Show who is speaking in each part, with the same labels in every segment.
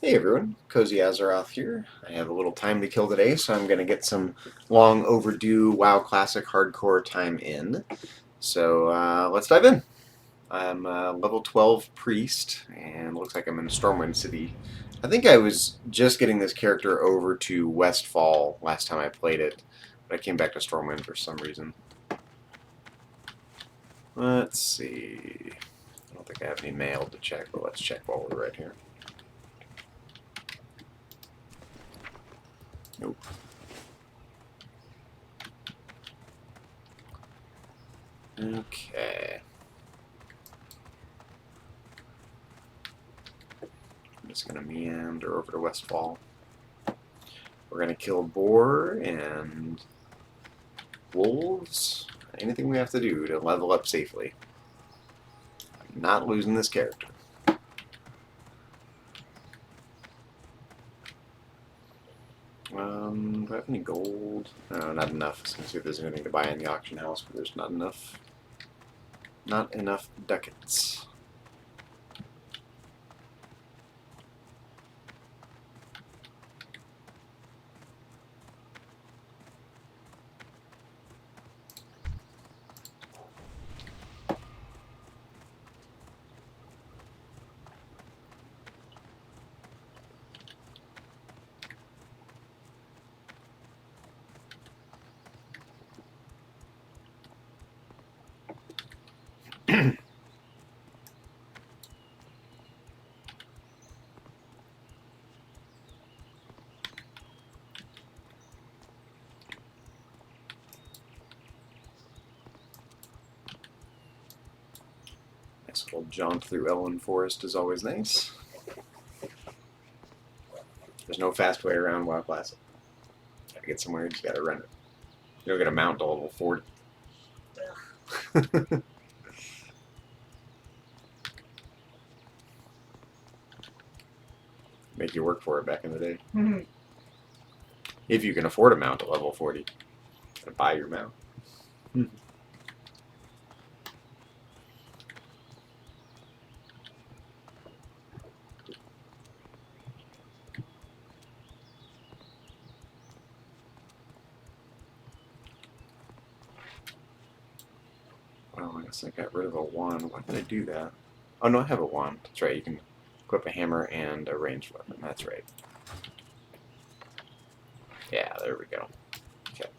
Speaker 1: Hey everyone, CozyAzeroth here. I have a little time to kill today, so I'm going to get some long overdue WoW Classic hardcore time in. So let's dive in. I'm level 12 Priest, and looks like I'm in Stormwind City. I think I was just getting this character over to Westfall last time I played it, but I came back to Stormwind for some reason. Let's see. I don't think I have any mail to check, but let's check while we're right here. Nope. Okay. I'm just going to meander over to Westfall. We're going to kill boar and wolves. Anything we have to do to level up safely. I'm not losing this character. Do I have any gold? No, not enough. I was going to see if there's anything to buy in the auction house, but there's not enough. Not enough ducats. Nice little jaunt through Elwyn Forest is always nice. There's no fast way around WoW Classic. Gotta get somewhere, you just gotta run it. You don't get a mount to level 40. Make you work for it back in the day.
Speaker 2: Mm-hmm.
Speaker 1: If you can afford a mount at level 40. Gotta buy your mount. Well, I guess I got rid of a wand. Why did I do that? Oh no, I have a wand. That's right, you can equip a hammer and a ranged weapon. That's right. Yeah, there we go. Okay.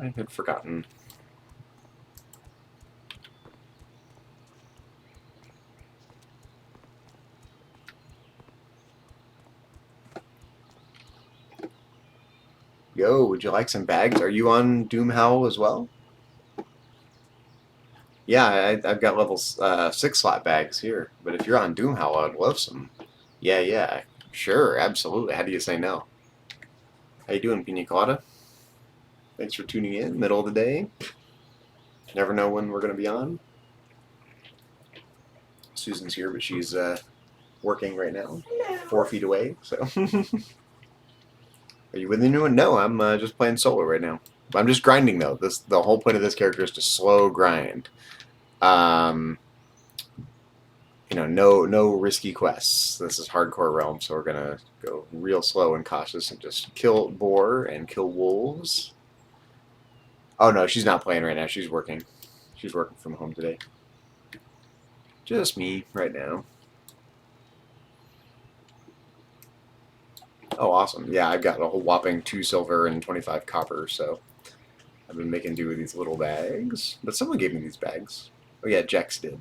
Speaker 1: I had forgotten. Yo, would you like some bags? Are you on Doom Howl as well? Yeah, I've got level 6 slot bags here. But if you're on Doom Howl, I'd love some. Yeah. Sure, absolutely. How do you say no? How you doing, Pina Colada? Thanks for tuning in. Middle of the day. Never know when we're going to be on. Susan's here, but she's working right now. 4 feet away, so. Are you with anyone? No, I'm just playing solo right now. I'm just grinding though. The whole point of this character is to slow grind. No risky quests. This is hardcore realm, so we're gonna go real slow and cautious and just kill boar and kill wolves. Oh no, she's not playing right now. She's working. She's working from home today. Just me right now. Oh, awesome. Yeah, I've got a whole whopping 2 silver and 25 copper, so I've been making do with these little bags. But someone gave me these bags. Oh yeah, Jex did.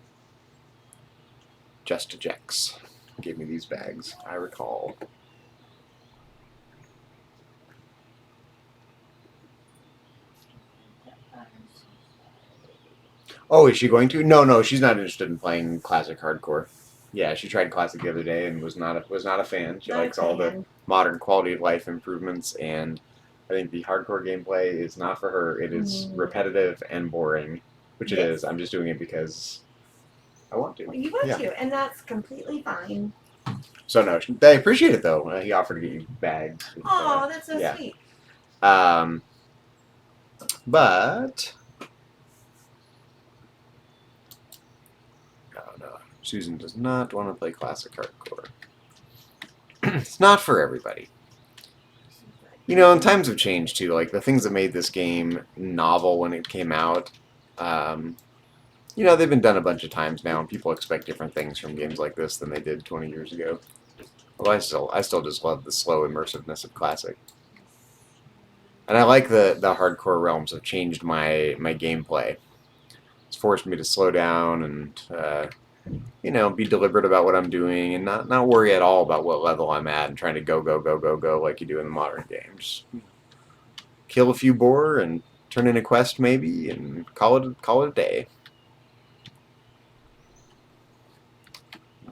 Speaker 1: Just Jex gave me these bags, I recall. Oh, is she going to? No, she's not interested in playing classic hardcore. Yeah, she tried classic the other day and was not a fan. She likes all the modern quality of life improvements, and I think the hardcore gameplay is not for her. It is repetitive and boring, which it is. I'm just doing it because I want to.
Speaker 2: Well, you want to, and that's completely fine.
Speaker 1: So no, they appreciate it though. He offered to get you bags.
Speaker 2: Oh, that's so sweet.
Speaker 1: But Susan does not want to play classic hardcore. It's not for everybody. You know, and times have changed too. Like the things that made this game novel when it came out, you know, they've been done a bunch of times now, and people expect different things from games like this than they did 20 years ago. Well, I still just love the slow immersiveness of classic, and I like the hardcore realms have changed my gameplay. It's forced me to slow down and you know, be deliberate about what I'm doing and not worry at all about what level I'm at and trying to go like you do in the modern games. Kill a few boar and turn in a quest maybe and call it a day.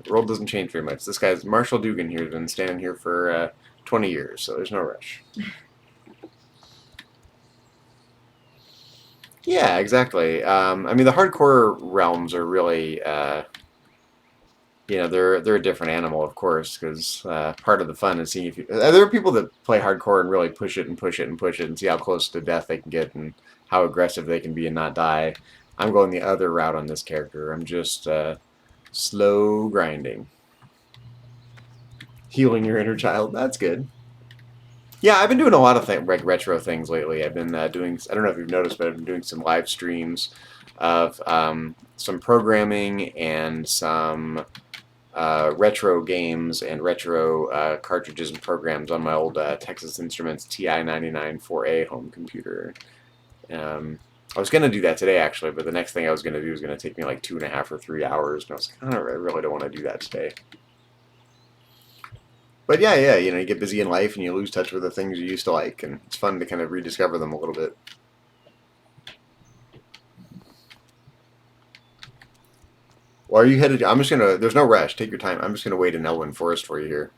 Speaker 1: The world doesn't change very much. This guy's Marshall Dugan here has been standing here for 20 years, so there's no rush. Yeah, exactly. I mean, the hardcore realms are really, you know, they're a different animal, of course, because part of the fun is seeing if you. There are people that play hardcore and really push it and push it and push it and see how close to death they can get and how aggressive they can be and not die. I'm going the other route on this character. I'm just slow grinding, healing your inner child. That's good. Yeah, I've been doing a lot of like retro things lately. I've been doing, I don't know if you've noticed, but I've been doing some live streams of some programming and some retro games and retro cartridges and programs on my old Texas Instruments TI-99 4A home computer. I was going to do that today, actually, but the next thing I was going to do was going to take me like 2.5 or 3 hours, and I was like, I really don't want to do that today. But yeah, you know, you get busy in life and you lose touch with the things you used to like, and it's fun to kind of rediscover them a little bit. Well, are you headed? I'm just gonna. There's no rush. Take your time. I'm just gonna wait in Elwyn Forest for you here.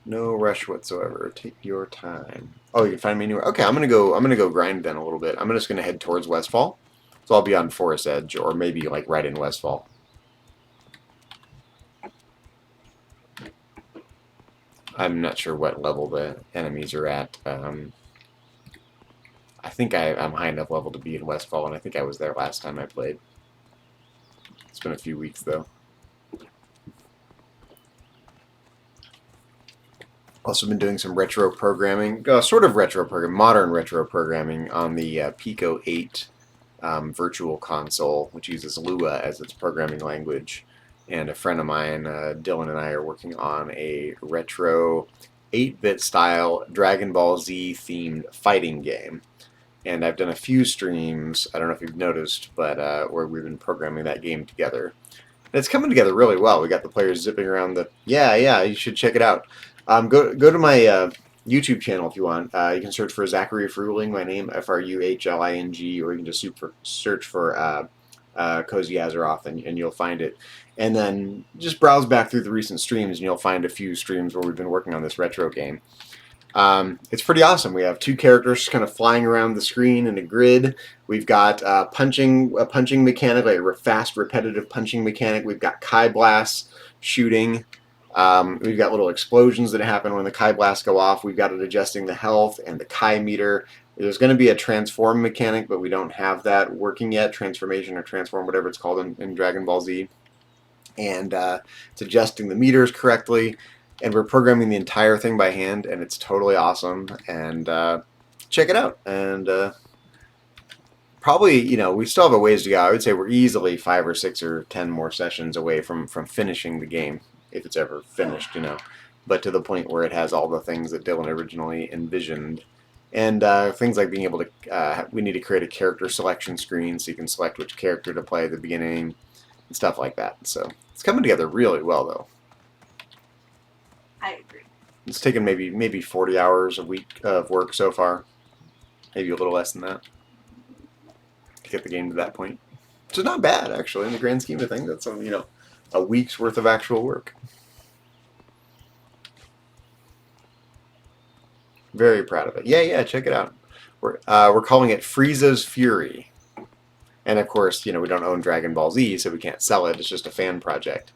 Speaker 1: No rush whatsoever. Take your time. Oh, you can find me anywhere. Okay, I'm gonna go. I'm gonna go grind then a little bit. I'm just gonna head towards Westfall. So I'll be on Forest Edge, or maybe like right in Westfall. I'm not sure what level the enemies are at. I think I'm high enough level to be in Westfall, and I think I was there last time I played. It's been a few weeks, though. Also been doing some retro programming, sort of retro programming, modern retro programming on the Pico 8 virtual console, which uses Lua as its programming language. And a friend of mine, Dylan, and I are working on a retro 8-bit style Dragon Ball Z themed fighting game. And I've done a few streams, I don't know if you've noticed, but where we've been programming that game together. And it's coming together really well. We got the players zipping around the... Yeah, you should check it out. Go to my YouTube channel if you want. You can search for Zachary Fruhling, my name, Fruhling, or you can just search for CozyAzeroth, and you'll find it. And then just browse back through the recent streams, and you'll find a few streams where we've been working on this retro game. It's pretty awesome. We have two characters kind of flying around the screen in a grid. We've got a punching mechanic, like a fast, repetitive punching mechanic. We've got Kai blasts shooting. We've got little explosions that happen when the Kai blasts go off. We've got it adjusting the health and the Kai meter. There's going to be a transform mechanic, but we don't have that working yet. Transformation or transform, whatever it's called in Dragon Ball Z. And it's adjusting the meters correctly. And we're programming the entire thing by hand, and it's totally awesome. And check it out. And probably, you know, we still have a ways to go. I would say we're easily 5 or 6 or 10 more sessions away from finishing the game, if it's ever finished, you know. But to the point where it has all the things that Dylan originally envisioned. And things like being able to, we need to create a character selection screen so you can select which character to play at the beginning and stuff like that. So it's coming together really well, though.
Speaker 2: I agree.
Speaker 1: It's taken maybe 40 hours a week of work so far. Maybe a little less than that to get the game to that point. Which is not bad, actually, in the grand scheme of things. That's, you know, a week's worth of actual work. Very proud of it. Yeah, check it out. We're calling it Frieza's Fury. And, of course, you know, we don't own Dragon Ball Z, so we can't sell it. It's just a fan project.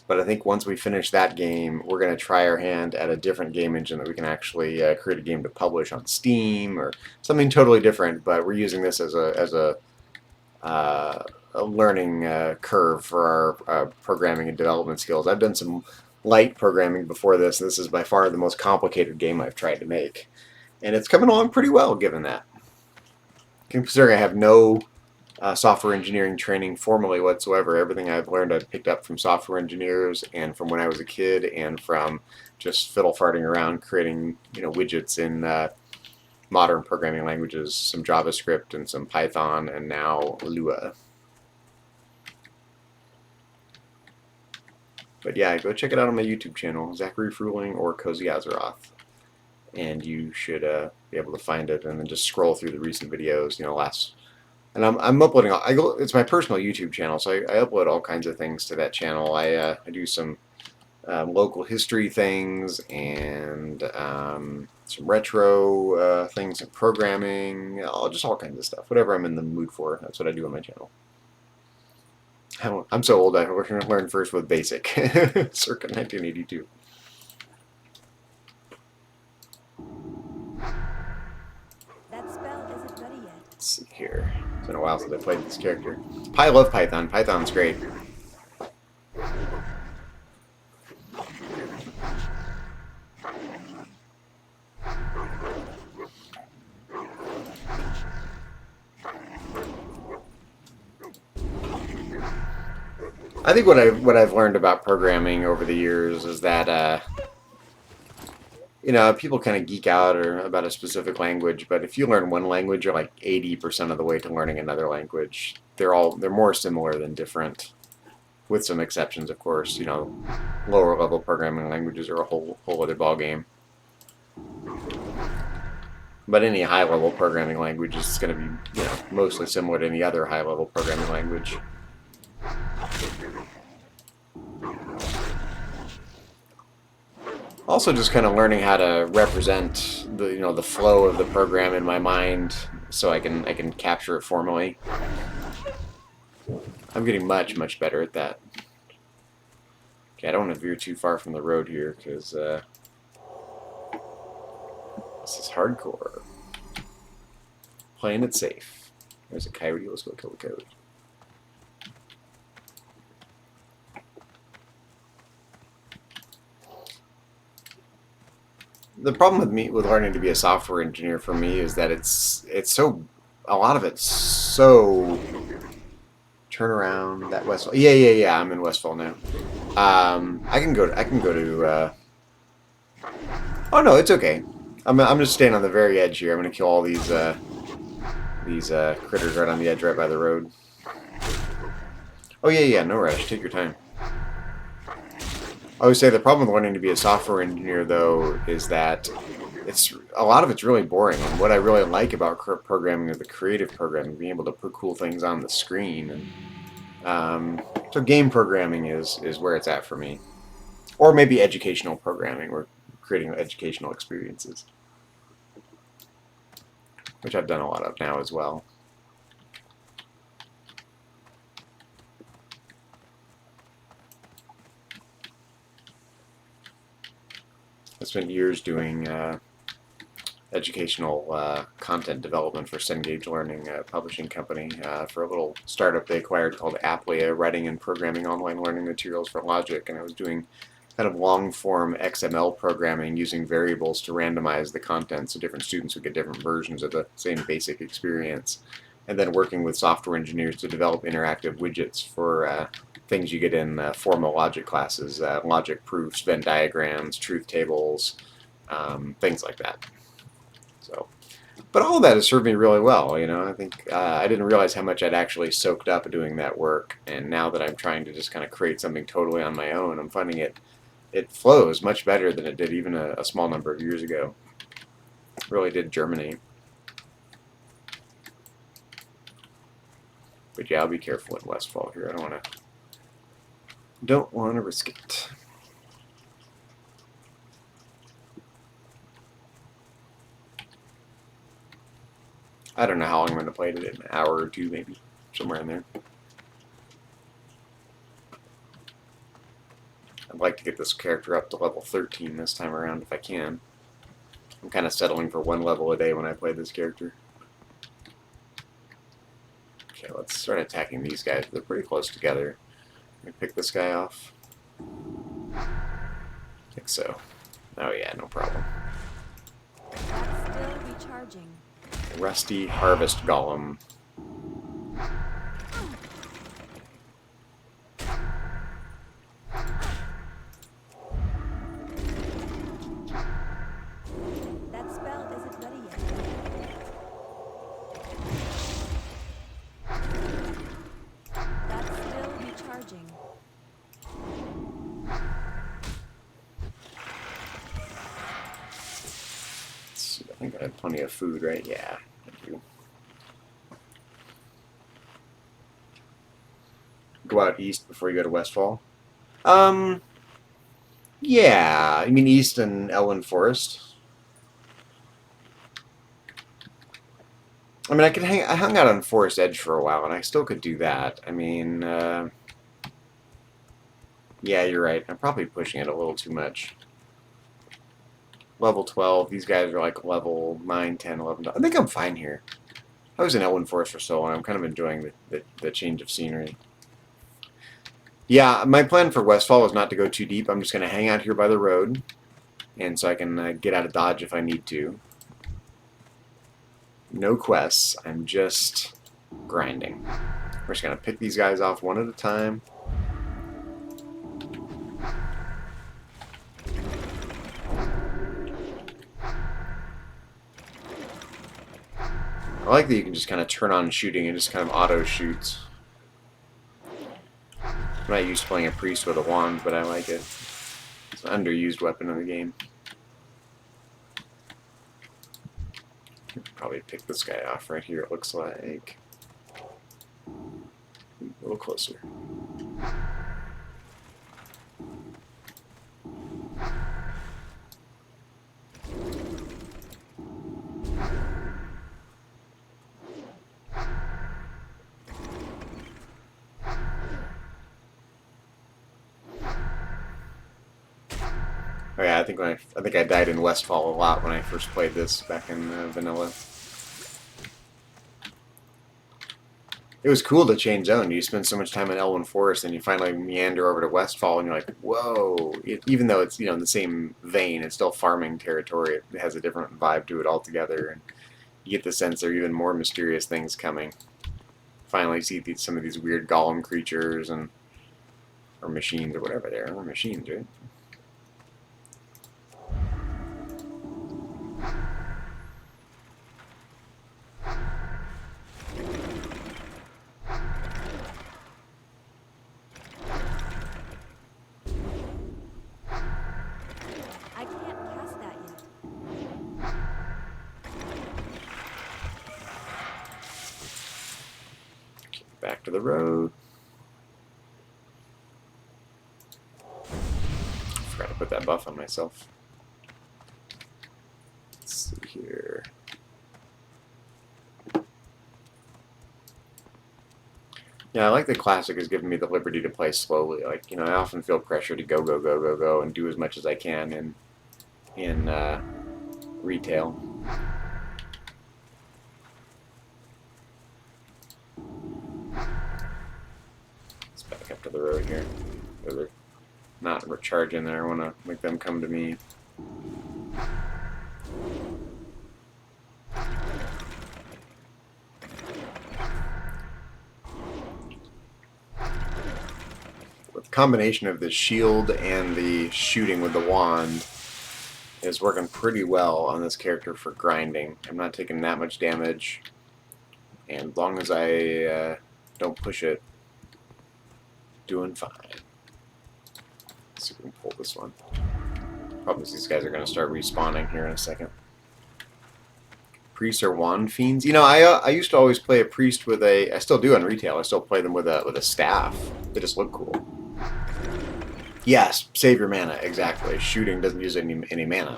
Speaker 1: But I think once we finish that game, we're going to try our hand at a different game engine that we can actually create a game to publish on Steam or something totally different. But we're using this as a learning curve for our programming and development skills. I've done some light programming before this. This is by far the most complicated game I've tried to make. And it's coming along pretty well, given that. Considering I have no software engineering training formally whatsoever. Everything I've learned I've picked up from software engineers and from when I was a kid and from just fiddle farting around creating widgets in modern programming languages, some JavaScript and some Python, and now Lua. But yeah, go check it out on my YouTube channel, Zachary Fruling or CozyAzeroth, and you should be able to find it. And then just scroll through the recent videos, And I'm uploading. It's my personal YouTube channel, so I upload all kinds of things to that channel. I do some local history things and some retro things and programming, just all kinds of stuff. Whatever I'm in the mood for, that's what I do on my channel. I'm so old. I learned first with BASIC, circa 1982.
Speaker 3: That spell isn't ready yet.
Speaker 1: Let's see here. It's been a while since I played this character. I love Python. Python's great. I think what I've learned about programming over the years is that people kind of geek out about a specific language, but if you learn one language, you're like 80% of the way to learning another language. They're more similar than different, with some exceptions, of course. Lower level programming languages are a whole other ballgame. But any high level programming language is going to be mostly similar to any other high level programming language. Also, just kind of learning how to represent the flow of the program in my mind, so I can capture it formally. I'm getting much better at that. Okay, I don't want to veer too far from the road here because this is hardcore. Playing it safe. There's a coyote. Let's go kill the coyote. The problem with learning to be a software engineer for me is that a lot of it's so turn around that Westfall. Yeah. I'm in Westfall now. I can go to. Oh no, it's okay. I'm just staying on the very edge here. I'm gonna kill all these critters right on the edge, right by the road. Oh yeah. No rush. Take your time. I would say the problem with learning to be a software engineer, though, is that a lot of it's really boring. And what I really like about programming is the creative programming, being able to put cool things on the screen. And so game programming is where it's at for me, or maybe educational programming, or creating educational experiences, which I've done a lot of now as well. I spent years doing educational content development for Cengage Learning, a publishing company, for a little startup they acquired called Applia, writing and programming online learning materials for Logic. And I was doing kind of long-form XML programming using variables to randomize the content so different students would get different versions of the same basic experience. And then working with software engineers to develop interactive widgets for things you get in formal logic classes, logic proofs, Venn diagrams, truth tables, things like that. So, but all of that has served me really well. I think I didn't realize how much I'd actually soaked up doing that work, and now that I'm trying to just kind of create something totally on my own, I'm finding it flows much better than it did even a small number of years ago. It really did germinate. But yeah, I'll be careful in Westfall here. I don't want to risk it. I don't know how long I'm going to play it, an hour or two maybe, somewhere in there. I'd like to get this character up to level 13 this time around if I can. I'm kind of settling for 1 level a day when I play this character. Okay, let's start attacking these guys. They're pretty close together. Let me pick this guy off. I think so. Oh yeah, no problem.
Speaker 3: That's still recharging.
Speaker 1: Rusty Harvest Golem.
Speaker 3: That spell isn't ready yet. That's still recharging.
Speaker 1: Let's see, I think I have plenty of food, right? Yeah, I do. Go out east before you go to Westfall. Yeah. You mean east and Elwyn Forest? I mean, I hung out on Forest Edge for a while, and I still could do that. I mean, yeah, you're right. I'm probably pushing it a little too much. Level 12. These guys are like level 9, 10, 11. I think I'm fine here. I was in Elwyn Forest for so long. I'm kind of enjoying the change of scenery. Yeah, my plan for Westfall is not to go too deep. I'm just going to hang out here by the road, and so I can get out of dodge if I need to. No quests. I'm just grinding. We're just going to pick these guys off one at a time. I like that you can just kind of turn on shooting and just kind of auto shoots. I'm not used to playing a priest with a wand, but I like it. It's an underused weapon in the game. Probably pick this guy off right here, it looks like. A little closer. Oh yeah, I think I died in Westfall a lot when I first played this back in vanilla. It was cool to change zone. You spend so much time in Elwyn Forest, and you finally meander over to Westfall, and you're like, "Whoa!" Even though it's in the same vein, it's still farming territory. It has a different vibe to it altogether, and you get the sense there are even more mysterious things coming. Finally, see some of these weird golem creatures or machines or whatever they are. They're machines, right?
Speaker 3: I can't cast that yet.
Speaker 1: Back to the road. Forgot to put that buff on myself. Let's see here. Yeah, I like the Classic has given me the liberty to play slowly. Like, I often feel pressure to go, go, go, go, go, and do as much as I can in retail. Let's back up to the road here. They're not recharging there. I want to make them come to me. The combination of the shield and the shooting with the wand is working pretty well on this character for grinding. I'm not taking that much damage, and as long as I don't push it, doing fine. Let's see if we can pull this one. Problem is these guys are going to start respawning here in a second. Priests or wand fiends? I used to always play a priest with a... I still do on retail. I still play them with a staff. They just look cool. Yes, save your mana, exactly. Shooting doesn't use any mana.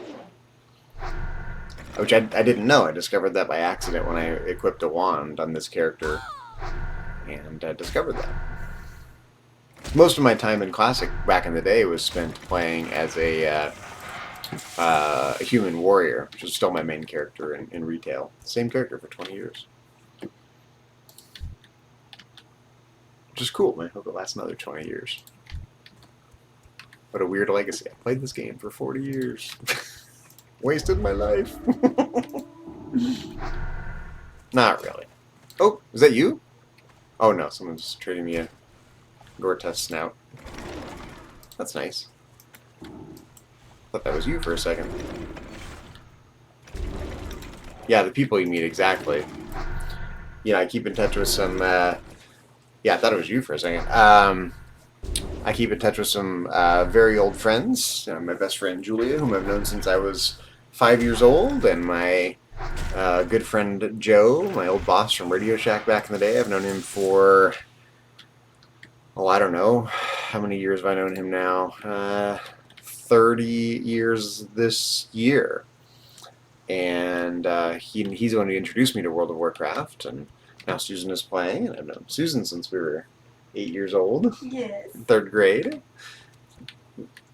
Speaker 1: Which I didn't know. I discovered that by accident when I equipped a wand on this character. And discovered that. Most of my time in Classic back in the day was spent playing as a human warrior, which is still my main character in retail. Same character for 20 years. Which is cool, man. Hope it lasts another 20 years. What a weird legacy. I played this game for 40 years. Wasted my life. Not really. Oh, is that you? Oh no, someone's trading me a Gortess snout. That's nice. Thought that was you for a second. Yeah, the people you meet, exactly. You know, I keep in touch with some, yeah, I thought it was you for a second. I keep in touch with some very old friends. My best friend Julia, whom I've known since I was 5 years old, and my good friend Joe, my old boss from Radio Shack back in the day. I've known him for, oh, I don't know, how many years have I known him now? 30 years this year. And he's the one who introduced me to World of Warcraft, and now Susan is playing, and I've known Susan since we were 8 years old.
Speaker 2: Yes.
Speaker 1: 3rd grade,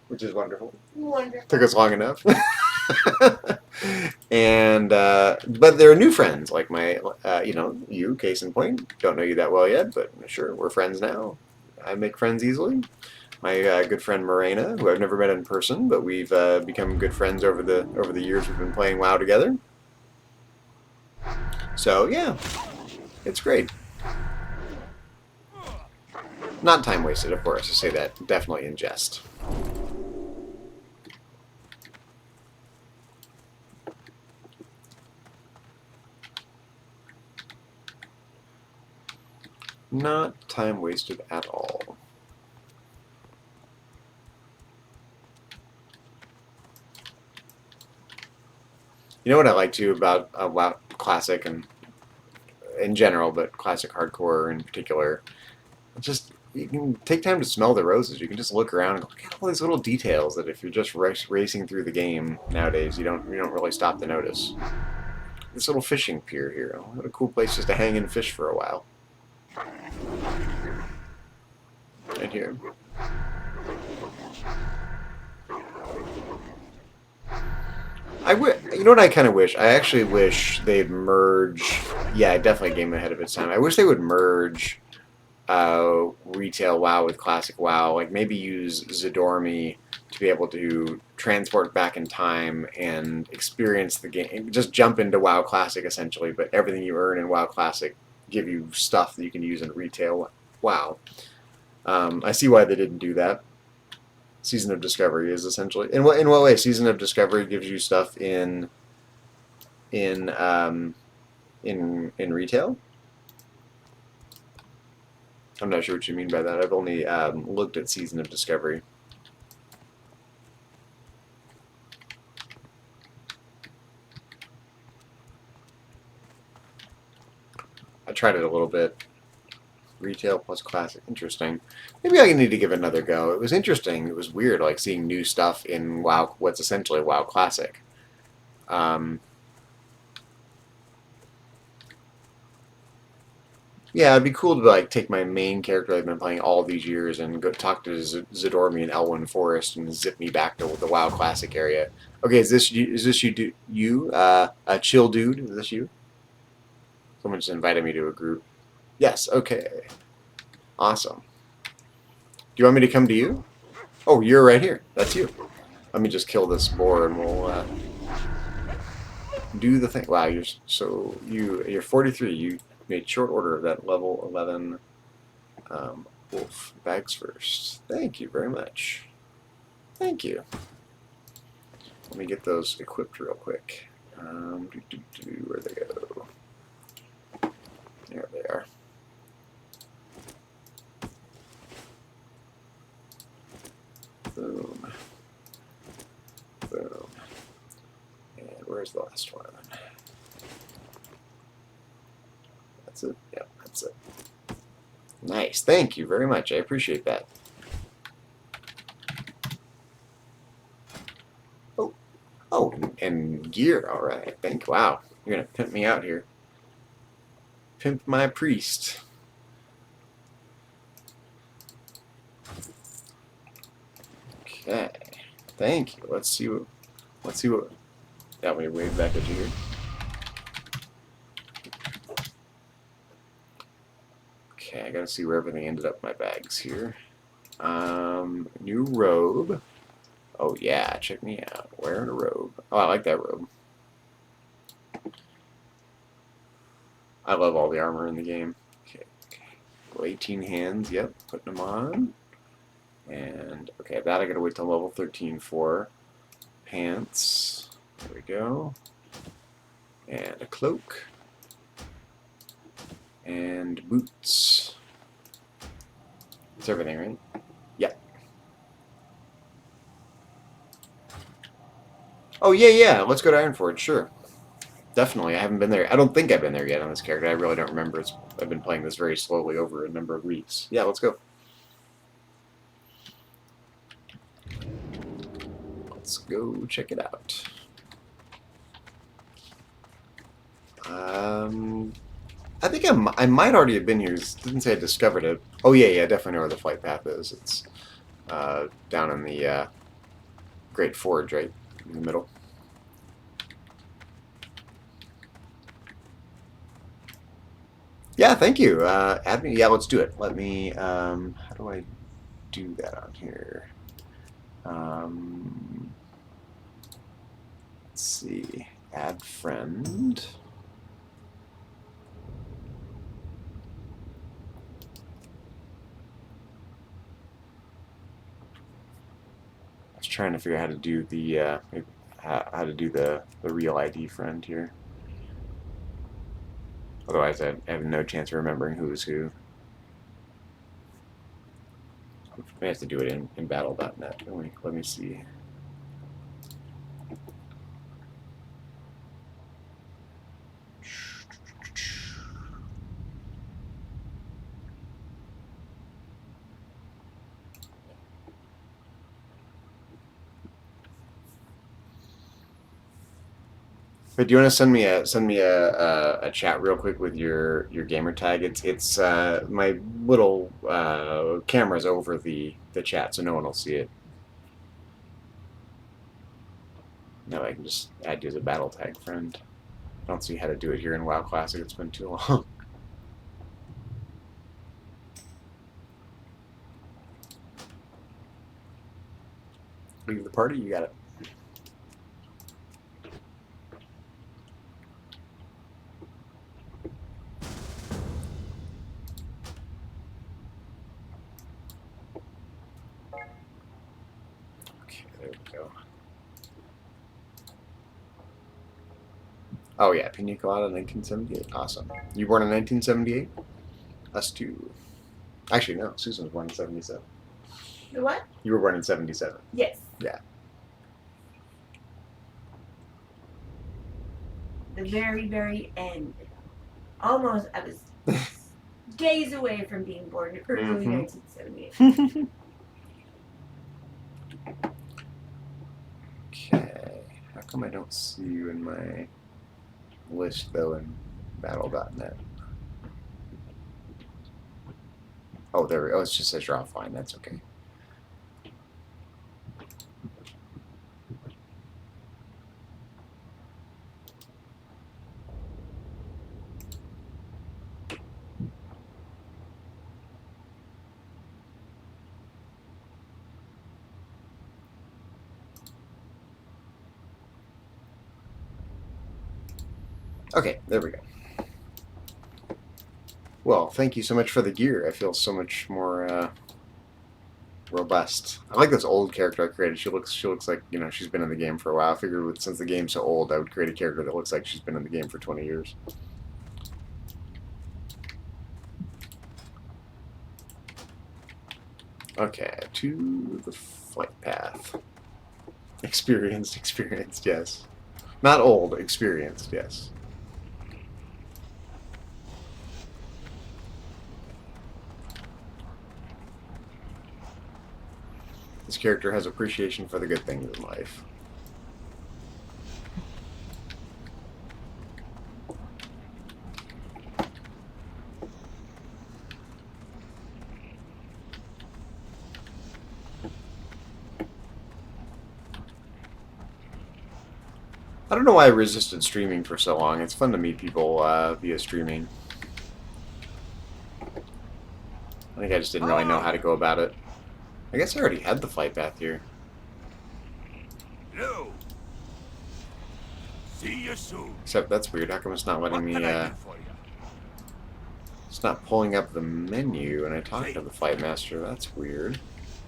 Speaker 1: which is wonderful.
Speaker 2: Wonderful.
Speaker 1: Took us long enough. And but there are new friends like my, you, case in point. Don't know you that well yet, but sure, we're friends now. I make friends easily. My good friend Morena, who I've never met in person, but we've become good friends over the years we've been playing WoW together. So yeah, it's great. Not time wasted, of course. I say that definitely in jest. Not time wasted at all. You know what I like too about WoW Classic and in general, but Classic Hardcore in particular, just you can take time to smell the roses. You can just look around and look at all these little details that if you're just racing through the game nowadays, you don't really stop to notice. This little fishing pier here, what a cool place just to hang and fish for a while. Right here. You know what I kind of wish? I actually wish they'd merge. Yeah, definitely a game ahead of its time. I wish they would merge retail WoW with classic WoW. Like maybe use Zadormi to be able to transport back in time and experience the game. Just jump into WoW Classic essentially, but everything you earn in WoW Classic give you stuff that you can use in retail WoW. I see why they didn't do that. Season of Discovery is essentially in what way? Season of Discovery gives you stuff in retail. I'm not sure what you mean by that. I've only looked at Season of Discovery. I tried it a little bit. Retail plus classic. Interesting. Maybe I need to give it another go. It was interesting. It was weird, like seeing new stuff in WoW, what's essentially WoW Classic. Yeah, it'd be cool to like take my main character I've been playing all these years and go talk to Zadormi in Elwyn Forest and zip me back to the WoW Classic area. Okay, is this you? Is this you? A chill dude? Is this you? Someone just invited me to a group. Yes. Okay. Awesome. Do you want me to come to you? Oh, you're right here. That's you. Let me just kill this boar and we'll do the thing. Wow, you're 43. You made short order of that level 11 wolf. Bags first. Thank you very much. Thank you. Let me get those equipped real quick. Where'd they go? There they are. Boom. Boom. And where's the last one? That's it. Yeah, that's it. Nice. Thank you very much. I appreciate that. Oh, and gear. All right. Wow. You're going to pimp me out here. Pimp my priest. Okay. Thank you. Let's see what. Got me way back at you here. Okay, I gotta see where everything ended up in my bags here. New robe. Oh yeah, check me out. Wearing a robe. Oh, I like that robe. I love all the armor in the game. Okay. 18 hands, yep, putting them on. And, okay, that I gotta wait till level 13 for. Pants. There we go. And a cloak. And boots. That's everything, right? Yeah. Oh, yeah, let's go to Ironforge, sure. Definitely, I haven't been there. I don't think I've been there yet on this character. I really don't remember. I've been playing this very slowly over a number of weeks. Yeah, let's go. Let's go check it out. I think I might already have been here. It didn't say I discovered it. Oh, yeah, I definitely know where the flight path is. It's down in the Great Forge, right in the middle. Yeah, thank you. Add me. Yeah, let's do it. Let me. How do I do that on here? Let's see. Add friend. I was trying to figure out how to do the how to do the real ID friend here. Otherwise, I have no chance of remembering who is who. We have to do it in battle.net. Let me see. But do you want to send me a chat real quick with your gamer tag? It's my little camera's over the chat, so no one will see it. No, I can just add you as a battle tag friend. I don't see how to do it here in WoW Classic. It's been too long. Leave the party. You got it. Okay, there we go. Oh yeah, Pina Colada, 1978. Awesome. You born in 1978? Us too. Actually, no. Susan was born in 77.
Speaker 2: The what?
Speaker 1: You were born in 77.
Speaker 2: Yes.
Speaker 1: Yeah.
Speaker 2: The very, very end. Almost, I was days away from being born in early 1978.
Speaker 1: Okay. How come I don't see you in my list, though, in battle.net? Oh, there we go. Oh, it just says you're offline. That's okay. Okay, there we go. Well, thank you so much for the gear. I feel so much more robust. I like this old character I created. She looks like, you know, she's been in the game for a while. I figured since the game's so old, I would create a character that looks like she's been in the game for 20 years. Okay, to the flight path. Experienced, yes. Not old, experienced, yes. This character has appreciation for the good things in life. I don't know why I resisted streaming for so long. It's fun to meet people via streaming. I think I just didn't really know how to go about it. I guess I already had the flight path here.
Speaker 4: No. See you soon.
Speaker 1: Except that's weird. How come it's not letting
Speaker 4: What
Speaker 1: me,
Speaker 4: can I do for you?
Speaker 1: it's not pulling up the menu when I talk to the flight master. That's weird.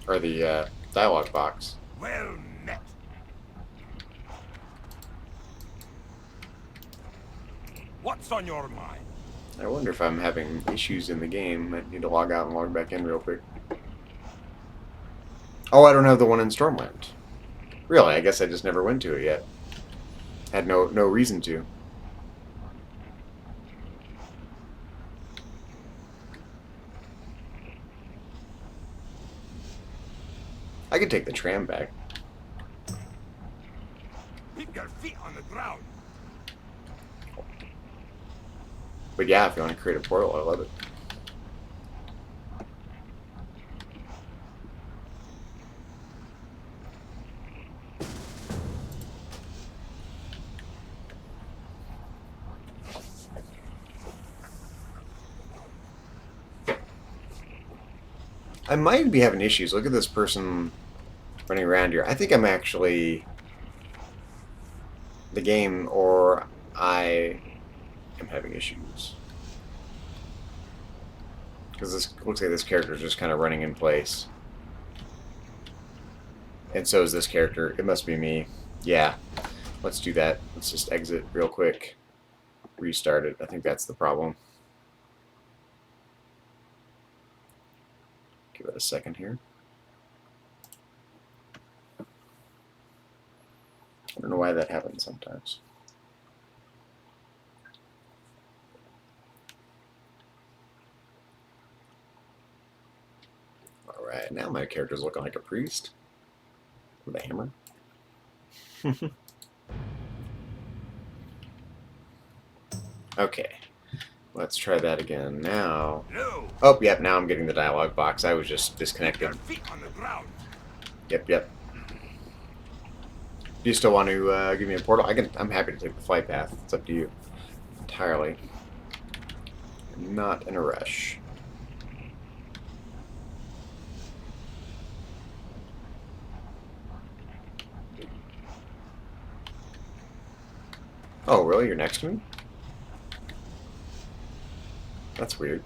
Speaker 1: Or the dialogue box.
Speaker 4: Well met. What's on your mind?
Speaker 1: I wonder if I'm having issues in the game. I need to log out and log back in real quick. Oh, I don't have the one in Stormland. Really, I guess I just never went to it yet. Had no reason to. I could take the tram back.
Speaker 4: Keep your feet on the ground.
Speaker 1: But yeah, if you want to create a portal, I love it. I might be having issues. Look at this person running around here. I think I'm actually the game, or I am having issues. Because this looks like this character is just kind of running in place. And so is this character. It must be me. Yeah. Let's do that. Let's just exit real quick. Restart it. I think that's the problem. Give it a second here. I don't know why that happens sometimes. Alright, now my character's looking like a priest. With a hammer. Okay. Let's try that again now.
Speaker 4: No.
Speaker 1: Oh, yep, now I'm getting the dialogue box. I was just
Speaker 4: Keep
Speaker 1: disconnected.
Speaker 4: your feet on the ground.
Speaker 1: Yep. Do you still want to give me a portal? I'm happy to take the flight path. It's up to you. Entirely. I'm not in a rush. Oh, really? You're next to me? That's weird.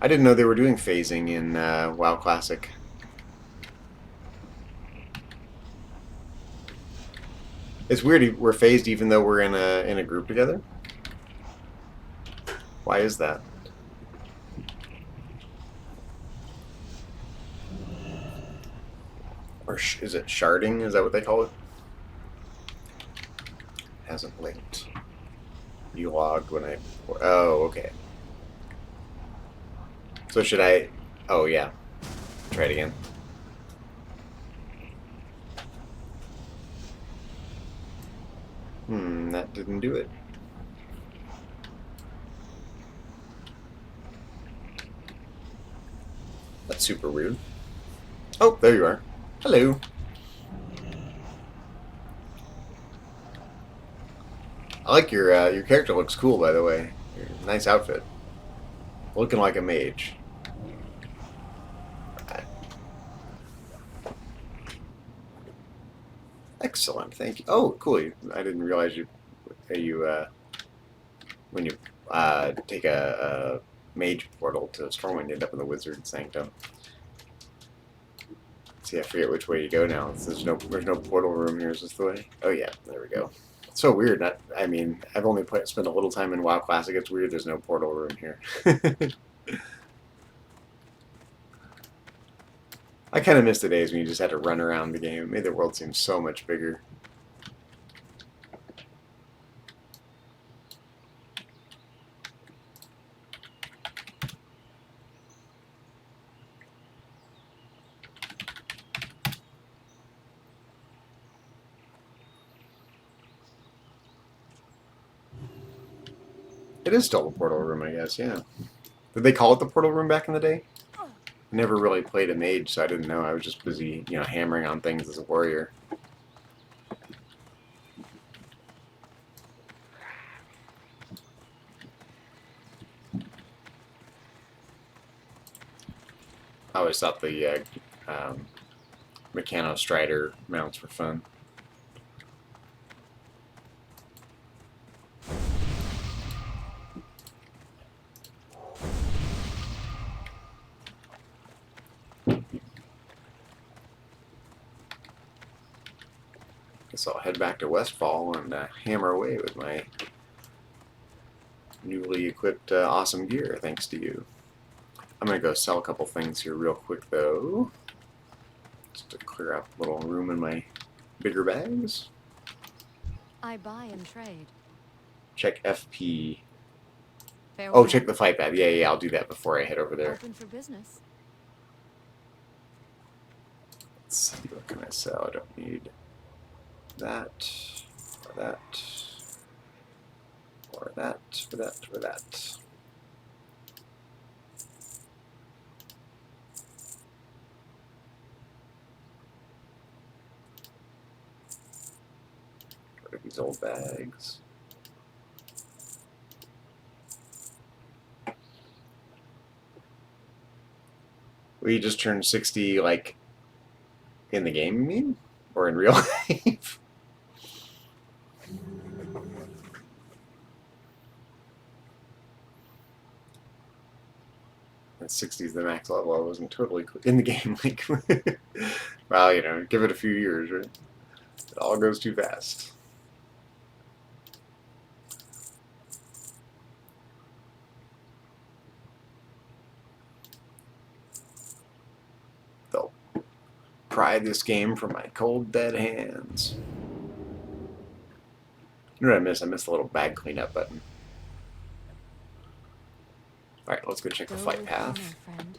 Speaker 1: I didn't know they were doing phasing in WoW Classic. It's weird we're phased even though we're in a group together. Why is that? Or is it sharding? Is that what they call it? Hasn't linked. You logged when I... Oh, okay. So should I... Oh, yeah. Try it again. That didn't do it. That's super weird. Oh, there you are. Hello. I like your character looks cool, by the way. Nice outfit. Looking like a mage. Excellent, thank you. Oh, cool. I didn't realize you when you take a mage portal to Stormwind, you end up in the Wizard Sanctum. See, I forget which way you go now. There's no portal room here. Is this the way? Oh yeah, there we go. It's so weird. I mean, I've only spent a little time in WoW Classic. It's weird. There's no portal room here. I kind of miss the days when you just had to run around the game. It made the world seem so much bigger. It is still a portal room, I guess, yeah. Did they call it the portal room back in the day? I never really played a mage, so I didn't know. I was just busy, hammering on things as a warrior. I always thought the Meccano Strider mounts were fun. Guess I'll head back to Westfall and hammer away with my newly equipped awesome gear, thanks to you. I'm going to go sell a couple things here real quick, though, just to clear out a little room in my bigger bags.
Speaker 3: I buy and trade.
Speaker 1: Check FP.
Speaker 3: Farewell.
Speaker 1: Oh, check the fight pad. Yeah, yeah, I'll do that before I head over there.
Speaker 3: Open for business.
Speaker 1: Let's see, what can I sell? I don't need that, or that, or that, or that, or that. Rid of these old bags. We just turned 60, like, in the game, you mean? Or in real life? And 60 is the max level. I wasn't totally in the game. Like, well, you know, give it a few years, right? It all goes too fast. They'll pry this game from my cold, dead hands. You know what I missed? I missed the little bag cleanup button. Alright, let's go check the flight
Speaker 3: with
Speaker 1: path.
Speaker 3: honor, friend.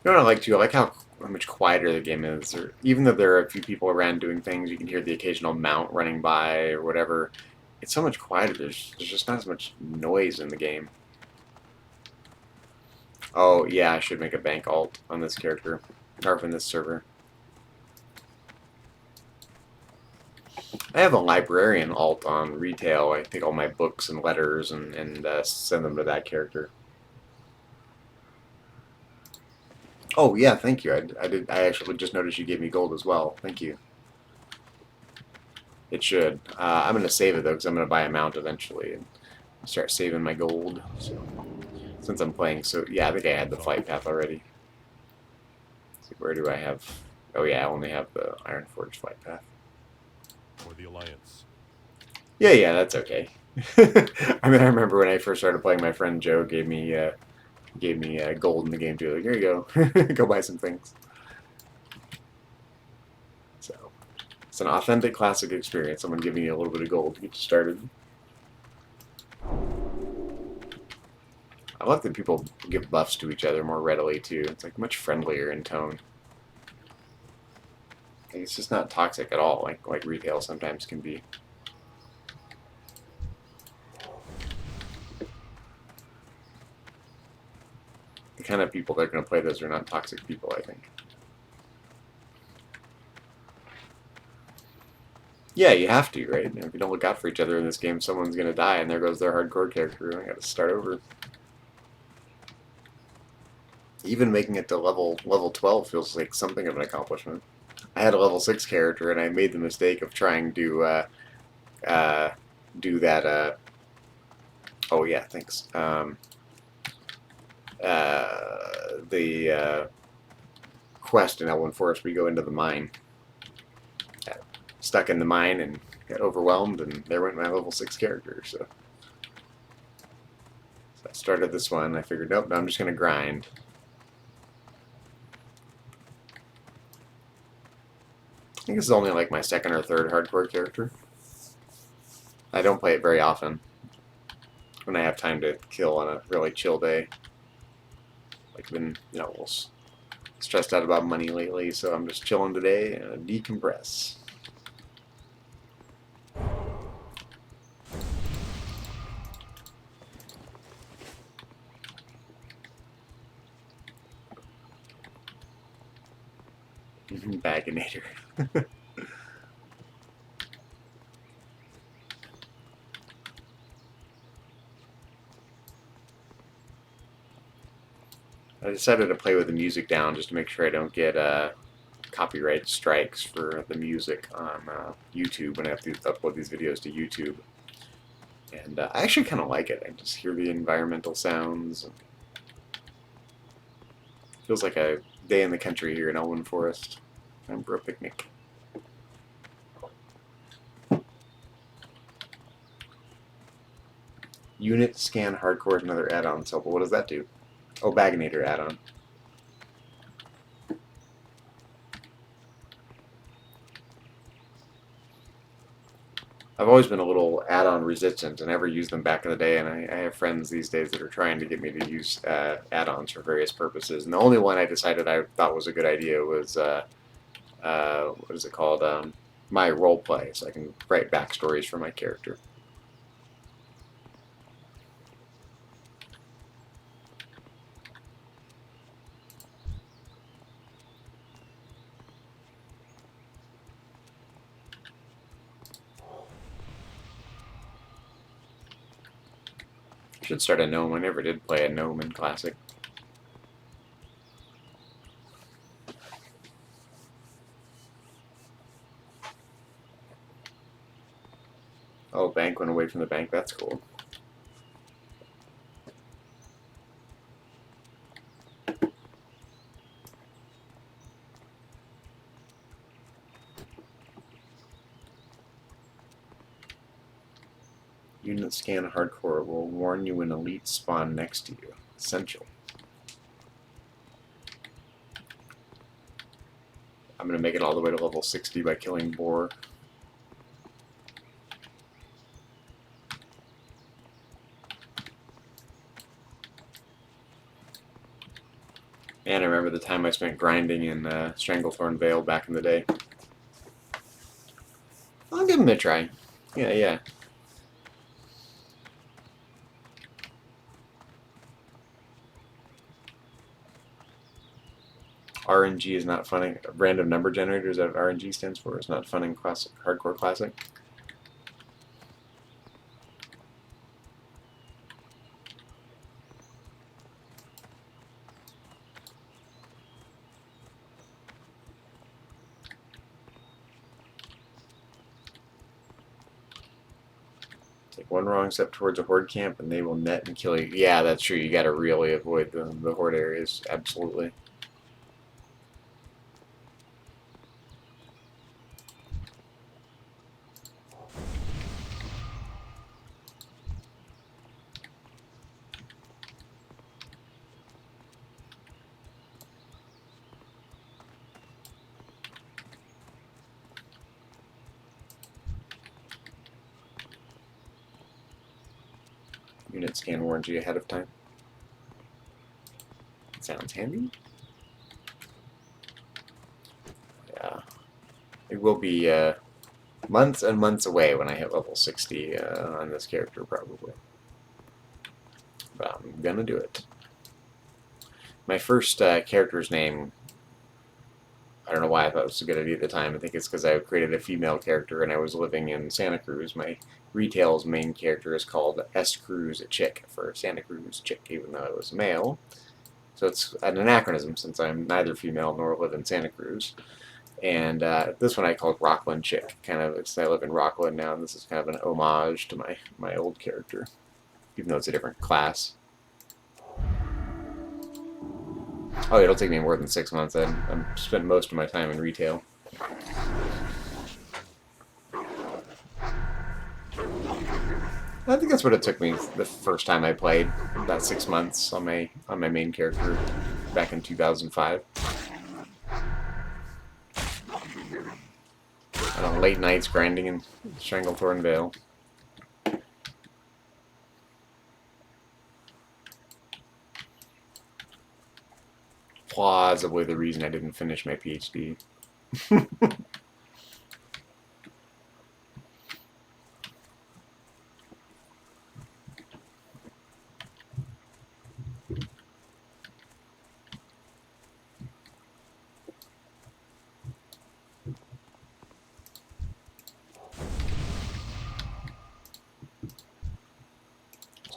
Speaker 1: You know what I like too? I like how much quieter the game is. Or even though there are a few people around doing things, you can hear the occasional mount running by or whatever. It's so much quieter. There's just not as much noise in the game. Oh yeah, I should make a bank alt on this character, or from this server. I have a librarian alt on retail. I take all my books and letters and send them to that character. Oh yeah, thank you. I actually just noticed you gave me gold as well. Thank you. It should. I'm gonna save it though, because I'm gonna buy a mount eventually and start saving my gold. So since I'm playing, so yeah, I think I had the flight path already. Let's see, where do I have? Oh yeah, I only have the Ironforge flight path.
Speaker 5: For the Alliance.
Speaker 1: Yeah, yeah, that's okay. I mean, I remember when I first started playing, my friend Joe gave me gold in the game too. Like, here you go, go buy some things. So it's an authentic classic experience. Someone giving you a little bit of gold to get you started. I love that people give buffs to each other more readily too. It's like much friendlier in tone. Like, it's just not toxic at all, like retail sometimes can be. The kind of people that are going to play those are not toxic people, I think. Yeah, you have to, right? If you don't look out for each other in this game, someone's going to die, and there goes their hardcore character. I got to start over. Even making it to level 12 feels like something of an accomplishment. I had a level 6 character, and I made the mistake of trying to do that. Oh yeah, thanks. The quest in Elwyn Forest, we go into the mine. Got stuck in the mine and got overwhelmed, and there went my level 6 character. So I started this one. I figured, nope, I'm just gonna grind. I think this is only like my second or third hardcore character. I don't play it very often. When I have time to kill on a really chill day. Like, been, you know, a little stressed out about money lately, so I'm just chilling today and decompress. Baginator. I decided to play with the music down just to make sure I don't get copyright strikes for the music on YouTube when I have to upload these videos to YouTube. And I actually kind of like it. I just hear the environmental sounds. And feels like a day in the country here in Elwyn Forest. Time for a picnic. Unit scan hardcore is another add-on. So, what does that do? Oh, Baginator add-on. I've always been a little add-on resistant and never used them back in the day, and I have friends these days that are trying to get me to use add-ons for various purposes. And the only one I decided I thought was a good idea was, what is it called? My roleplay, so I can write backstories for my character. Should start a gnome. I never did play a gnome in Classic. Oh, bank went away from the bank. That's cool. Unit scan hardcore will warn you when elites spawn next to you. Essential. I'm going to make it all the way to level 60 by killing boar. And I remember the time I spent grinding in Stranglethorn Vale back in the day. I'll give him a try. Yeah. RNG is not fun. Random number generators that RNG stands for is not fun in classic, hardcore classic. Take one wrong step towards a horde camp and they will net and kill you. Yeah, that's true. You got to really avoid the horde areas. Absolutely. Unit scan warns you ahead of time. Sounds handy. Yeah. It will be months and months away when I hit level 60 on this character, probably. But I'm gonna do it. My first character's name, I don't know why I thought it was a good idea at the time. I think it's because I created a female character and I was living in Santa Cruz. My retail's main character is called S. Cruz, a chick, for Santa Cruz chick, even though I was male. So it's an anachronism since I'm neither female nor live in Santa Cruz. And this one I called Rockland Chick. Kind of, I live in Rockland now, and this is kind of an homage to my old character, even though it's a different class. Oh, it'll take me more than 6 months. I've spent most of my time in retail. I think that's what it took me the first time I played, about 6 months on my main character back in 2005. Late nights grinding in Stranglethorn Vale. Plausibly the reason I didn't finish my PhD.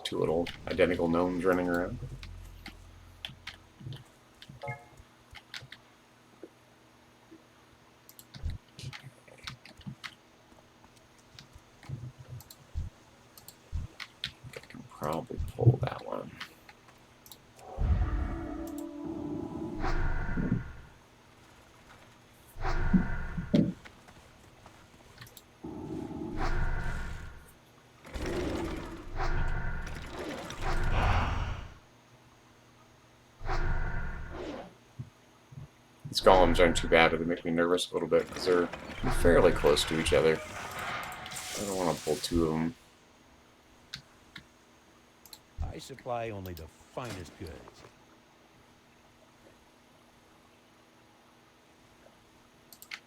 Speaker 1: Two little identical gnomes running around. probably pull that one. These golems aren't too bad, but they make me nervous a little bit because they're fairly close to each other. I don't want to pull two of them.
Speaker 5: I supply only the finest goods.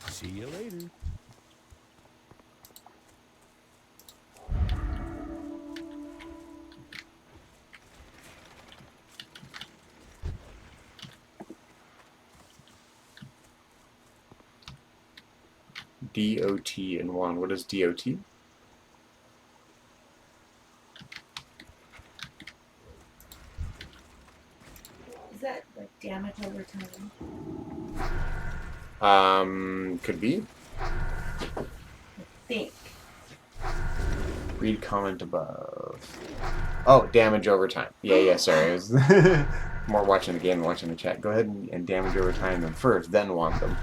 Speaker 5: See you later.
Speaker 1: DOT and 1. What is DOT?
Speaker 2: Is that like damage over time?
Speaker 1: Could be.
Speaker 2: I think.
Speaker 1: Read comment above. Oh, damage over time. Yeah, sorry. I was more watching the game than watching the chat. Go ahead and damage over time them first, then wand them.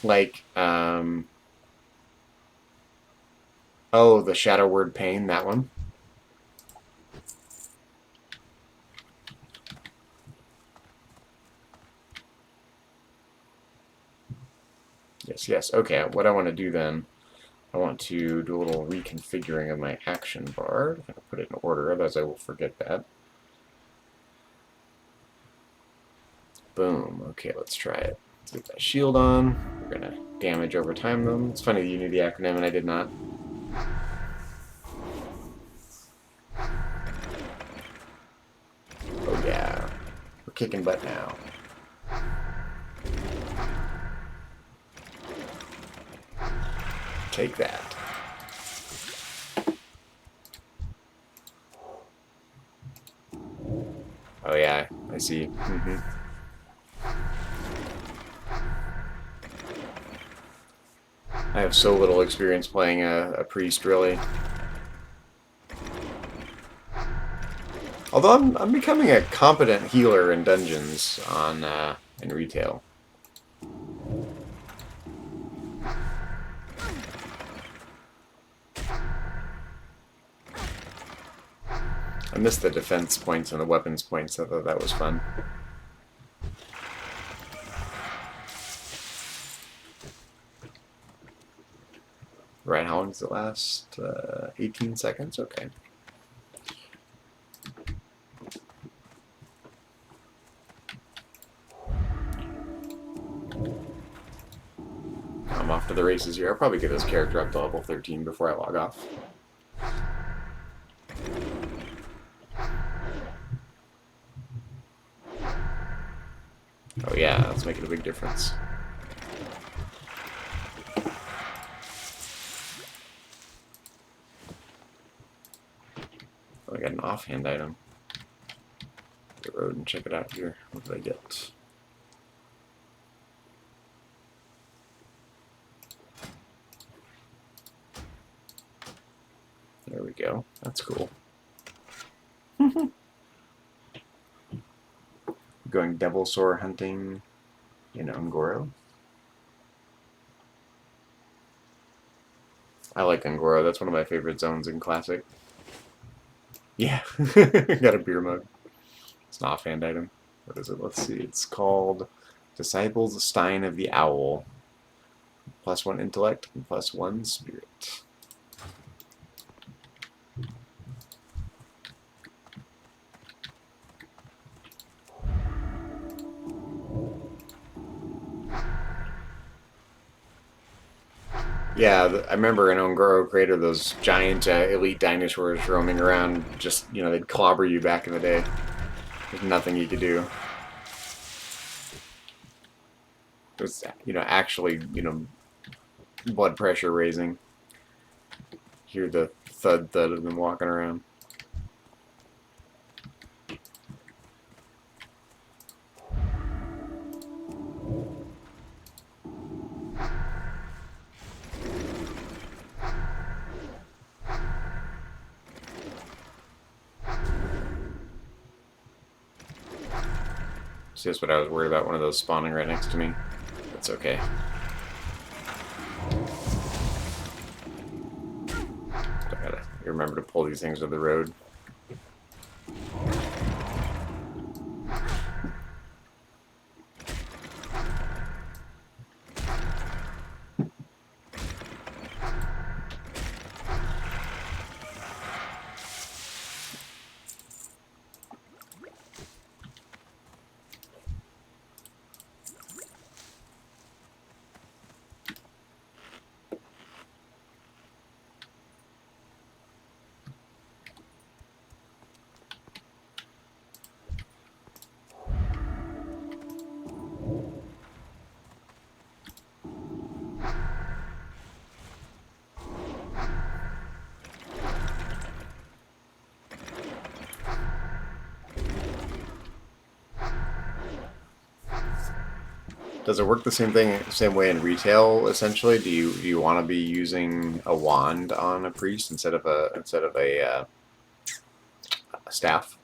Speaker 1: Like, oh, the Shadow Word Pain, that one. Yes. Okay, what I want to do then, I want to do a little reconfiguring of my action bar. I'm going to put it in order, otherwise I will forget that. Boom. Okay, let's try it. Let's get that shield on. We're going to damage over time them. It's funny that you knew the acronym and I did not. Oh yeah. We're kicking butt now. Take that. Oh yeah, I see. I have so little experience playing a priest, really. Although I'm becoming a competent healer in dungeons on in retail. I missed the defense points and the weapons points. I thought that was fun. Right, how long does it last? 18 seconds? Okay. I'm off to the races here. I'll probably get this character up to level 13 before I log off. Oh yeah, that's making a big difference. Oh, I got an offhand item. Get road and check it out here. What did I get? There we go. That's cool. Going devil soar hunting in Ungoro. I like Ungoro. That's one of my favorite zones in Classic. Yeah. Got a beer mug. It's an offhand item. What is it? Let's see. It's called Disciples Stein of the Owl. +1 intellect and +1 spirit. Yeah, I remember in Ungoro Crater, those giant elite dinosaurs roaming around, just, they'd clobber you back in the day. There's nothing you could do. It was, actually, blood pressure raising. Hear the thud of them walking around. See, that's what I was worried about, one of those spawning right next to me. That's okay. I gotta remember to pull these things to the road. Does it work the same way in retail? Essentially, do you want to be using a wand on a priest instead of a staff?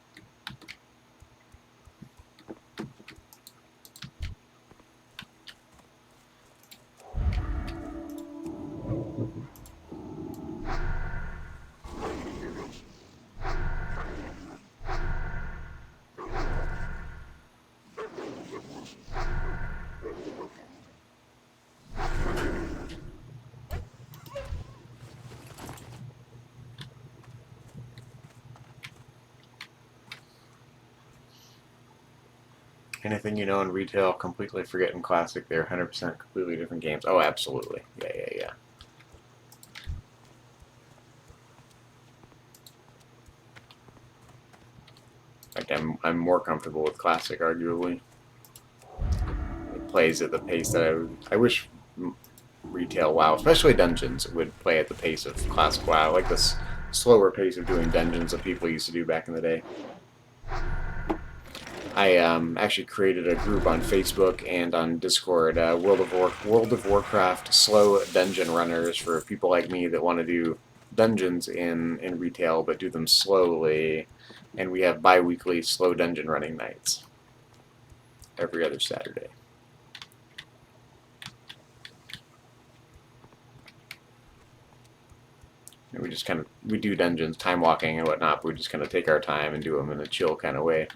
Speaker 1: Anything you know in retail, completely forget in classic. They're 100% completely different games. Oh, absolutely. Yeah. In fact, I'm more comfortable with classic, arguably. It plays at the pace that I wish retail WoW, especially dungeons, would play at the pace of classic WoW, like this slower pace of doing dungeons that people used to do back in the day. I actually created a group on Facebook and on Discord, World of Warcraft slow dungeon runners, for people like me that want to do dungeons in retail but do them slowly, and we have bi-weekly slow dungeon running nights every other Saturday. And we do dungeons, time walking and whatnot, but we just kind of take our time and do them in a chill kind of way.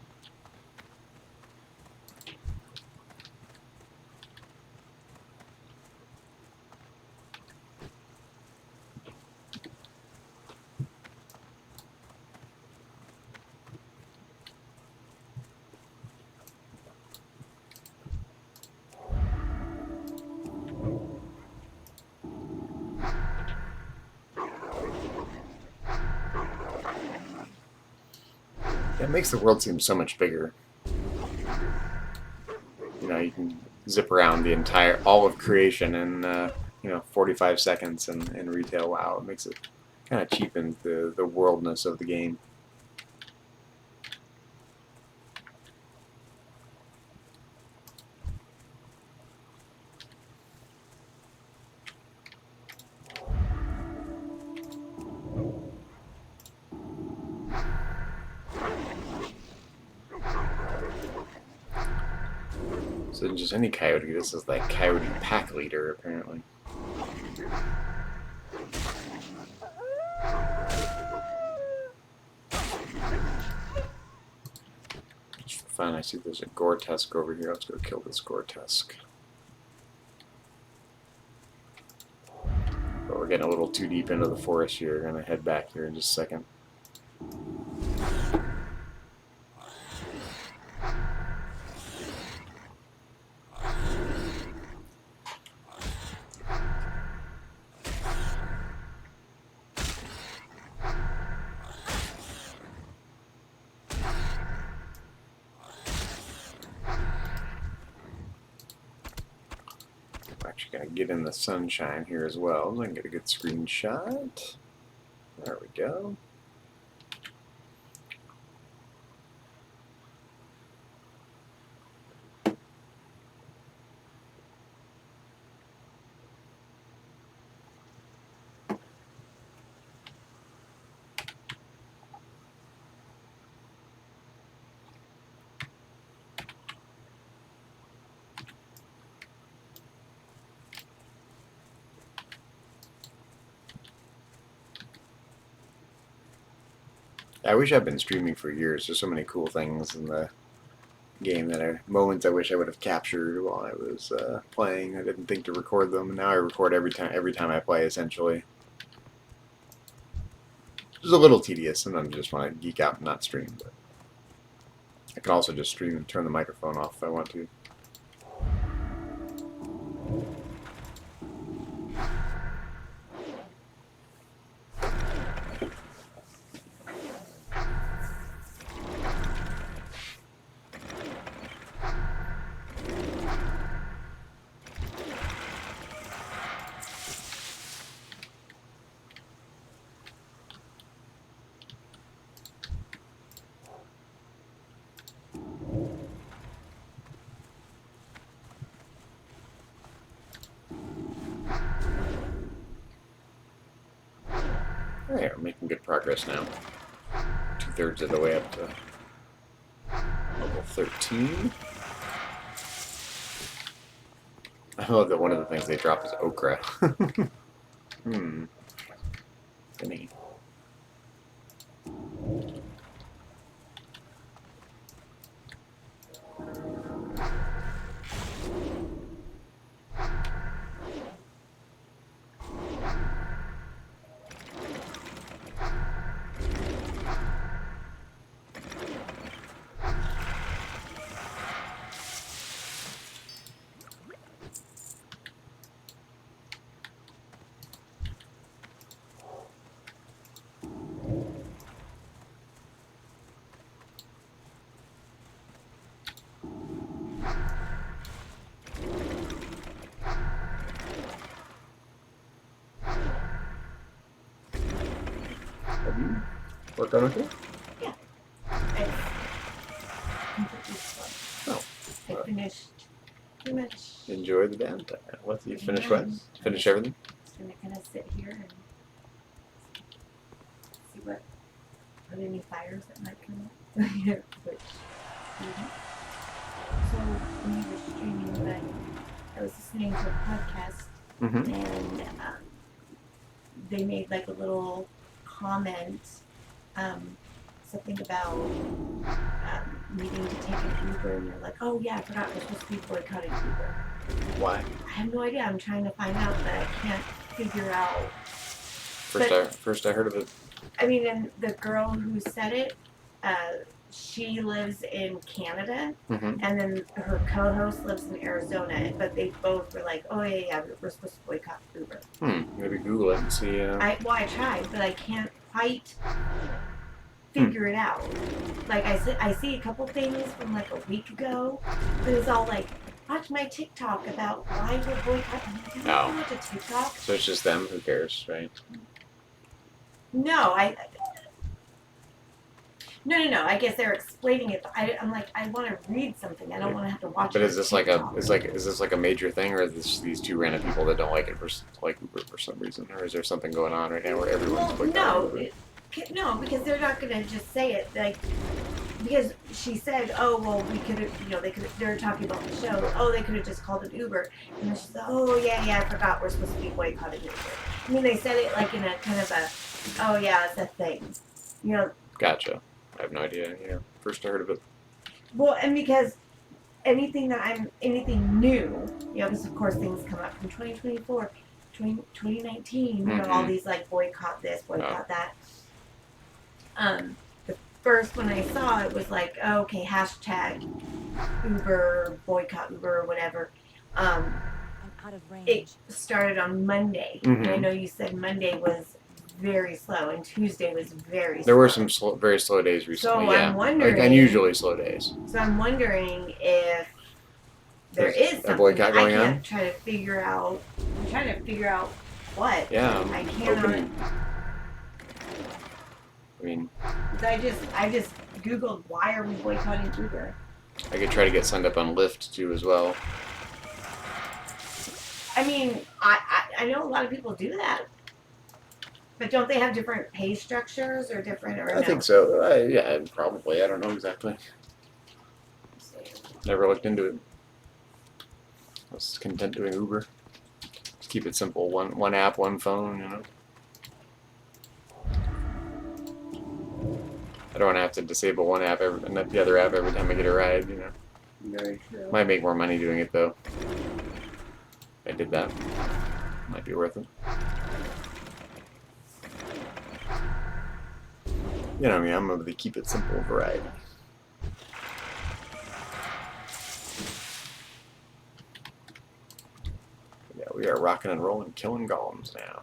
Speaker 1: It makes the world seem so much bigger. You know, you can zip around all of creation in 45 seconds in retail WoW. It makes it kind of cheapens the worldness of the game. So just any coyote, this is like coyote pack leader apparently. Just for fun, I see there's a Gore-Tusk over here. Let's go kill this Gore-Tusk. But we're getting a little too deep into the forest here. We're gonna head back here in just a second. Actually gonna get in the sunshine here as well, so I can get a good screenshot. There we go. I wish I'd been streaming for years. There's so many cool things in the game that are moments I wish I would have captured while I was playing. I didn't think to record them, and now I record every time I play, essentially. It's a little tedious. Sometimes I just want to geek out and not stream, but I can also just stream and turn the microphone off if I want to. Alright, we're making good progress now. 2/3 of the way up to level 13. I love that one of the things they drop is okra. Funny. Have you worked on it?
Speaker 2: Yeah. I completely
Speaker 1: Oh.
Speaker 2: I finished pretty much.
Speaker 1: Enjoy the downtime. What you finish
Speaker 2: Yeah.
Speaker 1: what? Finish everything?
Speaker 2: Just gonna kind of sit here and see what are there any fires that might come up. Which, so when you were streaming, I was listening to a podcast
Speaker 1: Mm-hmm.
Speaker 2: and they made like a little comment, something about needing to take an Uber, and they're like, "Oh yeah, I forgot we're supposed to be boycotting Uber."
Speaker 1: Why?
Speaker 2: I have no idea. I'm trying to find out, but I can't figure out.
Speaker 1: First I heard of it.
Speaker 2: I mean, and the girl who said it, she lives in Canada,
Speaker 1: Mm-hmm.
Speaker 2: and then her co-host lives in Arizona. But they both were like, "Oh yeah, we're supposed to boycott Uber."
Speaker 1: Maybe Google it and see.
Speaker 2: I tried, but I can't quite figure it out. Like I see a couple things from like a week ago, but it's all like, watch my TikTok about why we're boycotting. I'm like, I don't watch a TikTok.
Speaker 1: So it's just them. Who cares, right?
Speaker 2: No, No. I guess they're explaining it, but I'm like, I want to read something. I don't want to have to watch.
Speaker 1: But
Speaker 2: it
Speaker 1: is this
Speaker 2: on
Speaker 1: like a
Speaker 2: TikTok.
Speaker 1: is this like a major thing, or is this these two random people that don't like it for like Uber for some reason, or is there something going on right now where everyone's boycotting Uber?
Speaker 2: No, because they're not gonna just say it like. Because she said, "Oh well, we could have, they're talking about the show. Oh, they could have just called it Uber." And then she said, "Oh yeah, I forgot we're supposed to be boycotting Uber." I mean, they said it like in a kind of a, "Oh yeah, it's a thing,"
Speaker 1: Gotcha. I have no idea. Yeah, first I heard of it.
Speaker 2: Well, and because anything new, because of course things come up from 2024, 2019, all these like boycott this, boycott that. The first one I saw, it was like, oh, okay, hashtag Uber, boycott Uber, or whatever.
Speaker 3: I'm out of range.
Speaker 2: It started on Monday. And I know you said Monday was very slow, and Tuesday was very slow.
Speaker 1: There were some very slow days recently.
Speaker 2: So
Speaker 1: yeah,
Speaker 2: I'm wondering,
Speaker 1: like unusually slow days.
Speaker 2: So I'm wondering if there is something.
Speaker 1: A boycott going on?
Speaker 2: I'm trying to figure out what.
Speaker 1: Yeah,
Speaker 2: I cannot.
Speaker 1: I mean,
Speaker 2: I just Googled why are we boycotting Uber.
Speaker 1: I could try to get signed up on Lyft too as well.
Speaker 2: I mean, I know a lot of people do that, but don't they have different pay structures or different? Or
Speaker 1: I think so. Yeah, probably. I don't know exactly. Never looked into it. I was content doing Uber. Just keep it simple. One app, one phone. I don't want to have to disable one app and not the other app every time I get a ride, you know.
Speaker 2: Very true.
Speaker 1: Might make more money doing it, though. If I did that. Might be worth it. You know me, I'm of the keep it simple variety. Yeah, we are rocking and rolling, killing golems now.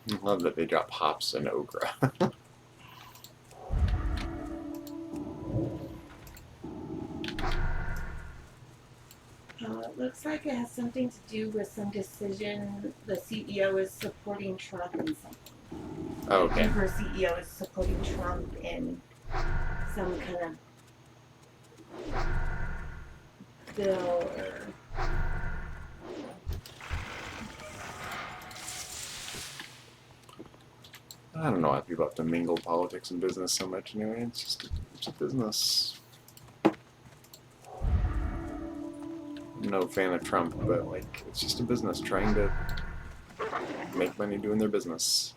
Speaker 1: I love that they drop hops and okra.
Speaker 2: It looks like it has something to do with some decision. The CEO is supporting Trump in something.
Speaker 1: Oh, okay.
Speaker 2: Uber CEO is supporting Trump in some kind of bill or.
Speaker 1: I don't know why people have to mingle politics and business so much anyway. It's a business. I'm no fan of Trump, but like it's just a business trying to make money doing their business.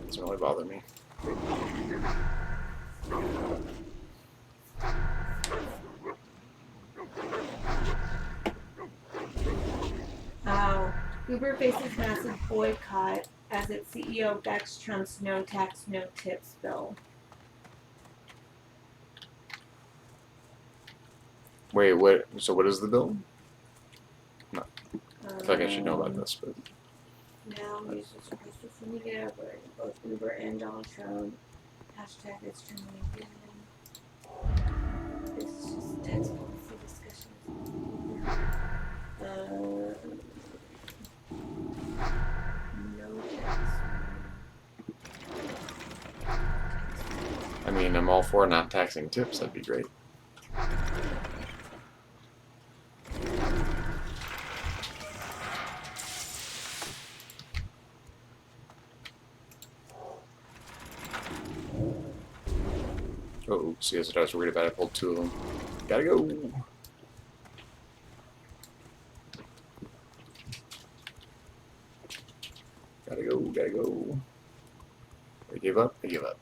Speaker 1: Doesn't really bother me.
Speaker 2: Uber faces massive boycott as its CEO backs Trump's no tax, no tips bill.
Speaker 1: Wait, what? So what is the bill? No, I feel like I should know about this, but
Speaker 2: Now users across social media, but both Uber and Donald Trump. Hashtag it's trending again. This is just tax policy discussions. No tax.
Speaker 1: I mean, I'm all for not taxing tips. That'd be great. Oh, see, that's what I was worried about. I pulled two of them. Gotta go. Gotta go, gotta go. I gave up, I give up.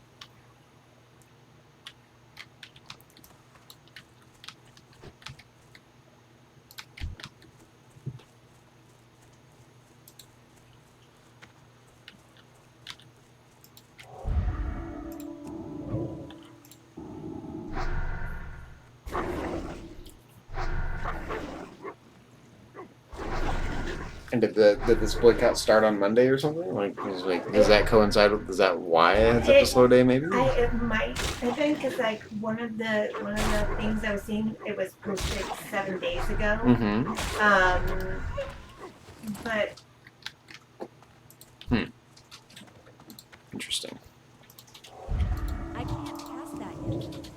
Speaker 1: And did this boycott start on Monday or something? Does that coincide with? Is that why it's such a slow day? Maybe.
Speaker 2: It might have been because like one of the things I was seeing, it was posted 7 days ago.
Speaker 1: Mm-hmm.
Speaker 2: But
Speaker 1: Interesting.
Speaker 3: I can't cast that yet.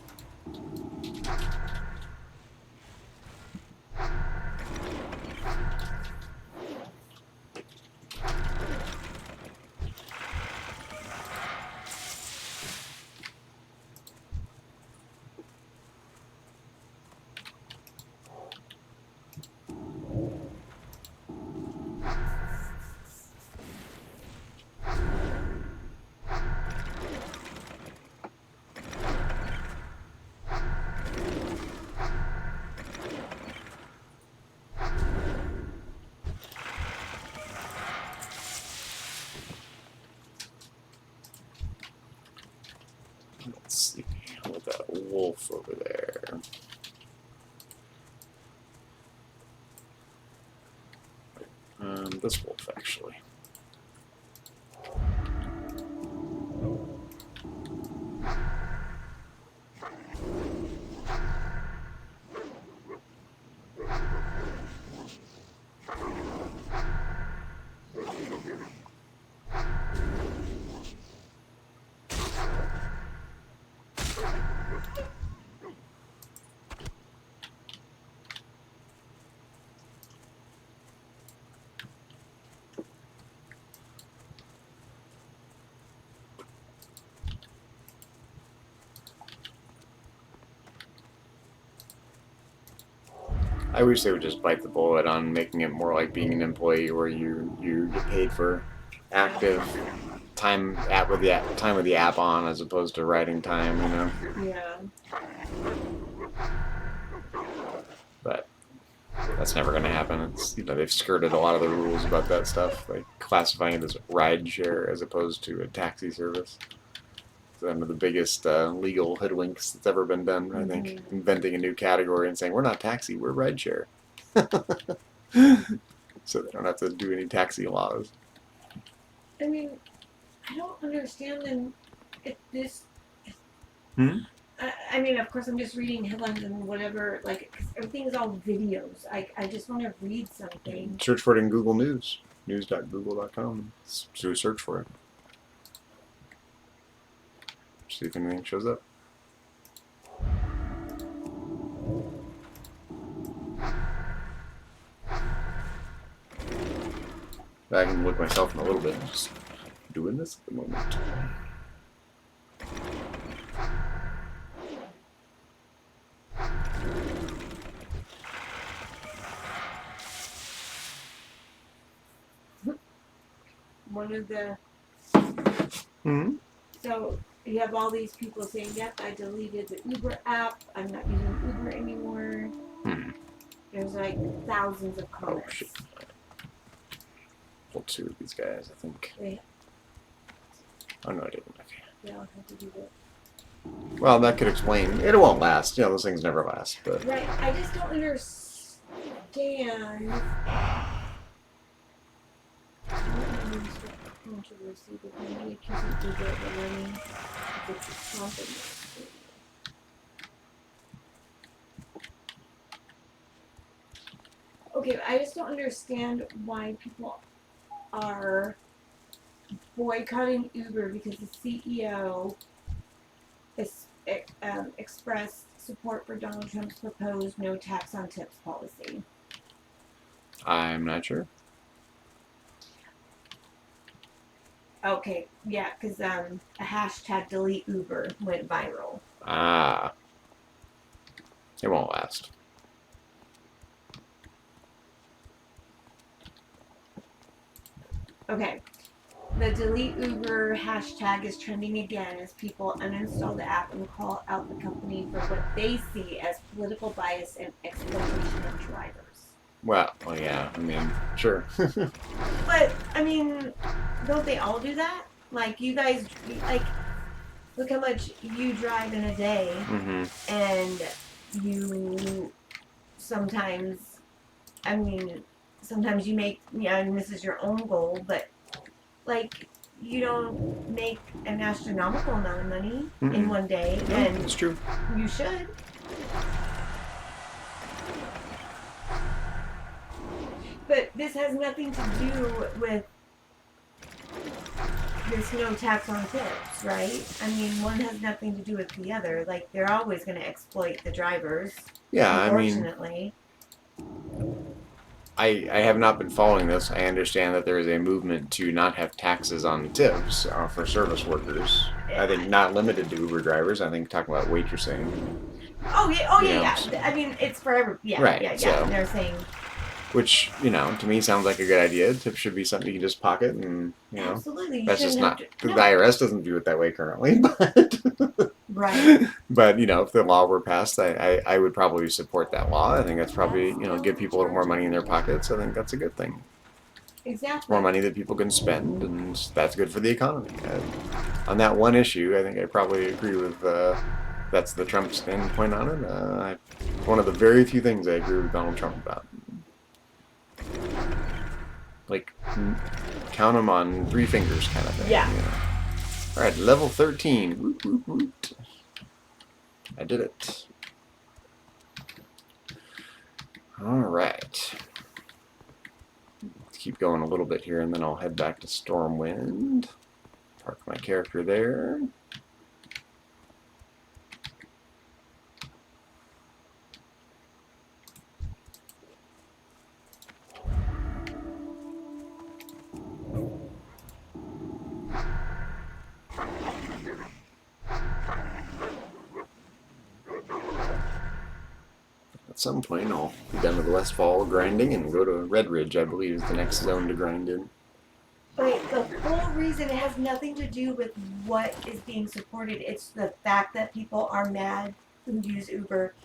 Speaker 1: Let's see. With that wolf over there. This wolf actually. I wish they would just bite the bullet on making it more like being an employee, where you get paid for active time with the app on, as opposed to writing time. You know.
Speaker 2: Yeah.
Speaker 1: But that's never going to happen. It's they've skirted a lot of the rules about that stuff, like classifying it as ride share as opposed to a taxi service. It's one of the biggest legal hoodwinks that's ever been done. I think inventing a new category and saying we're not taxi, we're ride share, so they don't have to do any taxi laws.
Speaker 2: I mean, I don't understand them. If this.
Speaker 1: Hmm?
Speaker 2: I mean, of course, I'm just reading headlines and whatever. Like, 'cause everything is all videos. I just want to read something.
Speaker 1: Search for it in Google News, news.google.com. So search for it. See if anything shows up. I can look myself in a little bit. I'm just doing this at the moment.
Speaker 2: One of the.
Speaker 1: Hmm.
Speaker 2: So you have all these people saying, "Yep, I deleted the Uber app. I'm not using Uber anymore."
Speaker 1: Hmm.
Speaker 2: There's like thousands of comments.
Speaker 1: Oh shit. Pull two of these guys, I think.
Speaker 2: They,
Speaker 1: Oh no, I didn't. Okay.
Speaker 2: they all have to do that.
Speaker 1: Well, that could explain. It won't last. Those things never last. But
Speaker 2: Right. I just don't understand. Controversy, but maybe accusing Uber of learning if it's company. Okay, I just don't understand why people are boycotting Uber because the CEO expressed support for Donald Trump's proposed no tax on tips policy.
Speaker 1: I'm not sure.
Speaker 2: Okay, yeah, because a hashtag delete Uber went viral.
Speaker 1: Ah. It won't last.
Speaker 2: Okay. The delete Uber hashtag is trending again as people uninstall the app and call out the company for what they see as political bias and exploitation of drivers.
Speaker 1: Well, yeah. I mean, sure.
Speaker 2: But, I mean, don't they all do that? Like, you guys, like, look how much you drive in a day,
Speaker 1: Mm-hmm.
Speaker 2: and you sometimes, I mean, sometimes you make, and this is your own goal, but, like, you don't make an astronomical amount of money in
Speaker 1: Mm-mm.
Speaker 2: one day,
Speaker 1: No,
Speaker 2: and
Speaker 1: it's true.
Speaker 2: you should. But this has nothing to do with this no tax on tips, right? I mean, one has nothing to do with the other. Like, they're always going to exploit the drivers.
Speaker 1: Yeah, I mean,
Speaker 2: unfortunately.
Speaker 1: I have not been following this. I understand that there is a movement to not have taxes on tips for service workers. I think not limited to Uber drivers. I think talking about waitressing.
Speaker 2: Oh yeah. I mean, it's forever. Yeah,
Speaker 1: Right,
Speaker 2: yeah.
Speaker 1: so-
Speaker 2: And they're saying
Speaker 1: Which, to me sounds like a good idea. Tips should be something you can just pocket and,
Speaker 2: absolutely. You
Speaker 1: that's just
Speaker 2: shouldn't
Speaker 1: not.
Speaker 2: have
Speaker 1: The
Speaker 2: to,
Speaker 1: IRS doesn't do it that way currently, but.
Speaker 2: Right.
Speaker 1: But, if the law were passed, I would probably support that law. I think that's probably, give people a little more money in their pockets. I think that's a good thing.
Speaker 2: Exactly.
Speaker 1: More money that people can spend, and that's good for the economy. On that one issue, I think I probably agree with, that's the Trump standpoint on it. One of the very few things I agree with Donald Trump about. Like, count them on 3 fingers kind of thing.
Speaker 2: Yeah.
Speaker 1: Alright, level 13. Woot, woot, woot. I did it. Alright. Let's keep going a little bit here, and then I'll head back to Stormwind. Park my character there. at some point I'll be done with the Westfall grinding and go to Red Ridge, I believe, is the next zone to grind in.
Speaker 2: But the whole reason, it has nothing to do with what is being supported. It's the fact that people are mad who use Uber,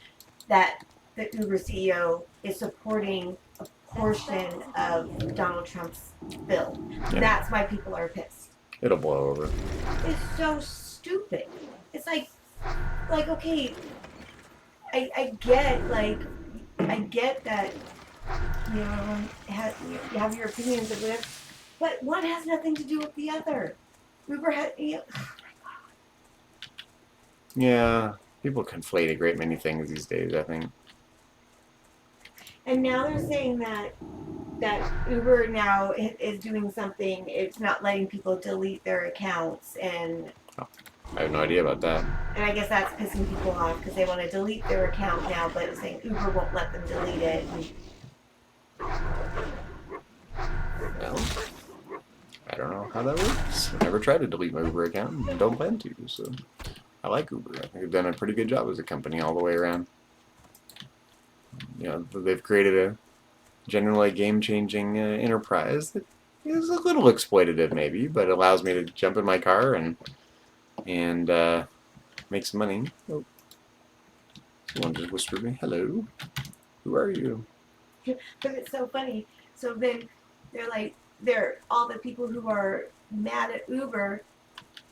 Speaker 2: that the Uber CEO is supporting a portion of Donald Trump's bill.
Speaker 1: Yeah.
Speaker 2: That's why people are pissed.
Speaker 1: It'll blow over.
Speaker 2: It's so stupid. It's like okay, I get that, you know, you have your opinions of whatever, but one has nothing to do with the other. Uber had, you know,
Speaker 1: Yeah, people conflate a great many things these days, I think.
Speaker 2: and now they're saying that Uber now is doing something. It's not letting people delete their accounts, and
Speaker 1: I have no idea about that.
Speaker 2: I guess that's pissing people off because they want to delete their account now, but it's saying Uber won't let them delete it.
Speaker 1: Well, I don't know how that works. I never tried to delete my Uber account and don't plan to, so I like Uber. I think they've done a pretty good job as a company all the way around. You know, they've created a generally game-changing enterprise that is a little exploitative maybe, but allows me to jump in my car and make some money. Oh, someone just whispered me, "Hello, who are you?"
Speaker 2: But it's so funny. So then they're all the people who are mad at Uber.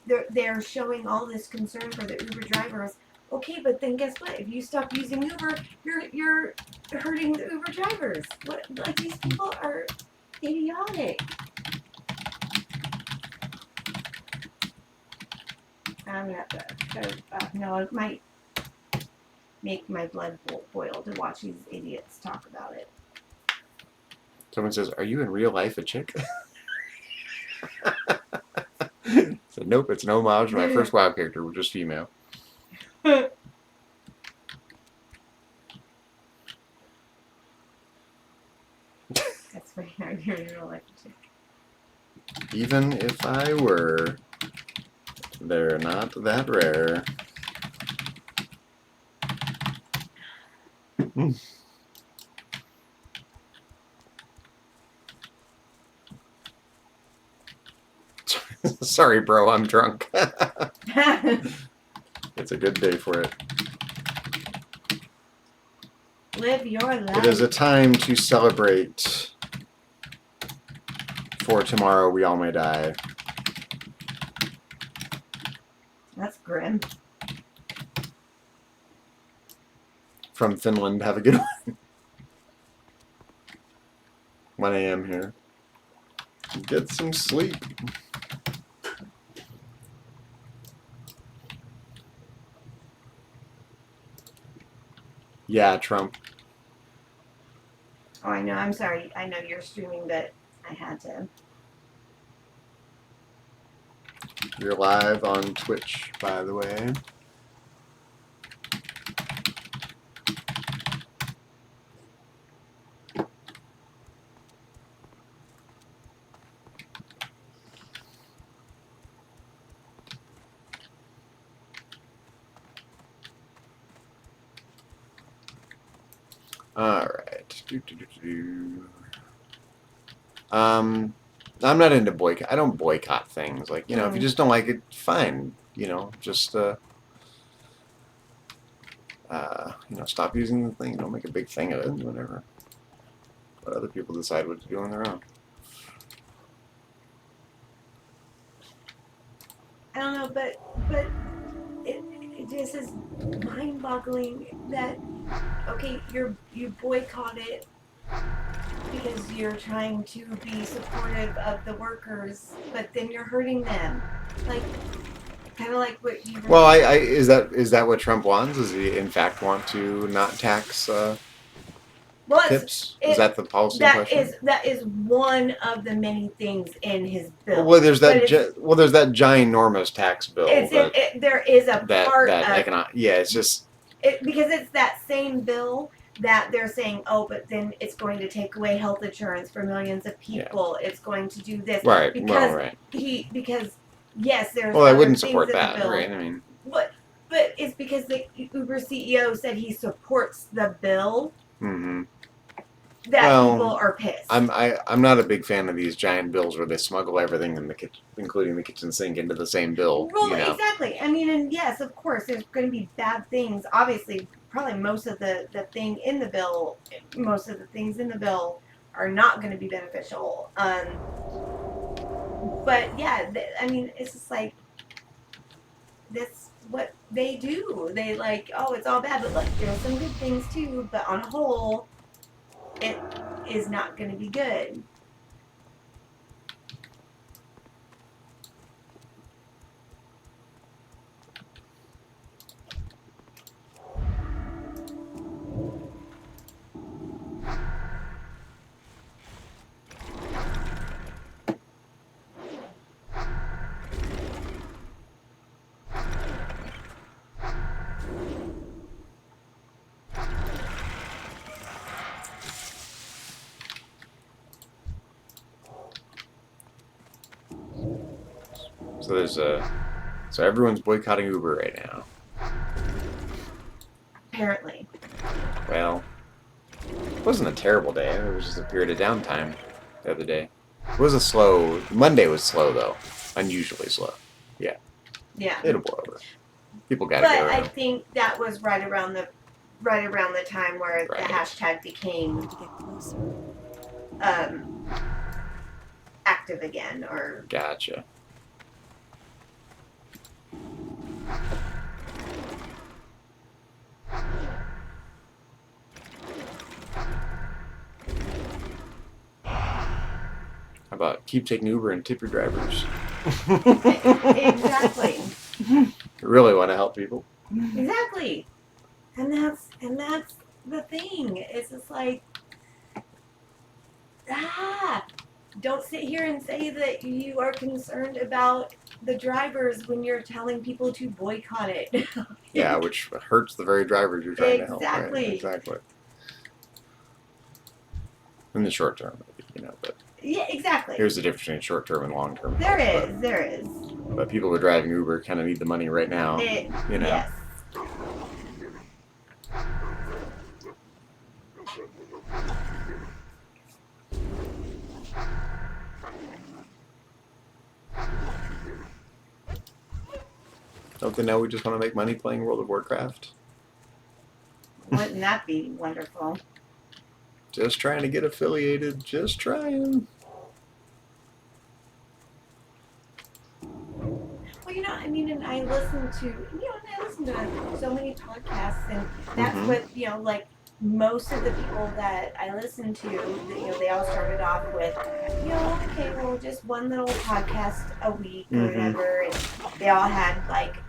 Speaker 2: They're showing all this concern for the Uber drivers. Okay, but then guess what? If you stop using Uber, you're hurting the Uber drivers. What? Like, these people are idiotic. I'm gonna have to. No, it might make my blood boil to watch these idiots talk about it.
Speaker 1: Someone says, "Are you in real life a chick?" So nope, it's an homage to my first WoW character, which was female.
Speaker 2: That's funny. I'm in real life too.
Speaker 1: Even if I were, they're not that rare. Sorry, bro, I'm drunk. It's a good day for it.
Speaker 2: Live your life.
Speaker 1: It is a time to celebrate. For tomorrow we all may die.
Speaker 2: That's grim.
Speaker 1: From Finland, have a good one. 1 a.m. here. Get some sleep. Yeah, Trump.
Speaker 2: Oh, I know. I'm sorry. I know you're streaming, but I had to.
Speaker 1: You're live on Twitch, by the way. All right. I'm not into boycott. I don't boycott things. Like, you know, if you just don't like it, fine. You know, just you know, stop using the thing. Don't make a big thing of it. Whatever. Let other people decide what to do on their own.
Speaker 2: I don't know, but it just is mind-boggling that okay, you boycott it because you're trying to be supportive of the workers, but then you're hurting them. Like, kind of like what you.
Speaker 1: Well, is that what Trump wants? Does he in fact want to not tax tips? Is that the policy in question?
Speaker 2: That is one of the many things in his bill.
Speaker 1: Well, there's that ginormous tax bill.
Speaker 2: There is a part of
Speaker 1: economic. Yeah, it's just
Speaker 2: because it's that same bill that they're saying, oh, but then it's going to take away health insurance for millions of people. Yeah. It's going to do this,
Speaker 1: right?
Speaker 2: Because
Speaker 1: right.
Speaker 2: because yes, there's.
Speaker 1: Well, I wouldn't support that, right? I mean,
Speaker 2: what? But it's because the Uber CEO said he supports the bill
Speaker 1: Mm-hmm.
Speaker 2: that
Speaker 1: Well,
Speaker 2: people are pissed.
Speaker 1: I'm not a big fan of these giant bills where they smuggle everything in the kitchen, including the kitchen sink, into the same bill.
Speaker 2: Well,
Speaker 1: You know.
Speaker 2: exactly. I mean, and yes, of course, there's going to be bad things. Obviously, probably most of the things in the bill are not going to be beneficial. But yeah, I mean, it's just like that's what they do. They like, oh, it's all bad, but look, there's some good things too. But on a whole, it is not going to be good.
Speaker 1: So there's so everyone's boycotting Uber right now.
Speaker 2: Apparently,
Speaker 1: Well, it wasn't a terrible day. It was just a period of downtime the other day. It was a slow. Monday was slow though, unusually slow.
Speaker 2: yeah.
Speaker 1: It'll blow over. People gotta
Speaker 2: But
Speaker 1: go.
Speaker 2: I think that was right around the time where
Speaker 1: Right.
Speaker 2: the hashtag became
Speaker 3: To get closer.
Speaker 2: active again, or
Speaker 1: Gotcha. How about keep taking Uber and tip your drivers?
Speaker 2: exactly,
Speaker 1: You really want to help people?
Speaker 2: exactly, and that's the thing. It's just like don't sit here and say that you are concerned about the drivers when you're telling people to boycott it.
Speaker 1: Yeah, which hurts the very drivers you're trying to help.
Speaker 2: Exactly.
Speaker 1: Right? Exactly. In the short term, but
Speaker 2: Yeah, exactly.
Speaker 1: here's the difference between short term and long term.
Speaker 2: There is.
Speaker 1: But people who are driving Uber kind of need the money right now.
Speaker 2: Yes.
Speaker 1: Don't they know we just want to make money playing World of Warcraft?
Speaker 2: Wouldn't that be wonderful?
Speaker 1: Just trying to get affiliated. Just trying.
Speaker 2: Well, I mean, and I listen to, so many podcasts, and that's
Speaker 1: Mhm.
Speaker 2: what, like most of the people that I listen to, they all started off with, okay, well, just one little podcast a week or
Speaker 1: Mhm.
Speaker 2: whatever, and they all had like,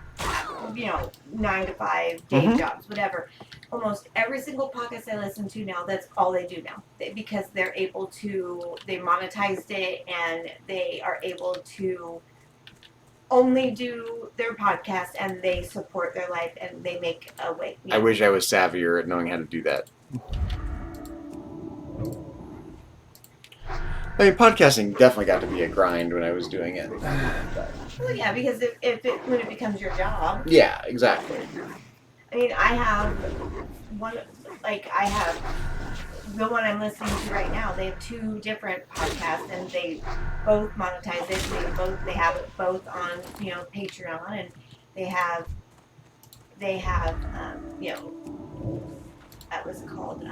Speaker 2: 9 to 5 day
Speaker 1: Mhm.
Speaker 2: jobs, whatever. Almost every single podcast I listen to now, that's all they do now, because they're able to, they monetized it, and they are able to only do their podcast, and they support their life, and they make a way.
Speaker 1: I wish I was savvier at knowing how to do that. I mean, podcasting definitely got to be a grind when I was doing it. But,
Speaker 2: Well, yeah, because when it becomes your job.
Speaker 1: yeah, exactly.
Speaker 2: I mean, I have the one I'm listening to right now. They have 2 different podcasts, and they both monetize it. They have it both on Patreon, and they have what's it called?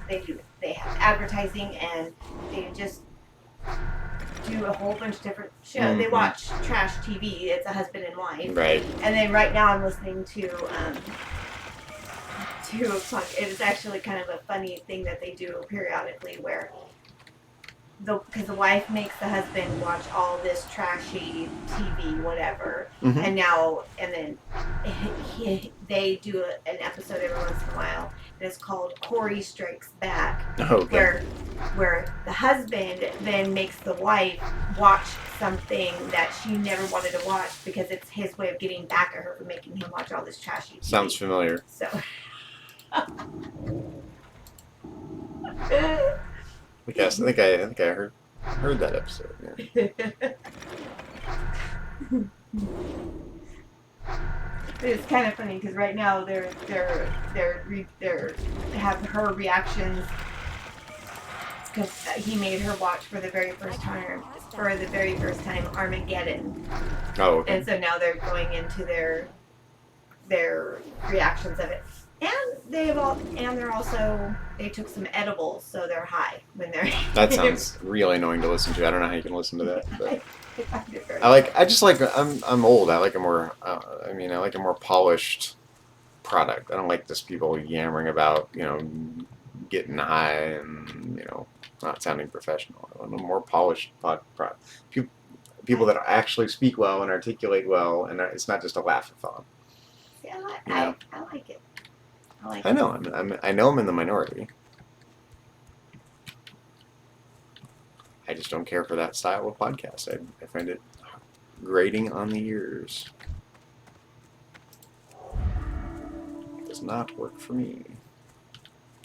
Speaker 2: They have advertising, and they just do a whole bunch of different shows. They
Speaker 1: Mhm.
Speaker 2: watch trash TV. It's a husband and wife.
Speaker 1: Right.
Speaker 2: And then right now I'm listening to a song. It is actually kind of a funny thing that they do periodically, where because the wife makes the husband watch all this trashy TV, whatever,
Speaker 1: Mhm.
Speaker 2: and then they do an episode every once in a while, and it's called Corey Strikes Back,
Speaker 1: Okay.
Speaker 2: where the husband then makes the wife watch something that she never wanted to watch, because it's his way of getting back at her for making him watch all this trashy TV.
Speaker 1: Sounds familiar.
Speaker 2: So.
Speaker 1: Yes, I think I heard that episode. Yeah.
Speaker 2: But it's kind of funny because right now they're have her reactions because he made her watch for the very first time Armageddon,
Speaker 1: Oh, okay.
Speaker 2: and so now they're going into their reactions of it. And they're also they took some edibles, so they're high when they're.
Speaker 1: That sounds really annoying to listen to. I don't know how you can listen to that. But
Speaker 2: I find it very
Speaker 1: I'm old. I like a more I like a more polished product. I don't like just people yammering about, getting high and, not sounding professional. I want a more polished product. People that actually speak well and articulate well, and it's not just a laugh-a-thon.
Speaker 2: See,
Speaker 1: You know?
Speaker 2: I like it. I like
Speaker 1: I
Speaker 2: it.
Speaker 1: know. I know I'm in the minority. I just don't care for that style of podcast. I find it grating on the ears. Does not work for me.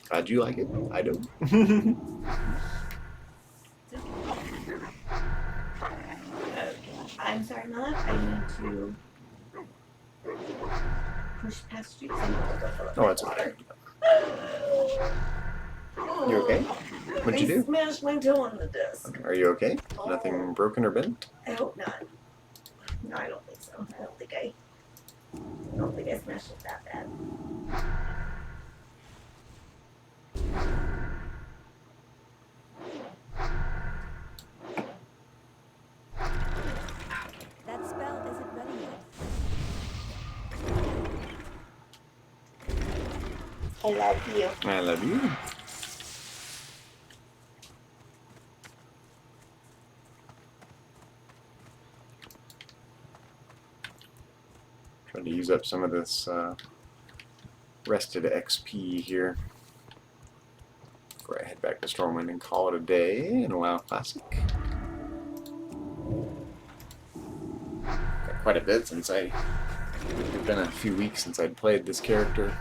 Speaker 1: Glad you like it. I don't.
Speaker 2: I'm sorry, my love. I need to push past you. 'Cause I need to go fill up
Speaker 1: Oh,
Speaker 2: my
Speaker 1: that's
Speaker 2: water.
Speaker 1: You okay? What'd you
Speaker 2: I
Speaker 1: do?
Speaker 2: smashed my toe on the desk.
Speaker 1: Are you okay? Nothing broken or bent?
Speaker 2: I hope not. No, I don't think so. I don't think I smashed it that bad.
Speaker 3: That spell isn't ready yet.
Speaker 2: I love you.
Speaker 1: I love you. Trying to use up some of this rested XP here before I head back to Stormwind and call it a day in a WoW Classic. Got quite a bit since it's been a few weeks since I'd played this character.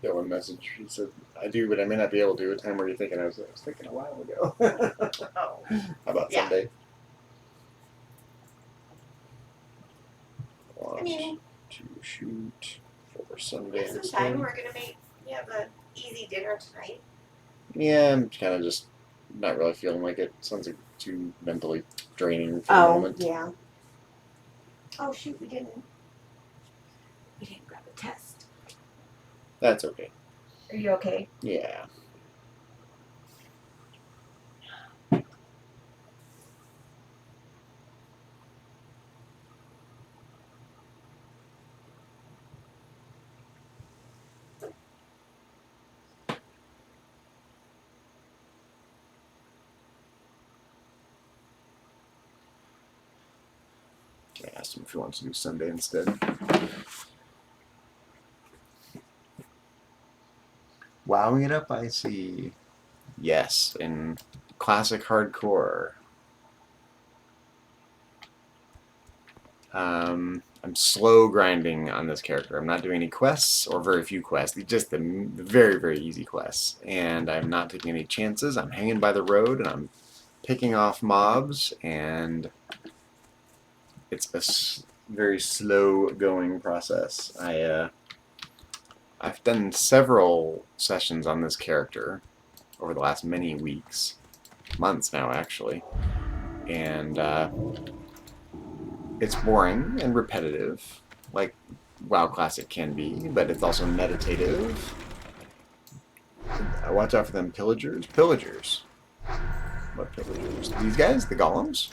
Speaker 1: Dylan message. He said, "I do, but I may not be able to. What time were you thinking?" I was thinking a while ago.
Speaker 2: Oh.
Speaker 1: How about
Speaker 2: Yeah.
Speaker 1: Sunday?
Speaker 2: I mean,
Speaker 1: To shoot for Sunday.
Speaker 2: we have some
Speaker 1: instead.
Speaker 2: time. We're gonna have an easy dinner tonight.
Speaker 1: Yeah, I'm kind of just not really feeling like it. Sounds like too mentally draining for the moment.
Speaker 2: Yeah. Oh shoot, we didn't grab a test.
Speaker 1: That's okay.
Speaker 2: Are you okay?
Speaker 1: Yeah. I asked him if he wants to do Sunday instead. Wowing it up, I see. Yes, in classic hardcore. I'm slow grinding on this character. I'm not doing any quests, or very few quests, just the very, very easy quests. And I'm not taking any chances. I'm hanging by the road, and I'm picking off mobs, and it's a very slow-going process. I've done several sessions on this character over the last many weeks, months now, actually. And it's boring and repetitive, like WoW Classic can be, but it's also meditative. Watch out for them pillagers. Pillagers. What pillagers? These guys? The golems?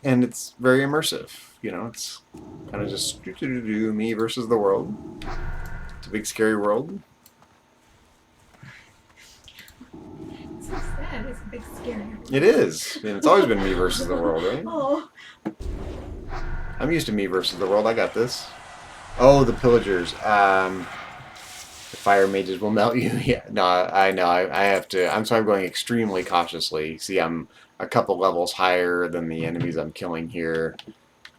Speaker 1: And it's very immersive. You know, it's kind of just me versus the world. It's a big scary world.
Speaker 2: It's so sad. It's a big scary.
Speaker 1: It is. And it's always been me versus the world, right?
Speaker 2: Oh.
Speaker 1: I'm used to me versus the world. I got this. Oh, the pillagers. The fire mages will melt you. Yeah, no, I know. I have to. I'm going extremely cautiously. See, I'm a couple levels higher than the enemies I'm killing here,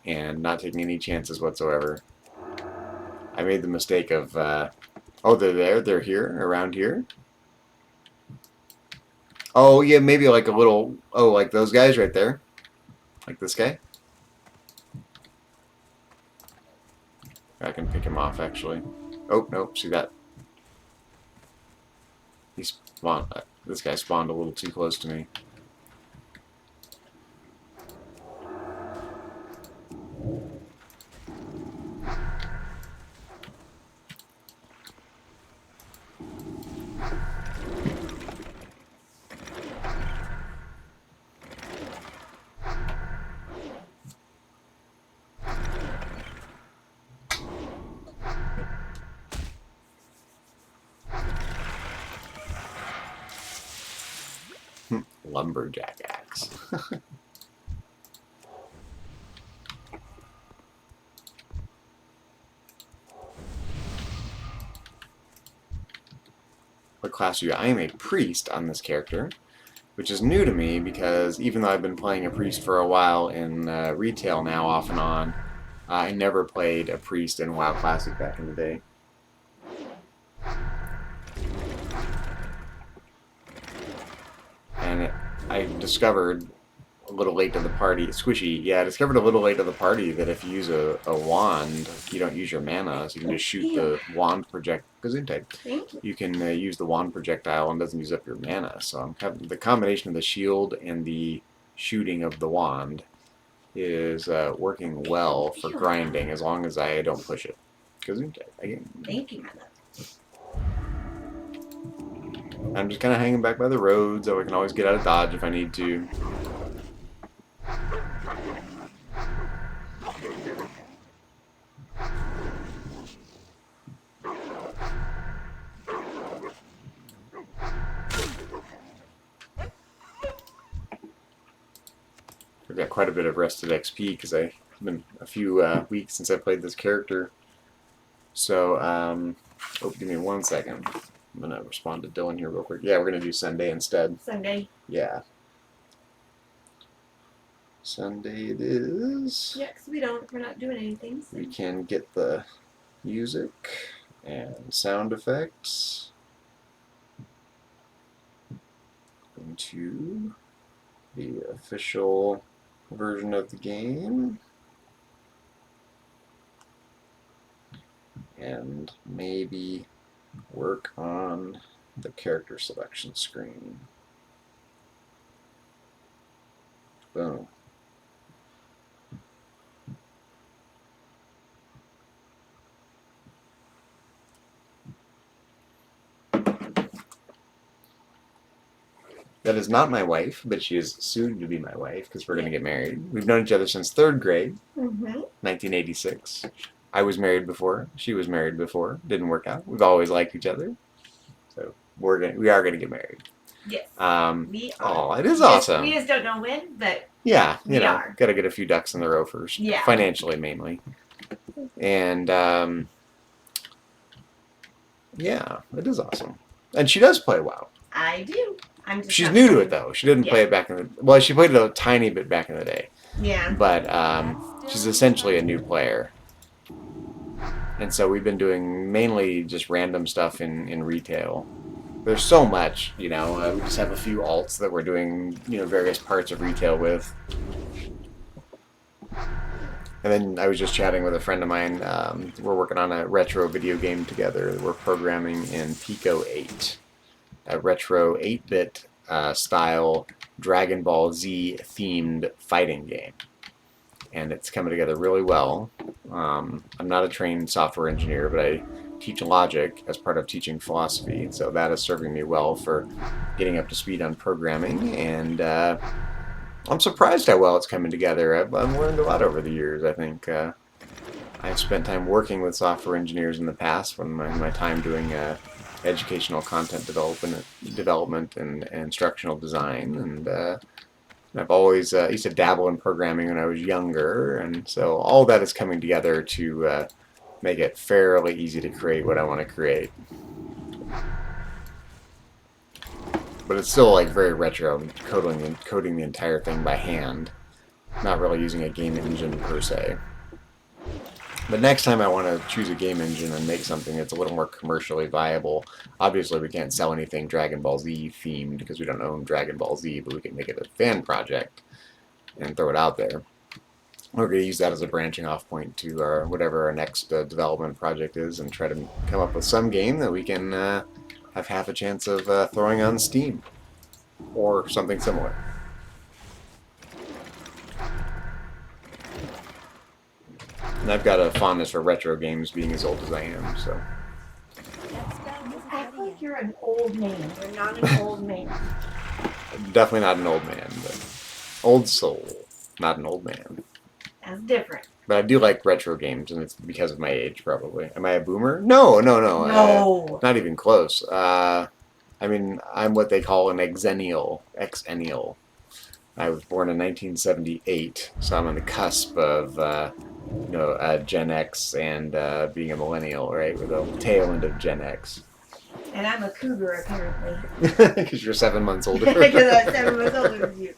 Speaker 1: and not taking any chances whatsoever. I made the mistake of. Oh, they're there. They're here. Around here. Oh yeah, maybe like a little. Oh, like those guys right there. Like this guy. I can pick him off actually. Oh no, see that? He spawned. This guy spawned a little too close to me. Lumberjack axe. What class are you? I am a priest on this character, which is new to me because even though I've been playing a priest for a while in retail now, off and on, I never played a priest in WoW Classic back in the day. And I discovered a little late to the party, squishy, yeah, I discovered a little late to the party that if you use a wand, you don't use your mana, so you can just shoot the wand project.
Speaker 2: Thank you.
Speaker 1: You can use the wand projectile and doesn't use up your mana. So I'm having the combination of the shield and the shooting of the wand is working well for grinding as long as I don't push it.
Speaker 2: Thank you, Mother.
Speaker 1: I'm just kind of hanging back by the road, so I can always get out of dodge if I need to. I've got quite a bit of rested XP because I've been a few weeks since I played this character. So, oh, give me 1 second. I'm going to respond to Dylan here real quick. Yeah, we're going to do Sunday instead.
Speaker 2: Sunday.
Speaker 1: Yeah. Sunday it is.
Speaker 2: Yeah, because we're not doing anything. So.
Speaker 1: We can get the music and sound effects into the official version of the game. And maybe work on the character selection screen. Boom. That is not my wife, but she is soon to be my wife because we're going to get married. We've known each other since 3rd grade, 1986. I was married before. She was married before. Didn't work out. We've always liked each other. So we are going to get married.
Speaker 2: Yes.
Speaker 1: We are. Oh, it is
Speaker 2: just,
Speaker 1: awesome.
Speaker 2: We just don't know when, but
Speaker 1: yeah,
Speaker 2: we are.
Speaker 1: Got to get a few ducks in the row first.
Speaker 2: Yeah.
Speaker 1: Financially, mainly. And yeah, it is awesome. And she does play WoW.
Speaker 2: I do.
Speaker 1: She's new to it though. She didn't play it back in the. Well, she played it a tiny bit back in the day.
Speaker 2: Yeah.
Speaker 1: But she's essentially a new player. And so we've been doing mainly just random stuff in retail. There's so much, we just have a few alts that we're doing, various parts of retail with. And then I was just chatting with a friend of mine. We're working on a retro video game together. We're programming in Pico 8, a retro 8-bit style Dragon Ball Z themed fighting game. And it's coming together really well. I'm not a trained software engineer, but I teach logic as part of teaching philosophy, so that is serving me well for getting up to speed on programming, and I'm surprised how well it's coming together. I've learned a lot over the years. I think I've spent time working with software engineers in the past, when my time doing educational content development and instructional design, and I've always used to dabble in programming when I was younger, and so all that is coming together to make it fairly easy to create what I want to create. But it's still like very retro. I'm coding the entire thing by hand, not really using a game engine per se. But next time I want to choose a game engine and make something that's a little more commercially viable. Obviously we can't sell anything Dragon Ball Z themed because we don't own Dragon Ball Z, but we can make it a fan project and throw it out there. We're going to use that as a branching off point to whatever our next development project is, and try to come up with some game that we can have half a chance of throwing on Steam or something similar. And I've got a fondness for retro games, being as old as I am, so.
Speaker 2: You act like you're an old man. You're not an old man.
Speaker 1: Definitely not an old man, but old soul, not an old man.
Speaker 2: That's different.
Speaker 1: But I do like retro games, and it's because of my age, probably. Am I a boomer? No.
Speaker 2: No.
Speaker 1: Not even close. I mean, I'm what they call an exennial. I was born in 1978, so I'm on the cusp of, Gen X and being a millennial, right? We're the tail end of Gen X.
Speaker 2: And I'm a cougar, apparently.
Speaker 1: Because you're 7 months older.
Speaker 2: Because I'm 7 months older than you.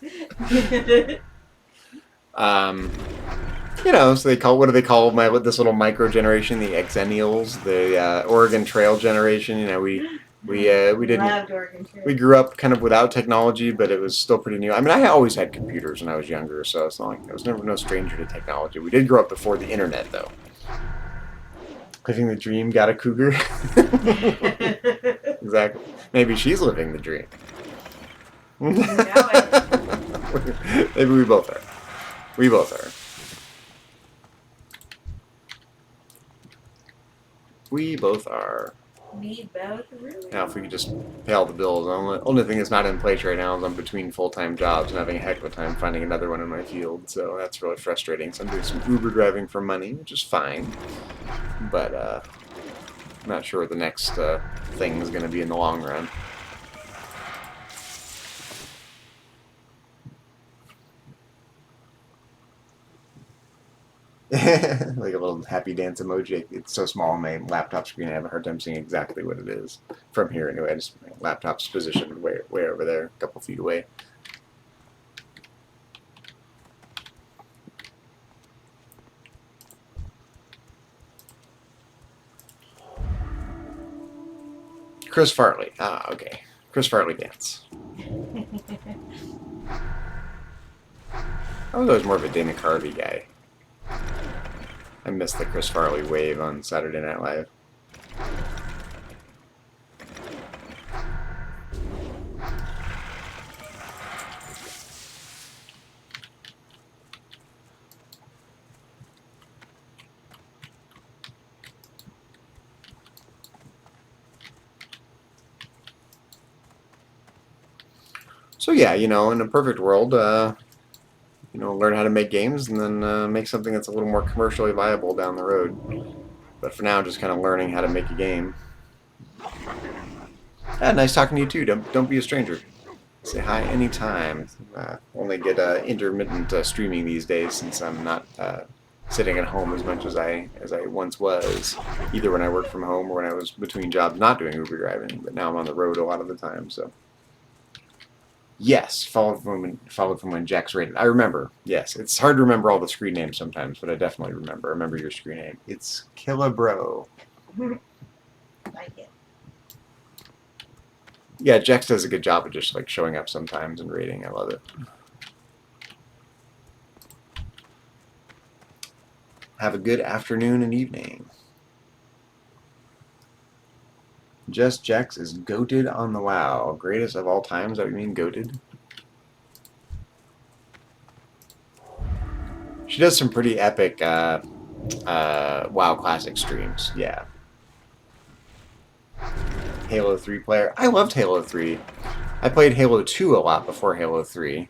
Speaker 1: So they call, what do they call this little micro generation? The exennials, the Oregon Trail generation. We didn't.
Speaker 2: Loved Oregon Trail.
Speaker 1: We grew up kind of without technology, but it was still pretty new. I mean, I always had computers when I was younger, so it's not like I was never no stranger to technology. We did grow up before the internet, though. Living the dream, got a cougar. Exactly. Maybe she's living the dream. Maybe we both are. We both are. We both are.
Speaker 2: We both really.
Speaker 1: Now, if we could just pay all the bills. The only thing that's not in place right now is I'm between full-time jobs and having a heck of a time finding another one in my field. So that's really frustrating. So I'm doing some Uber driving for money, which is fine. But I'm not sure what the next thing is going to be in the long run. Like a little happy dance emoji. It's so small on my laptop screen, I have a hard time seeing exactly what it is. From here, anyway. Just my laptop's positioned way over there, a couple feet away. Chris Farley. Ah, okay. Chris Farley dance. I was always more of a Dana Carvey guy. I missed the Chris Farley wave on Saturday Night Live. So yeah, you know, in a perfect world, you know, learn how to make games and then make something that's a little more commercially viable down the road. But for now, just kind of learning how to make a game. Ah, nice talking to you too. Don't be a stranger. Say hi anytime. Only get intermittent streaming these days since I'm not sitting at home as much as I once was. Either when I worked from home or when I was between jobs not doing Uber driving. But now I'm on the road a lot of the time. So yes, followed from when Jack's rated. I remember. Yes, it's hard to remember all the screen names sometimes, but I definitely remember. I remember your screen name. It's Killabro.
Speaker 2: Like it.
Speaker 1: Yeah, Jex does a good job of just like showing up sometimes and rating. I love it. Have a good afternoon and evening. Just Jex is goated on the WoW. Greatest of all time. Is that what you mean, goated? She does some pretty epic WoW Classic streams. Yeah. Halo 3 player. I loved Halo 3. I played Halo 2 a lot before Halo 3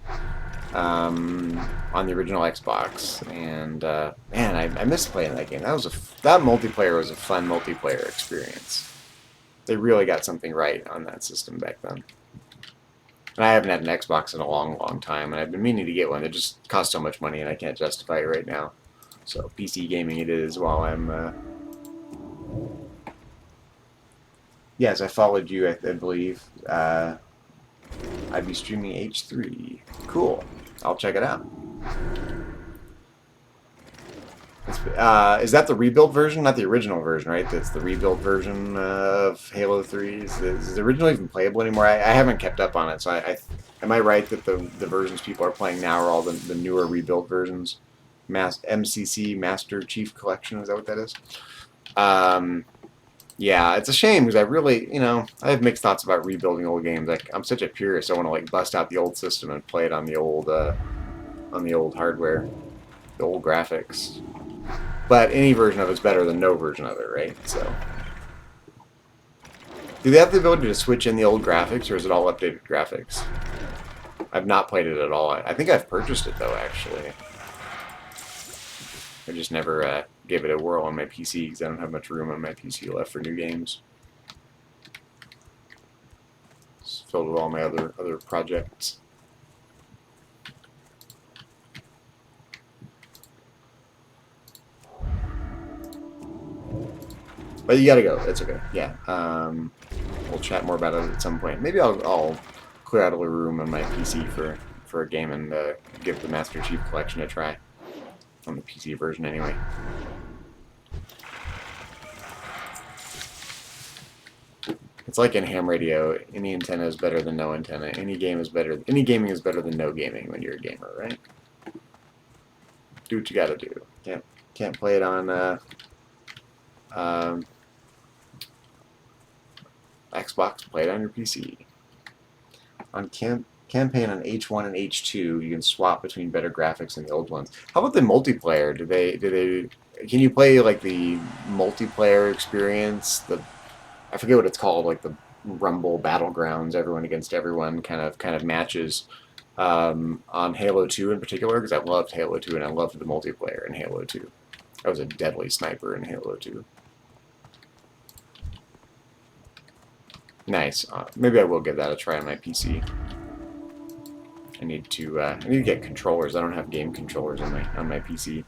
Speaker 1: on the original Xbox, and man, I missed playing that game. That multiplayer was a fun multiplayer experience. They really got something right on that system back then. And I haven't had an Xbox in a long, long time, and I've been meaning to get one. It just costs so much money, and I can't justify it right now. So PC gaming it is while I'm... Yes, I followed you, I believe. I'd be streaming H3. Cool. I'll check it out. Is that the rebuild version? Not the original version, right? That's the rebuild version of Halo 3. Is the original even playable anymore? I haven't kept up on it, so am I right that the versions people are playing now are all the newer rebuild versions? MCC, Master Chief Collection, is that what that is? Yeah, it's a shame because I really, you know, I have mixed thoughts about rebuilding old games. Like, I'm such a purist, I want to like bust out the old system and play it on the old hardware, the old graphics. But any version of it's better than no version of it, right? So, do they have the ability to switch in the old graphics, or is it all updated graphics? I've not played it at all. I think I've purchased it though, actually. I just never gave it a whirl on my PC because I don't have much room on my PC left for new games. It's filled with all my other projects. But you gotta go. It's okay. Yeah. We'll chat more about it at some point. Maybe I'll clear out a little room on my PC for a game and give the Master Chief Collection a try. On the PC version, anyway. It's like in ham radio. Any antenna is better than no antenna. Any gaming is better than no gaming when you're a gamer, right? Do what you gotta do. Can't play it on Xbox. Play it on your PC. On campaign on H1 and H2, you can swap between better graphics and the old ones. How about the multiplayer? Can you play like the multiplayer experience? I forget what it's called, like the Rumble Battlegrounds, everyone against everyone kind of matches on Halo 2 in particular, because I loved Halo 2 and I loved the multiplayer in Halo 2. I was a deadly sniper in Halo 2. Nice. Maybe I will give that a try on my PC. I need to get controllers. I don't have game controllers on my PC.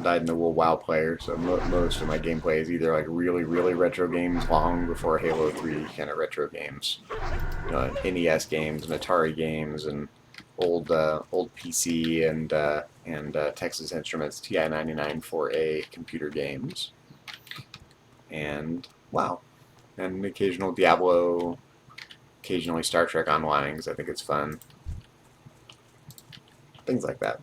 Speaker 1: Died in the WoW player, so most of my gameplay is either like really retro games long before Halo 3 kind of retro games, NES games and Atari games and old PC and Texas Instruments TI-99 4A computer games, and WoW, and occasional Diablo, occasionally Star Trek Online because I think it's fun, things like that.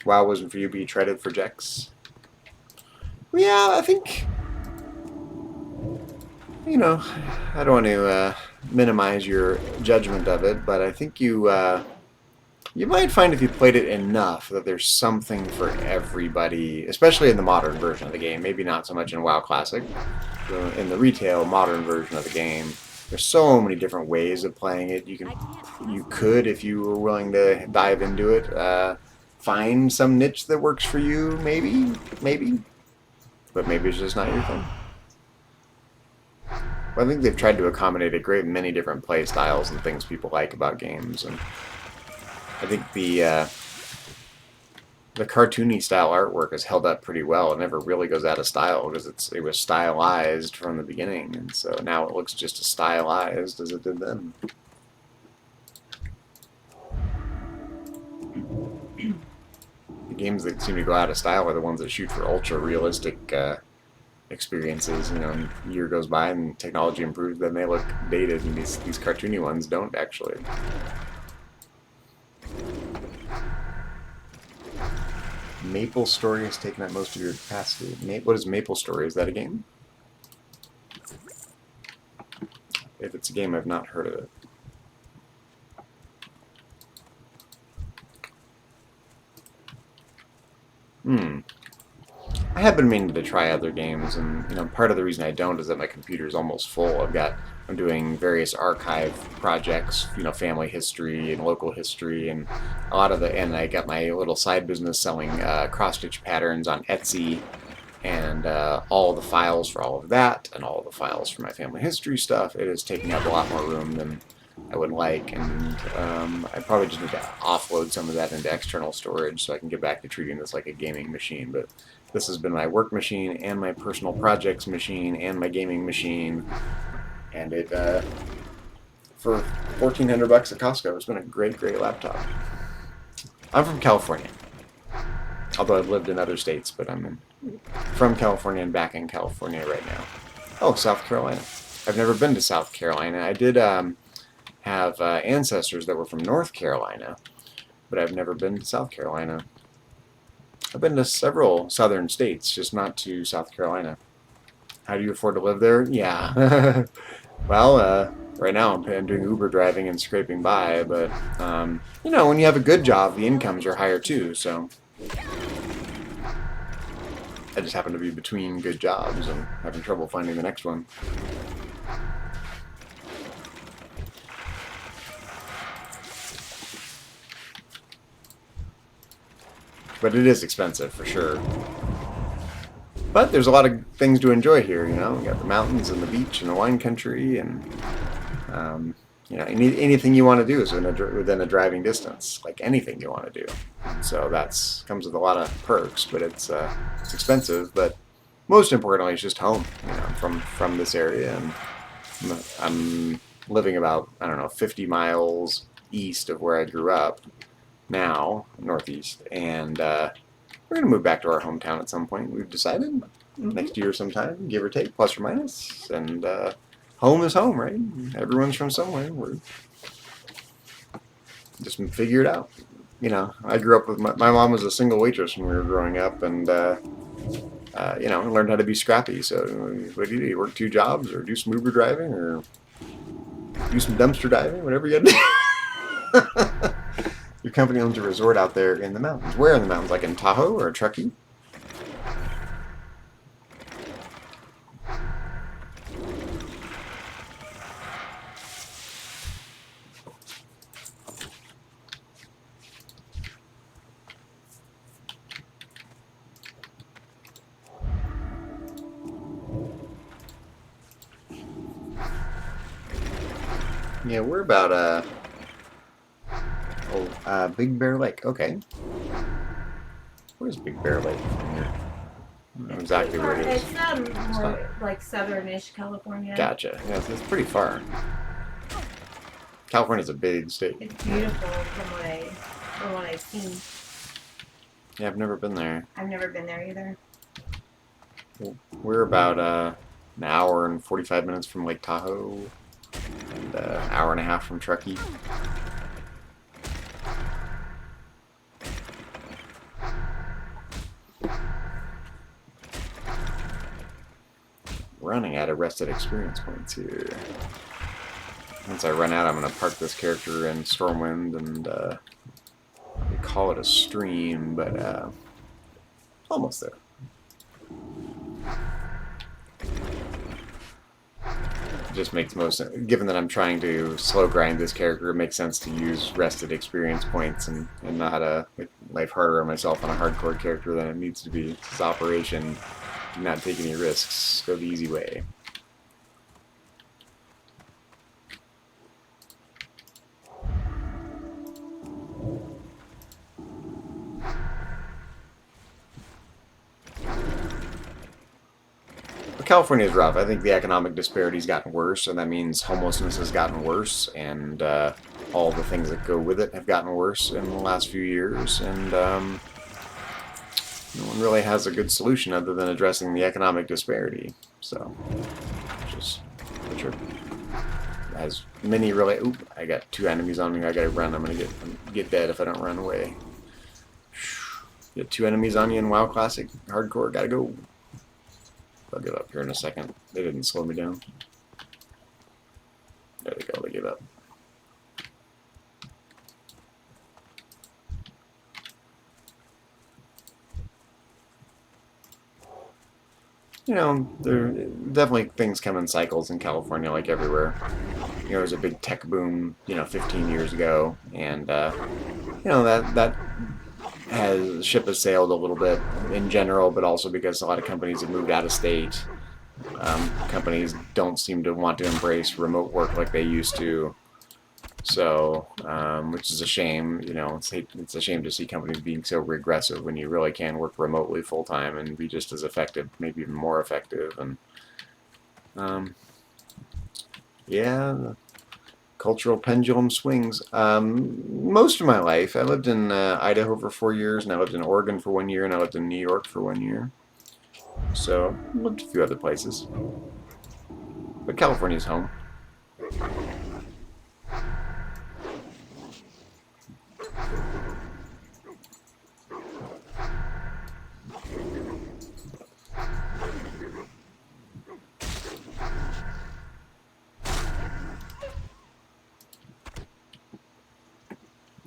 Speaker 1: WoW wasn't for you, but you tried it for Jex. Well, yeah, I think, you know, I don't want to minimize your judgment of it, but I think you might find if you played it enough that there's something for everybody, especially in the modern version of the game. Maybe not so much in WoW Classic. In the retail modern version of the game, there's so many different ways of playing it. You could, if you were willing to dive into it, find some niche that works for you. Maybe, but maybe it's just not your thing. Well, I think they've tried to accommodate a great many different play styles and things people like about games, and I think the cartoony style artwork has held up pretty well. It never really goes out of style because it was stylized from the beginning, and so now it looks just as stylized as it did then. The games that seem to go out of style are the ones that shoot for ultra realistic experiences. You know, a year goes by and technology improves, then they look dated, and these cartoony ones don't actually. Maple Story has taken up most of your capacity. What is Maple Story? Is that a game? If it's a game, I've not heard of it. I have been meaning to try other games, and you know, part of the reason I don't is that my computer is almost full. I'm doing various archive projects, you know, family history and local history, and a lot of and I got my little side business selling cross-stitch patterns on Etsy, and all the files for all of that, and all the files for my family history stuff. It is taking up a lot more room than I would like, and I probably just need to offload some of that into external storage so I can get back to treating this like a gaming machine. But this has been my work machine and my personal projects machine and my gaming machine, and it for $1,400 at Costco, it's been a great laptop. I'm from California, although I've lived in other states, but I'm from California and back in California right now. Oh, South Carolina. I've never been to South Carolina. I did have ancestors that were from North Carolina, but I've never been to South Carolina. I've been to several southern states, just not to South Carolina. How do you afford to live there? Yeah. Well, right now I'm doing Uber driving and scraping by, but, you know, when you have a good job, the incomes are higher too, so I just happen to be between good jobs and having trouble finding the next one. But it is expensive, for sure. But there's a lot of things to enjoy here, you know. We got the mountains and the beach and the wine country, and you know, anything you want to do is within a driving distance, like anything you want to do. So that's comes with a lot of perks, but it's expensive. But most importantly, it's just home. You know, from this area, and I'm living about, I don't know, 50 miles east of where I grew up. Now, northeast, and we're going to move back to our hometown at some point. We've decided next year sometime, give or take, plus or minus, and home is home, right? Everyone's from somewhere. We're just figure it out. You know, I grew up with my mom was a single waitress when we were growing up, and you know, learned how to be scrappy. So what do? You work 2 jobs, or do some Uber driving, or do some dumpster diving, whatever you got to do. Your company owns a resort out there in the mountains. Where in the mountains? Like in Tahoe or Truckee? Yeah, we're about Big Bear Lake. Okay. Where's Big Bear Lake from here? I don't know exactly where it is.
Speaker 2: It's more like southern-ish California.
Speaker 1: Gotcha. Yeah, it's pretty far. California's a big state.
Speaker 2: It's beautiful from what I've seen.
Speaker 1: Yeah, I've never been there.
Speaker 2: I've never been there either.
Speaker 1: We're about an hour and 45 minutes from Lake Tahoe, and an hour and a half from Truckee. Running out of rested experience points here. Once I run out, I'm going to park this character in Stormwind and they call it a stream, but almost there. It just makes most sense. Given that I'm trying to slow grind this character, it makes sense to use rested experience points and not make life harder on myself on a hardcore character than it needs to be. This operation, do not take any risks. Go the easy way. California is rough. I think the economic disparity's gotten worse, and that means homelessness has gotten worse, and all the things that go with it have gotten worse in the last few years, and no one really has a good solution other than addressing the economic disparity. So, which are as many really. Oop! I got 2 enemies on me. I gotta run. I'm gonna get dead if I don't run away. Get 2 enemies on you in WoW Classic Hardcore. Gotta go. I'll give up here in a second. They didn't slow me down. There they go, they gave up. You know, there definitely things come in cycles in California like everywhere. You know, there was a big tech boom, 15 years ago, and that ship has sailed a little bit in general, but also because a lot of companies have moved out of state. Companies don't seem to want to embrace remote work like they used to. So, which is a shame. It's a shame to see companies being so regressive when you really can work remotely full time and be just as effective, maybe even more effective. And yeah. Cultural pendulum swings. Most of my life, I lived in Idaho for 4 years, and I lived in Oregon for 1 year, and I lived in New York for 1 year. So, I lived a few other places. But California's home.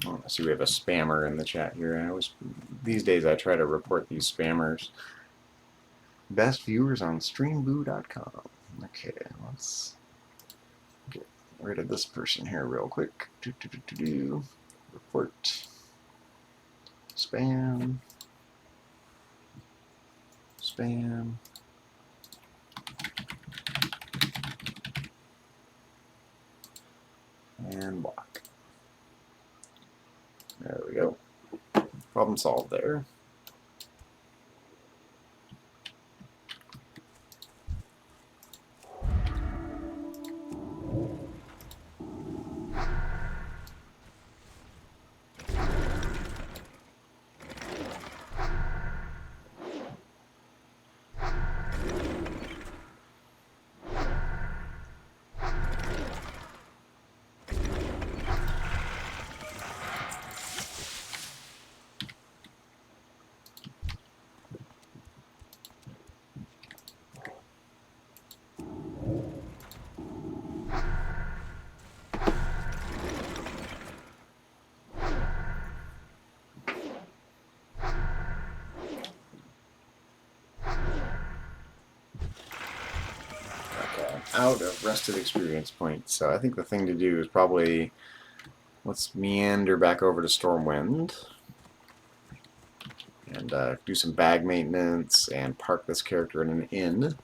Speaker 1: Oh, I see we have a spammer in the chat here. These days I try to report these spammers. Best viewers on streamboo.com. Okay, let's get rid of this person here real quick. Report. Spam. Spam. And block. There we go. Problem solved there. Out of rested experience points. So I think the thing to do is probably let's meander back over to Stormwind and do some bag maintenance and park this character in an inn.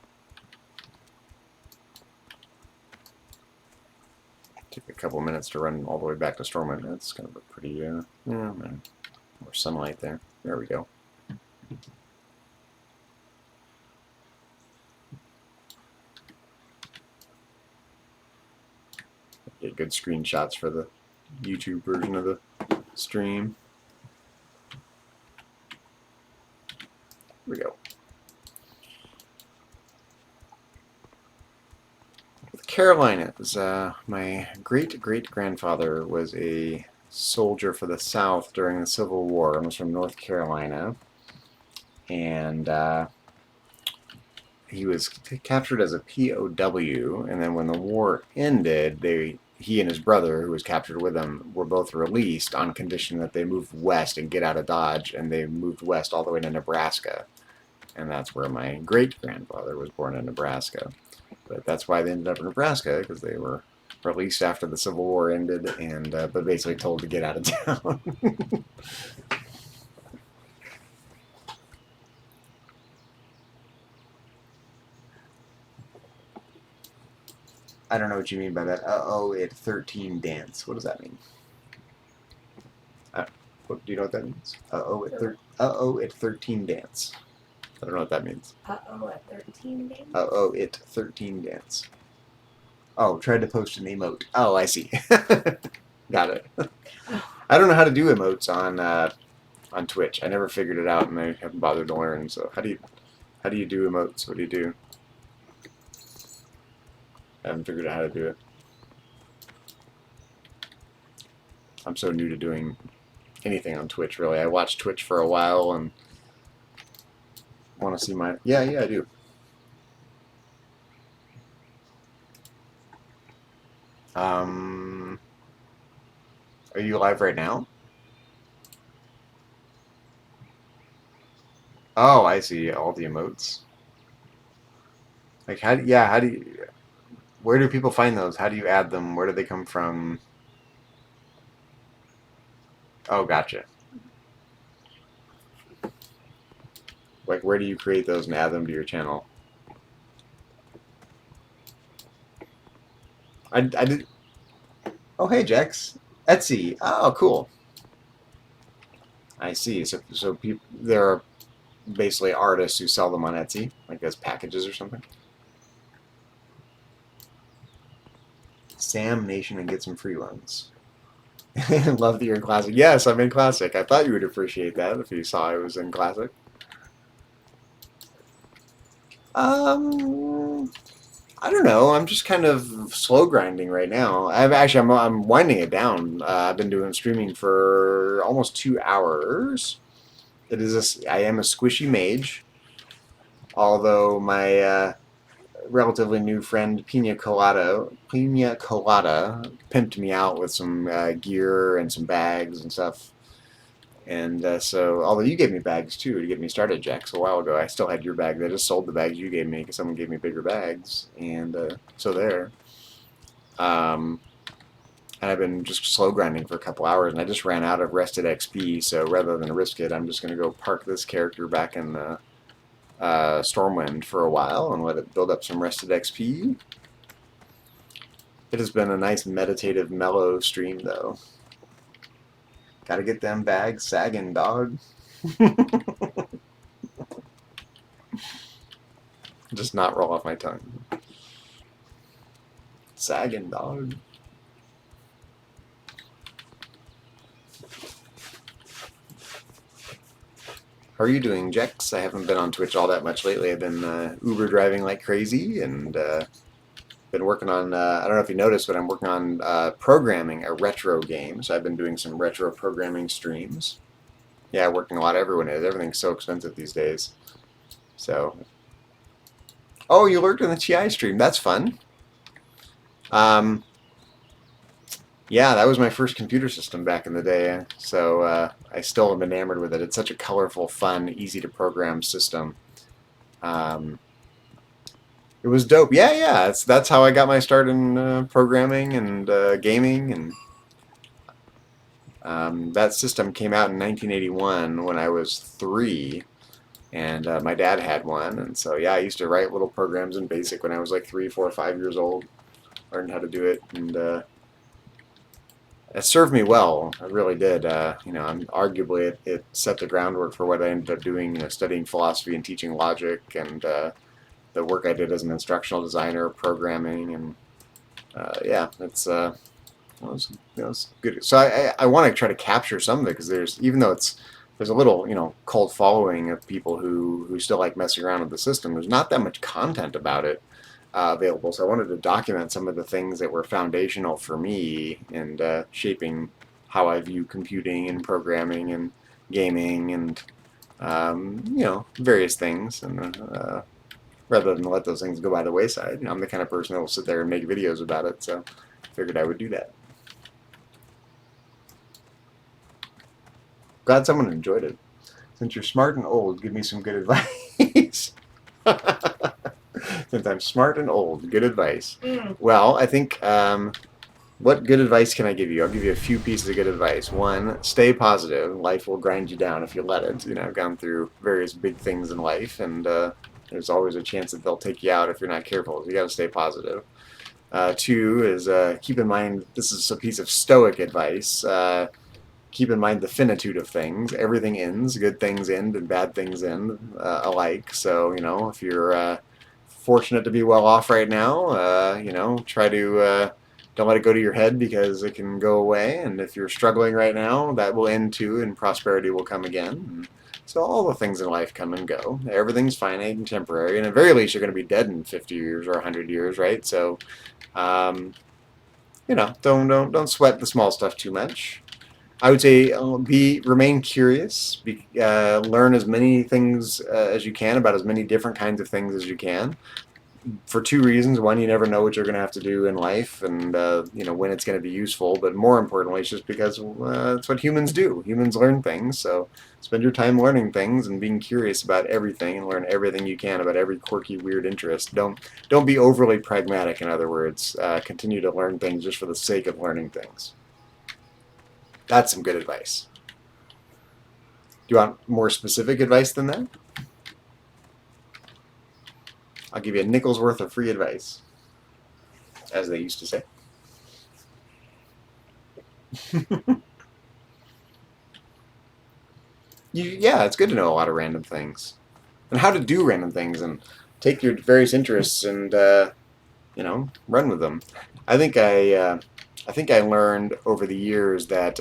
Speaker 1: Take a couple minutes to run all the way back to Stormwind. That's kind of a pretty, yeah, man, more sunlight there. There we go. good screenshots for the YouTube version of the stream. Here we go. The Carolinas. My great-great-grandfather was a soldier for the South during the Civil War and was from North Carolina. And he was captured as a POW, and then when the war ended, he and his brother, who was captured with him, were both released on condition that they moved west and get out of Dodge, and they moved west all the way to Nebraska. And that's where my great-grandfather was born, in Nebraska. But that's why they ended up in Nebraska, because they were released after the Civil War ended, and but basically told to get out of town. I don't know what you mean by that. Uh-oh, at 13 dance. What does that mean? Do you know what that means? Uh-oh, at 13 dance. I don't know what that means.
Speaker 2: Uh-oh, at 13 days?
Speaker 1: Uh-oh, it 13 dance. Oh, tried to post an emote. Oh, I see. Got it. I don't know how to do emotes on Twitch. I never figured it out, and I haven't bothered to learn. So how do you do emotes? What do you do? I haven't figured out how to do it. I'm so new to doing anything on Twitch, really. I watched Twitch for a while and want to see my... Yeah, I do. Are you live right now? Oh, I see all the emotes. Like, how do you... Where do people find those? How do you add them? Where do they come from? Oh, gotcha. Like, where do you create those and add them to your channel? I did... Oh, hey, Jax. Etsy. Oh, cool. I see. So people, there are basically artists who sell them on Etsy, like as packages or something. Sam Nation and get some free ones. Love that you're in Classic. Yes, I'm in Classic. I thought you would appreciate that if you saw I was in Classic. I don't know. I'm just kind of slow grinding right now. I'm winding it down. I've been doing streaming for almost 2 hours. I am a squishy mage, although my relatively new friend Pina Colada pimped me out with some gear and some bags and stuff. And so, although you gave me bags too to get me started, Jax, a while ago, I still had your bag. I just sold the bags you gave me because someone gave me bigger bags, and so there. And I've been just slow grinding for a couple hours, and I just ran out of rested XP. So rather than risk it, I'm just going to go park this character back in Stormwind for a while and let it build up some rested XP. It has been a nice meditative, mellow stream, though. Gotta get them bags sagging, dog. Just not roll off my tongue. Sagging, dog. How are you doing, Jex? I haven't been on Twitch all that much lately. I've been Uber driving like crazy and been working on, I don't know if you noticed, but I'm working on programming a retro game. So I've been doing some retro programming streams. Yeah, working a lot. Everyone is. Everything's so expensive these days. So, oh, you lurked in the TI stream. That's fun. Yeah, that was my first computer system back in the day. So I still am enamored with it. It's such a colorful, fun, easy to program system. It was dope. Yeah. That's how I got my start in programming and gaming. And that system came out in 1981 when I was 3. And my dad had one. And so, yeah, I used to write little programs in BASIC when I was like 3, 4, 5 years old. Learned how to do it. And it served me well. It really did. Arguably it set the groundwork for what I ended up doing, studying philosophy and teaching logic, and the work I did as an instructional designer, programming, and yeah, it's That was good. So I want to try to capture some of it because there's even though there's a little cult following of people who still like messing around with the system. There's not that much content about it available. So I wanted to document some of the things that were foundational for me and shaping how I view computing and programming and gaming and various things. And rather than let those things go by the wayside, I'm the kind of person that will sit there and make videos about it. So I figured I would do that. Glad someone enjoyed it. Since you're smart and old, give me some good advice. Since I'm smart and old, good advice. Well, I think, what good advice can I give you? I'll give you a few pieces of good advice. One, stay positive. Life will grind you down if you let it. I've gone through various big things in life, and there's always a chance that they'll take you out if you're not careful. You got to stay positive. Two is keep in mind, this is a piece of stoic advice. Keep in mind the finitude of things. Everything ends. Good things end and bad things end alike. So, if you're fortunate to be well off right now, try to don't let it go to your head because it can go away. And if you're struggling right now, that will end too, and prosperity will come again. And so all the things in life come and go. Everything's finite and temporary. And at the very least, you're going to be dead in 50 years or 100 years, right? So, don't sweat the small stuff too much. I would say remain curious, learn as many things as you can about as many different kinds of things as you can. For two reasons. One, you never know what you're going to have to do in life and when it's going to be useful. But more importantly, it's just because it's what humans do. Humans learn things. So spend your time learning things and being curious about everything and learn everything you can about every quirky, weird interest. Don't be overly pragmatic, in other words. Continue to learn things just for the sake of learning things. That's some good advice. Do you want more specific advice than that? I'll give you a nickel's worth of free advice, as they used to say. Yeah, it's good to know a lot of random things. And how to do random things and take your various interests and, run with them. I think I learned over the years that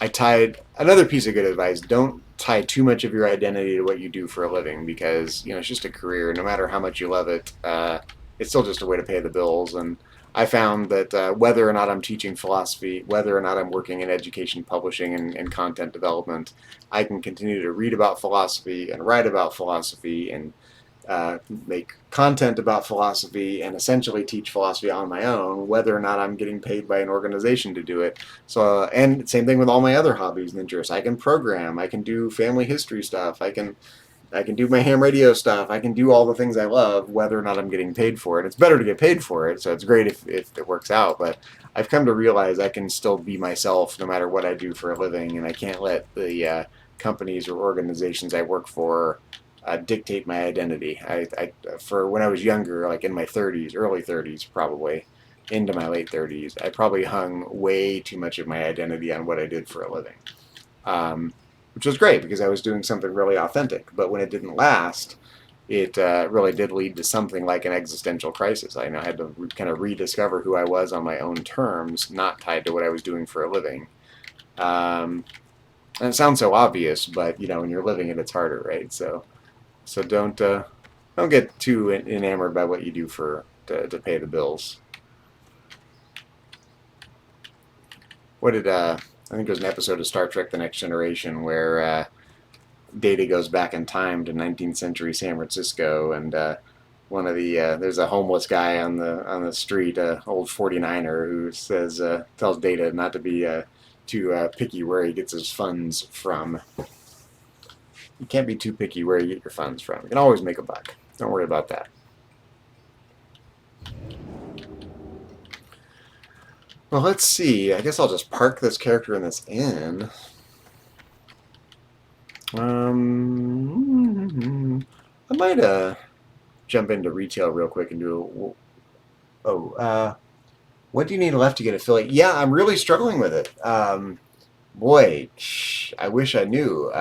Speaker 1: I tied another piece of good advice. Don't tie too much of your identity to what you do for a living because it's just a career. No matter how much you love it, it's still just a way to pay the bills. And I found that whether or not I'm teaching philosophy, whether or not I'm working in education, publishing, and content development, I can continue to read about philosophy and write about philosophy and make content about philosophy and essentially teach philosophy on my own, whether or not I'm getting paid by an organization to do it. So, and same thing with all my other hobbies and interests. I can program, I can do family history stuff, I can do my ham radio stuff, I can do all the things I love, whether or not I'm getting paid for it. It's better to get paid for it, so it's great if it works out, but I've come to realize I can still be myself no matter what I do for a living, and I can't let the companies or organizations I work for dictate my identity. For when I was younger, like in my 30s, early 30s probably, into my late 30s, I probably hung way too much of my identity on what I did for a living, which was great because I was doing something really authentic. But when it didn't last, it really did lead to something like an existential crisis. I had to kind of rediscover who I was on my own terms, not tied to what I was doing for a living. And it sounds so obvious, but when you're living it, it's harder, right? So don't get too enamored by what you do to pay the bills. What did I think there was an episode of Star Trek: The Next Generation where Data goes back in time to 19th century San Francisco, and one of the there's a homeless guy on the street, old 49er, who says tells Data not to be too picky where he gets his funds from. You can't be too picky where you get your funds from. You can always make a buck. Don't worry about that. Well, let's see. I guess I'll just park this character in this inn. I might jump into retail real quick and do what do you need left to get affiliate? Yeah, I'm really struggling with it. Boy, I wish I knew.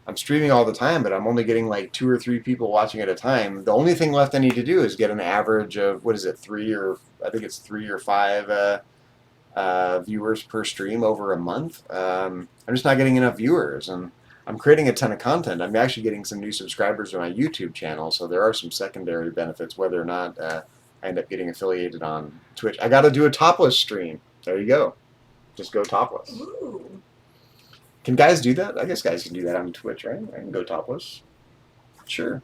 Speaker 1: I'm streaming all the time, but I'm only getting like 2 or 3 people watching at a time. The only thing left I need to do is get an average of, 3 or 5 viewers per stream over a month. I'm just not getting enough viewers, and I'm creating a ton of content. I'm actually getting some new subscribers to my YouTube channel, so there are some secondary benefits, whether or not I end up getting affiliated on Twitch. I got to do a topless stream. There you go. Just go topless.
Speaker 2: Ooh.
Speaker 1: Can guys do that? I guess guys can do that on Twitch, right? I can go topless. Sure.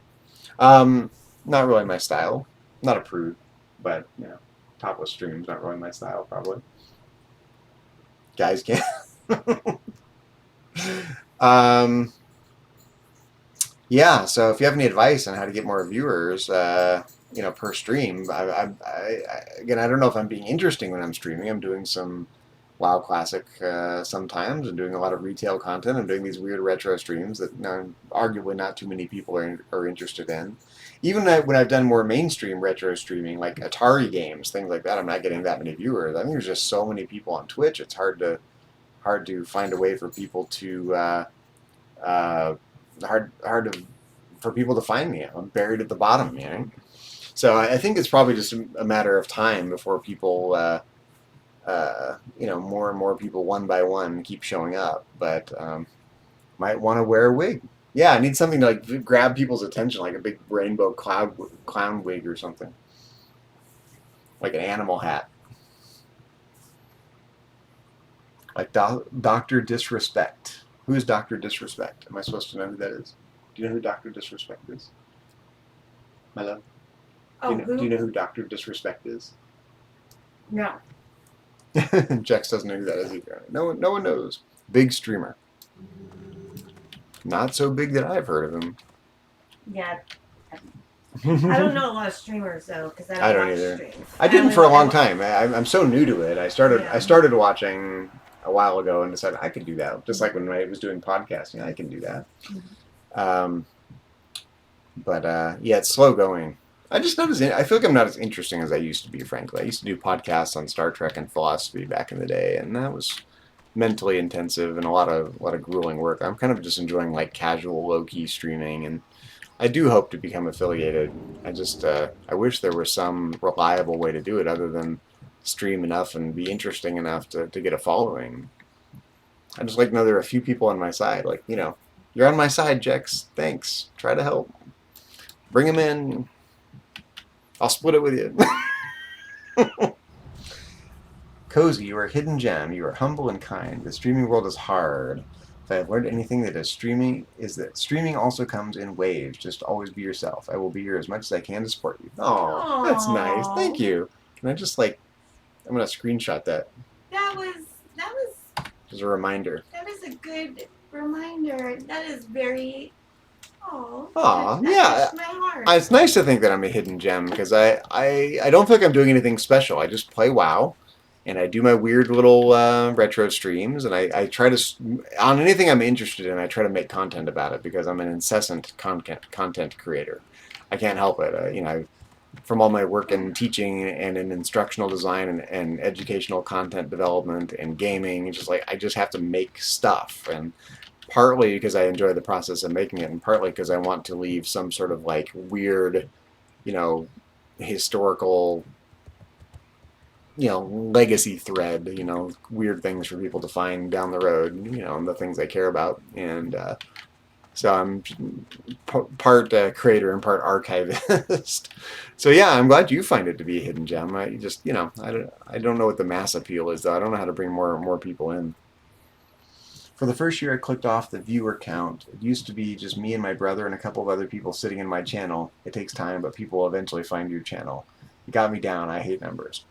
Speaker 1: Not really my style. Not a prude, but you know, topless streams not really my style, probably. Guys can. Yeah. So if you have any advice on how to get more viewers, per stream, again, I don't know if I'm being interesting when I'm streaming. I'm doing some WoW Classic sometimes. I'm doing a lot of retail content. I'm doing these weird retro streams that arguably not too many people are interested in. Even when I've done more mainstream retro streaming, like Atari games, things like that, I'm not getting that many viewers. I think there's just so many people on Twitch. It's hard to find a way for people to for people to find me. I'm buried at the bottom, you know. So I think it's probably just a matter of time before people, more and more people one by one keep showing up. But might want to wear a wig. Yeah, I need something to like grab people's attention, like a big rainbow clown wig or something, like an animal hat, like Dr. Disrespect. Who is Dr. Disrespect? Am I supposed to know who that is? Do you know who Dr. Disrespect is? My love?
Speaker 2: Oh,
Speaker 1: Do you know who Dr. Disrespect is?
Speaker 2: No.
Speaker 1: Jex doesn't know who that is either. No one knows. Big streamer. Not so big that I've heard of him.
Speaker 2: Yeah. I don't know a lot of streamers though, because
Speaker 1: I
Speaker 2: I
Speaker 1: don't
Speaker 2: don't watch
Speaker 1: either.
Speaker 2: streams.
Speaker 1: I didn't for a long time. I'm so new to it. I started watching a while ago and decided I could do that. Just like when I was doing podcasting, I can do that. Yeah, it's slow going. I just noticed. I feel like I'm not as interesting as I used to be. Frankly, I used to do podcasts on Star Trek and philosophy back in the day, and that was mentally intensive and a lot of grueling work. I'm kind of just enjoying like casual, low key streaming, and I do hope to become affiliated. I wish there was some reliable way to do it other than stream enough and be interesting enough to get a following. I just like to know there are a few people on my side. Like, you're on my side, Jex. Thanks. Try to help. Bring them in. I'll split it with you. Cozy, you are a hidden gem. You are humble and kind. The streaming world is hard. If I have learned anything that streaming also comes in waves. Just always be yourself. I will be here as much as I can to support you. Oh, that's nice. Thank you. Can I just I'm gonna screenshot that.
Speaker 2: That was
Speaker 1: As a reminder.
Speaker 2: That is a good reminder. That is very. Oh.
Speaker 1: Yeah.
Speaker 2: My heart.
Speaker 1: It's nice to think that I'm a hidden gem because I don't feel like I'm doing anything special. I just play WoW, and I do my weird little retro streams, and I try to on anything I'm interested in. I try to make content about it because I'm an incessant content creator. I can't help it. From all my work in teaching and in instructional design and educational content development and gaming, I just have to make stuff, and partly because I enjoy the process of making it, and partly because I want to leave some sort of weird, historical, legacy thread, weird things for people to find down the road, and the things they care about, and so I'm part creator and part archivist. So yeah, I'm glad you find it to be a hidden gem. I just, I don't know what the mass appeal is though. I don't know how to bring more people in. For the first year, I clicked off the viewer count. It used to be just me and my brother and a couple of other people sitting in my channel. It takes time, but people will eventually find your channel. It got me down. I hate numbers.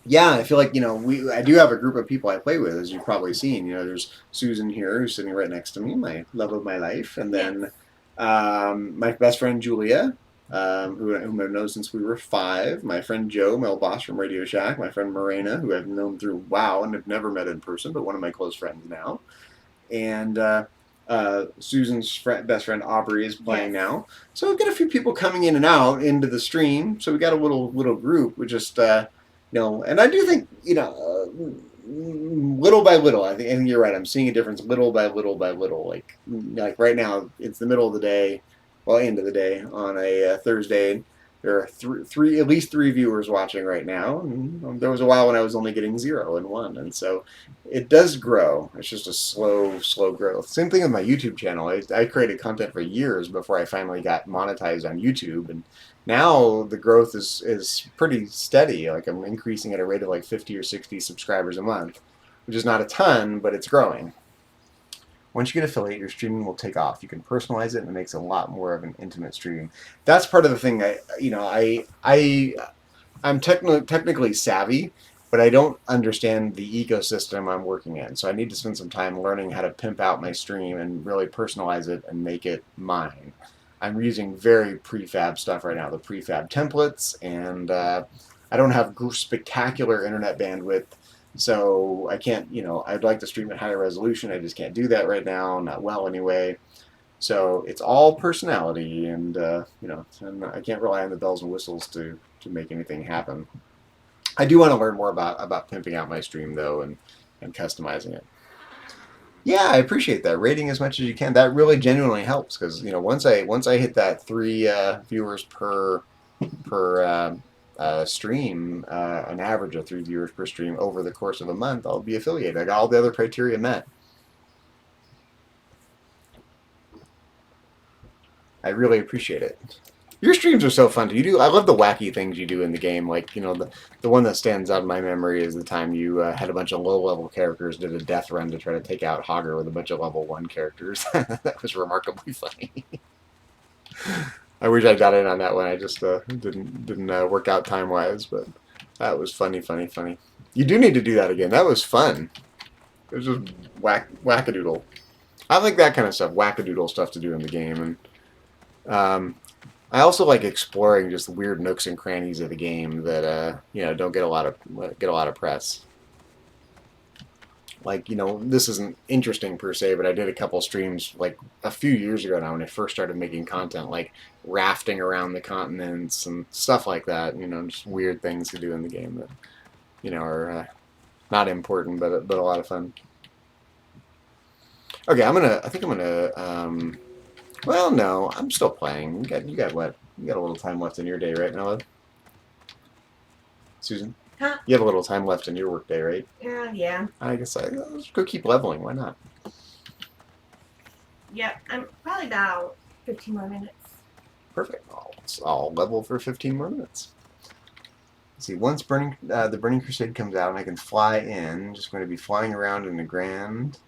Speaker 1: Yeah, I feel like, I do have a group of people I play with, as you've probably seen. There's Susan here, who's sitting right next to me, my love of my life. And then my best friend, Julia, whom I've known since we were 5. My friend Joe, my old boss from Radio Shack. My friend Morena, who I've known through WoW and have never met in person, but one of my close friends now. And Susan's best friend Aubrey is playing now. So we've got a few people coming in and out into the stream. So we got a little group. We just... and I do think, little by little, I think you're right. I'm seeing a difference little by little by little. Like right now, it's the middle of the day, end of the day on a Thursday. There are at least three viewers watching right now. And there was a while when I was only getting 0 and 1, and so it does grow. It's just a slow growth. Same thing with my YouTube channel. I created content for years before I finally got monetized on YouTube, and now the growth is pretty steady. Like I'm increasing at a rate of like 50 or 60 subscribers a month, which is not a ton, but it's growing. Once you get affiliate, your streaming will take off. You can personalize it, and it makes a lot more of an intimate stream. That's part of the thing. I'm technically savvy, but I don't understand the ecosystem I'm working in. So I need to spend some time learning how to pimp out my stream and really personalize it and make it mine. I'm using very prefab stuff right now, the prefab templates, and I don't have spectacular internet bandwidth. So I can't, I'd like to stream at higher resolution. I just can't do that right now, not well anyway. So it's all personality, and and I can't rely on the bells and whistles to make anything happen. I do want to learn more about pimping out my stream though, and customizing it. Yeah, I appreciate that. Rating as much as you can. That really genuinely helps because once I hit that 3 viewers per stream, an average of 3 viewers per stream over the course of a month, I'll be affiliated. I got all the other criteria met. I really appreciate it. Your streams are so fun. I love the wacky things you do in the game. Like, the one that stands out in my memory is the time you had a bunch of low-level characters, did a death run to try to take out Hogger with a bunch of level 1 characters. That was remarkably funny. I wish I got in on that one. I just didn't work out time-wise, but that was funny. You do need to do that again. That was fun. It was just wackadoodle. I like that kind of stuff, wackadoodle stuff to do in the game, and I also like exploring just weird nooks and crannies of the game that don't get a lot of press. Like, this isn't interesting per se, but I did a couple streams like a few years ago now when I first started making content, like rafting around the continents and stuff like that. Just weird things to do in the game that are not important, but a lot of fun. Okay, I think I'm gonna. Well, no, I'm still playing. You got what? You got a little time left in your day, right, Noah? Susan?
Speaker 2: Huh?
Speaker 1: You have a little time left in your work day, right?
Speaker 2: Yeah.
Speaker 1: I guess I'll just go keep leveling. Why not?
Speaker 2: Yep. I'm probably about 15 more minutes.
Speaker 1: Perfect. I'll level for 15 more minutes. Let's see, once the Burning Crusade comes out and I can fly in, just going to be flying around in the Grand,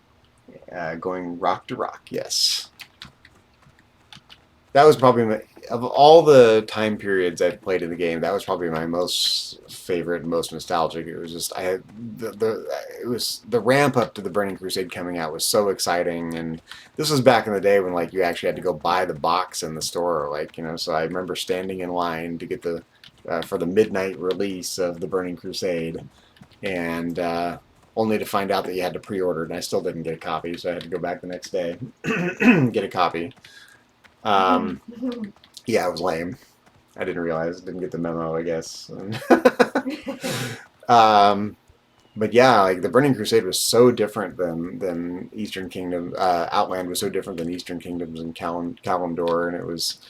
Speaker 1: going rock to rock. Yes. That was probably of all the time periods I've played in the game, that was probably my most favorite, most nostalgic. It was just it was the ramp up to the Burning Crusade coming out was so exciting, and this was back in the day when like you actually had to go buy the box in the store, So I remember standing in line to get for the midnight release of the Burning Crusade, and only to find out that you had to pre-order, and I still didn't get a copy, so I had to go back the next day get a copy. Yeah, it was lame. I didn't realize, didn't get the memo, I guess. But yeah, like the Burning Crusade was so different than Eastern Kingdom. Outland was so different than Eastern Kingdoms and Kalimdor, and it was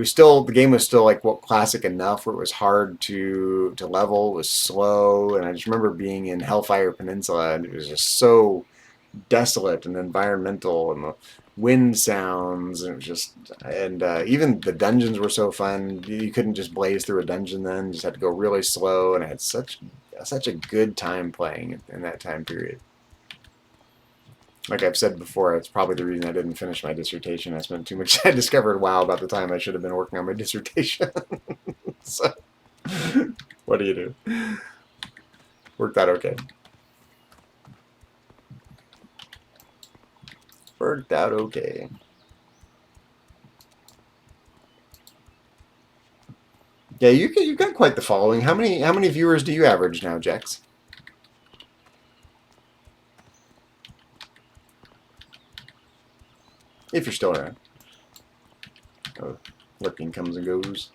Speaker 1: still, the game was still like classic enough where it was hard to level, it was slow, and I just remember being in Hellfire Peninsula and it was just so desolate and environmental, and the wind sounds, and it was just, and even the dungeons were so fun. You couldn't just blaze through a dungeon then, you just had to go really slow, and I had such a good time playing in that time period. Like I've said before, it's probably the reason I didn't finish my dissertation. I spent too much. I discovered WoW about the time I should have been working on my dissertation. So, what do you do? Worked out okay. Worked out okay. Yeah, you've got quite the following. How many viewers do you average now, Jax? If you're still around. Oh, lurking comes and goes.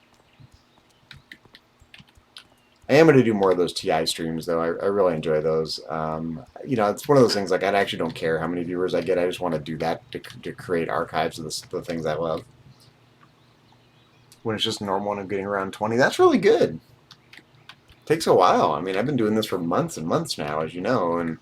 Speaker 1: I am going to do more of those TI streams, though. I really enjoy those. It's one of those things, like, I actually don't care how many viewers I get. I just want to do that to create archives of the things I love. when it's just normal and I'm getting around 20. That's really good. Takes a while. I mean, I've been doing this for months and months now, as you know, and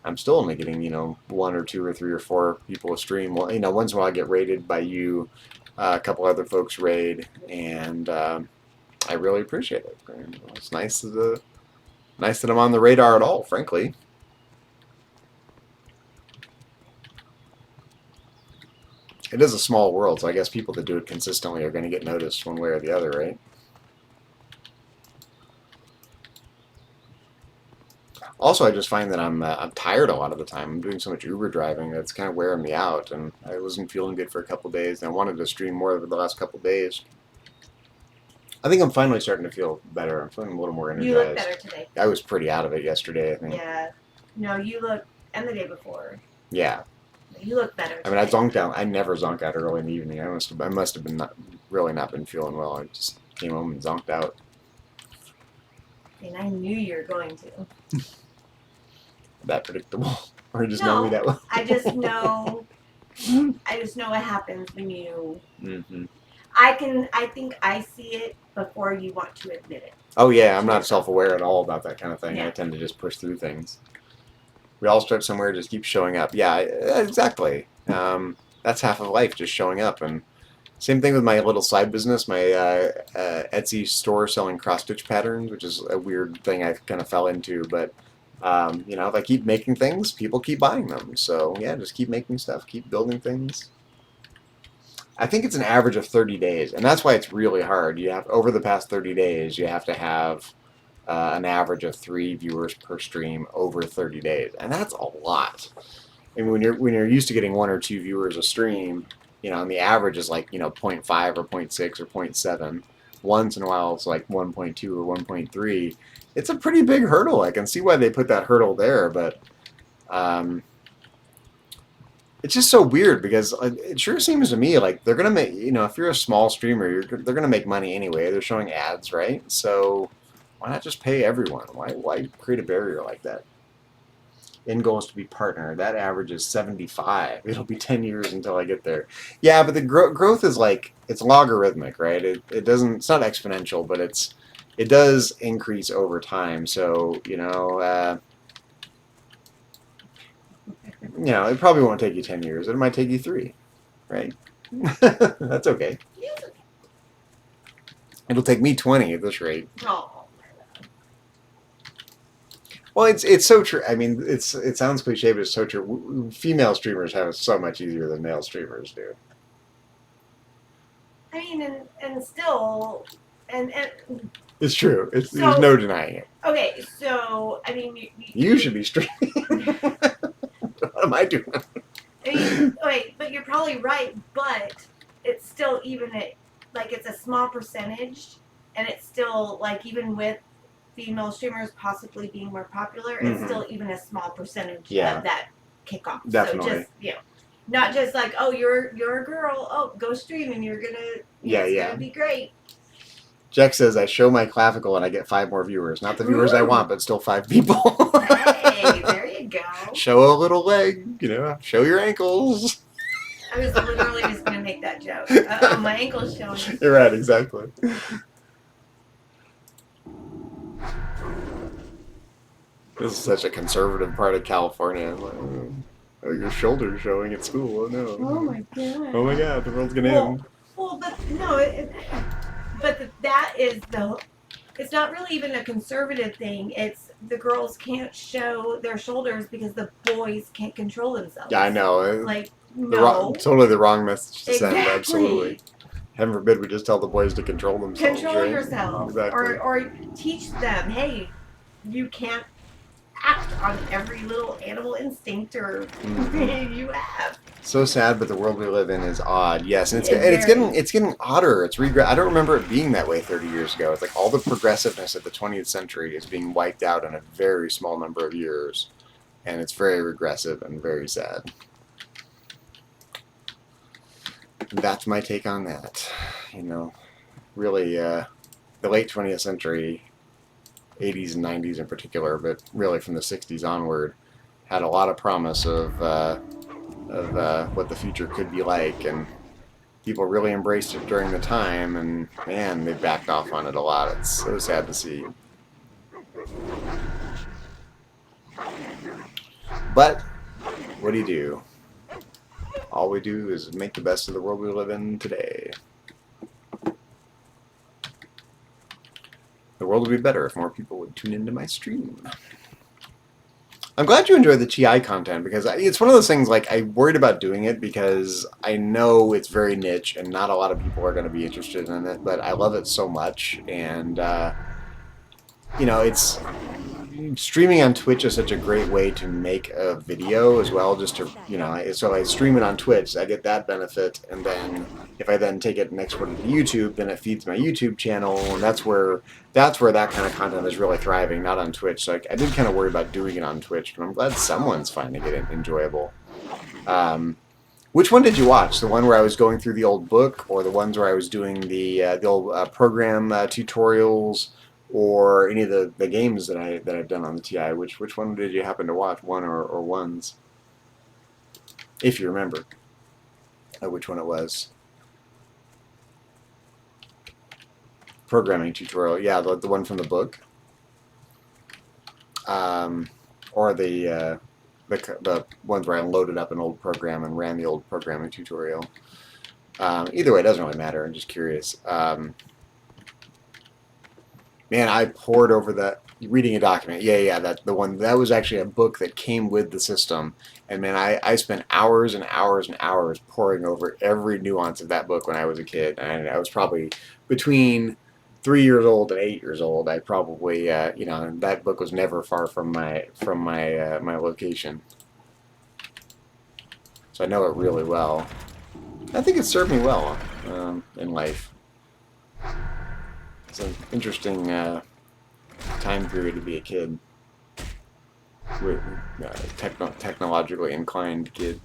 Speaker 1: I'm still only getting, one or two or three or four people a stream. Well, once in a while I get raided by you, a couple other folks raid, and I really appreciate it. And it's nice that I'm on the radar at all, frankly. It is a small world, so I guess people that do it consistently are going to get noticed one way or the other, right? Also, I just find that I'm tired a lot of the time. I'm doing so much Uber driving that's kind of wearing me out, and I wasn't feeling good for a couple days, and I wanted to stream more over the last couple days. I think I'm finally starting to feel better. I'm feeling a little more energized.
Speaker 2: You look better today.
Speaker 1: I was pretty out of it yesterday, I think.
Speaker 2: Yeah. No, you look, and the day before.
Speaker 1: Yeah.
Speaker 2: You look better today.
Speaker 1: I mean, I zonked out. I never zonk out early in the evening. I must have been really not been feeling well. I just came home and zonked out.
Speaker 2: And I knew you were going to.
Speaker 1: That predictable, or you just know me that well.
Speaker 2: I just know. I just know what happens when you.
Speaker 1: Mm-hmm.
Speaker 2: I think I see it before you want to admit it.
Speaker 1: Oh yeah, I'm not self-aware at all about that kind of thing.
Speaker 2: Yeah.
Speaker 1: I tend to just push through things. We all start somewhere, just keep showing up. Yeah, exactly. That's half of life, just showing up. And same thing with my little side business, my Etsy store selling cross-stitch patterns, which is a weird thing I kind of fell into. But, if I keep making things, people keep buying them. So, yeah, just keep making stuff, keep building things. I think it's an average of 30 days, and that's why it's really hard. Over the past 30 days, you have to have an average of 3 viewers per stream over 30 days, and that's a lot. And when you're used to getting 1 or 2 viewers a stream, and the average is like 0.5 or 0.6 or 0.7. Once in a while it's like 1.2 or 1.3. It's a pretty big hurdle. I can see why they put that hurdle there, but it's just so weird because it sure seems to me like they're gonna make if you're a small streamer, they're gonna make money anyway. They're showing ads, right? So why not just pay everyone? Why create a barrier like that? End goal is to be partner. That average is 75. It'll be 10 years until I get there. Yeah, but the growth is it's logarithmic, right? It doesn't. It's not exponential, but it does increase over time. So it probably won't take you 10 years. It might take you 3, right? That's okay. It'll take me 20 at this rate.
Speaker 2: Oh.
Speaker 1: Well, it's so true. I mean, it sounds cliche, but it's so true. Female streamers have it so much easier than male streamers do.
Speaker 2: I mean, and still, and
Speaker 1: it's true. There's
Speaker 2: So-
Speaker 1: no denying it.
Speaker 2: okay. So I mean,
Speaker 1: You should be streaming. What am I doing?
Speaker 2: I mean, wait, but you're probably right. But it's still it's a small percentage, and it's still even with female streamers possibly being more popular, it's still even a small percentage
Speaker 1: Yeah.
Speaker 2: of that kickoff.
Speaker 1: Definitely.
Speaker 2: So just not just you're a girl, go stream and you're gonna it's gonna be great.
Speaker 1: Jack says I show my clavicle and I get 5 more viewers. Not the viewers I want, but still 5 people.
Speaker 2: Hey, there you go.
Speaker 1: Show a little leg, show your ankles.
Speaker 2: I was literally just gonna make that joke. My ankle's showing.
Speaker 1: You're right, exactly. This is such a conservative part of California. Oh, your shoulder's showing at school. Oh no.
Speaker 2: Oh my god.
Speaker 1: Oh my god, the world's gonna end.
Speaker 2: Well, but no, that is it's not really even a conservative thing. It's the girls can't show their shoulders because the boys can't control themselves.
Speaker 1: Yeah, I know.
Speaker 2: No.
Speaker 1: Totally the wrong message to send.
Speaker 2: Exactly.
Speaker 1: Absolutely. Heaven forbid we just tell the boys to control themselves.
Speaker 2: Control
Speaker 1: right?
Speaker 2: yourself.
Speaker 1: Exactly.
Speaker 2: Or teach them, hey, you can't act on every little animal instinct or you have.
Speaker 1: So sad, but the world we live in is odd. Yes, and
Speaker 2: It's
Speaker 1: it's getting odder. It's I don't remember it being that way 30 years ago. It's like all the progressiveness of the 20th century is being wiped out in a very small number of years, and it's very regressive and very sad. That's my take on that. Really, the late 20th century, 80s and 90s in particular, but really from the 60s onward, had a lot of promise of what the future could be like, and people really embraced it during the time, and man, they backed off on it a lot. It's so sad to see. But what do you do? All we do is make the best of the world we live in today. The world would be better if more people would tune into my stream. I'm glad you enjoy the TI content, because it's one of those things, like, I worried about doing it because I know it's very niche and not a lot of people are going to be interested in it, but I love it so much, and you know, it's streaming on Twitch is such a great way to make a video as well, just to, you know, so I stream it on Twitch, I get that benefit, and then if I then take it and export it to YouTube, then it feeds my YouTube channel, and that's where that kind of content is really thriving, not on Twitch. So I did kind of worry about doing it on Twitch, but I'm glad someone's finding it enjoyable. Which one did you watch? The one where I was going through the old book, or the ones where I was doing the old program tutorials, or any of the games that I've done on the TI? Which one did you happen to watch? One or ones, if you remember which one it was. Programming tutorial, yeah, the one from the book, or the ones where I loaded up an old program and ran the old programming tutorial. Either way, it doesn't really matter. I'm just curious. Man, I pored over that, reading a document. Yeah, the one that was actually a book that came with the system, and man, I spent hours and hours and hours poring over every nuance of that book when I was a kid, and I was probably between 3 years old and 8 years old. I probably, you know, that book was never far from my my location, so I know it really well. I think it served me well in life. It's an interesting time period to be a kid, with technologically inclined kid.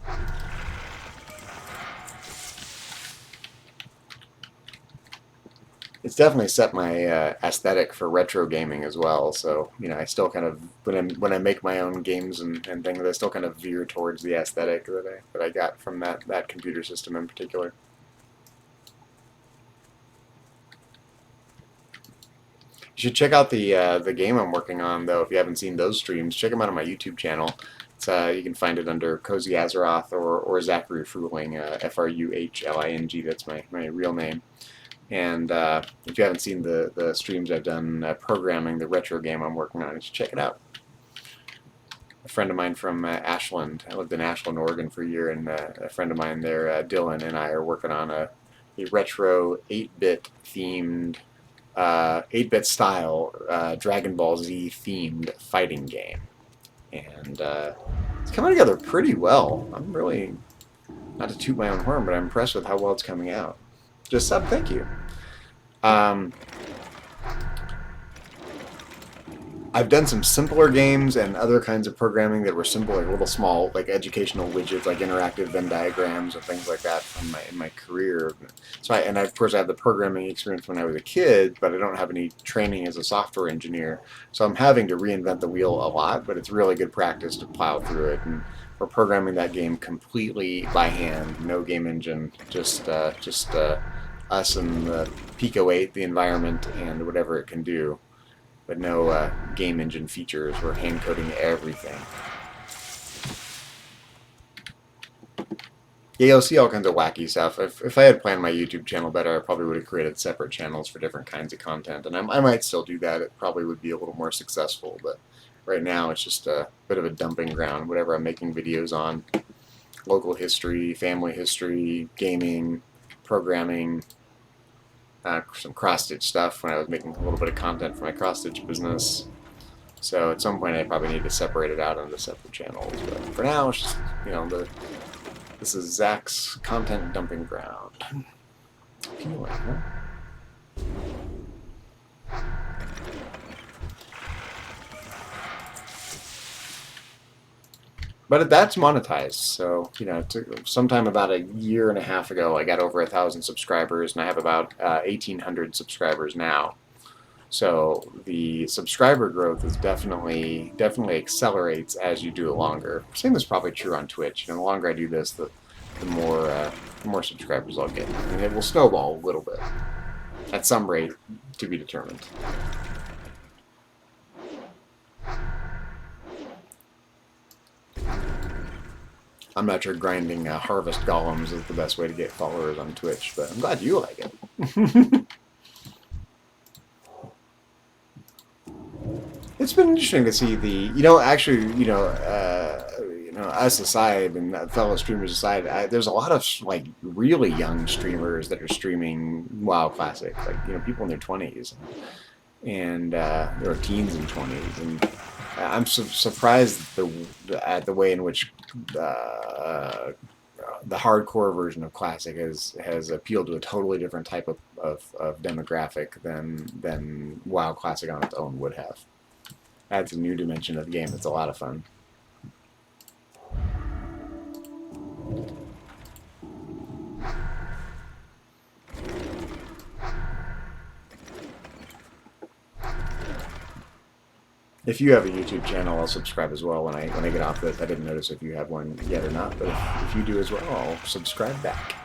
Speaker 1: It's definitely set my aesthetic for retro gaming as well. So, you know, I still kind of, when I make my own games and things, I still kind of veer towards the aesthetic that I got from that computer system in particular. You should check out the game I'm working on, though. If you haven't seen those streams, check them out on my YouTube channel. It's, you can find it under CozyAzeroth or Zachary Fruhling, F-R-U-H-L-I-N-G. That's my real name. And if you haven't seen the streams I've done programming the retro game I'm working on, you should check it out. A friend of mine from Ashland. I lived in Ashland, Oregon for a year, and a friend of mine there, Dylan, and I are working on a retro 8-bit themed 8-bit style Dragon Ball Z themed fighting game, and it's coming together pretty well. I'm really, not to toot my own horn, but I'm impressed with how well it's coming out. Just sub, thank you. I've done some simpler games and other kinds of programming that were simple, like little small, like educational widgets, like interactive Venn diagrams and things like that in my career. So of course I have the programming experience when I was a kid, but I don't have any training as a software engineer. So I'm having to reinvent the wheel a lot, but it's really good practice to plow through it. And we're programming that game completely by hand, no game engine, just us and the Pico 8, the environment, and whatever it can do. But no game engine features. We're hand coding everything. Yeah, you'll see all kinds of wacky stuff. If I had planned my YouTube channel better, I probably would have created separate channels for different kinds of content, and I might still do that. It probably would be a little more successful, but right now it's just a bit of a dumping ground. Whatever I'm making videos on, local history, family history, gaming, programming, some cross-stitch stuff when I was making a little bit of content for my cross-stitch business. So at some point I probably need to separate it out into separate channels. But for now, it's just, you know, this is Zach's content dumping ground. Appealing, huh? But that's monetized, so, you know, sometime about a year and a half ago, I got over 1,000 subscribers, and I have about 1,800 subscribers now. So the subscriber growth is definitely accelerates as you do it longer. Same is probably true on Twitch. You know, the longer I do this, the the more subscribers I'll get. And it will snowball a little bit. At some rate, to be determined. I'm not sure grinding harvest golems is the best way to get followers on Twitch, but I'm glad you like it. It's been interesting to see us aside and fellow streamers aside, there's a lot of like really young streamers that are streaming WoW Classic, like people in their 20s, and there are teens and 20s, and I'm surprised at the way in which the hardcore version of Classic has appealed to a totally different type of demographic than WoW Classic on its own would have. Adds a new dimension of the game. It's a lot of fun. If you have a YouTube channel, I'll subscribe as well when I get off this. I didn't notice if you have one yet or not, but if you do as well, I'll subscribe back.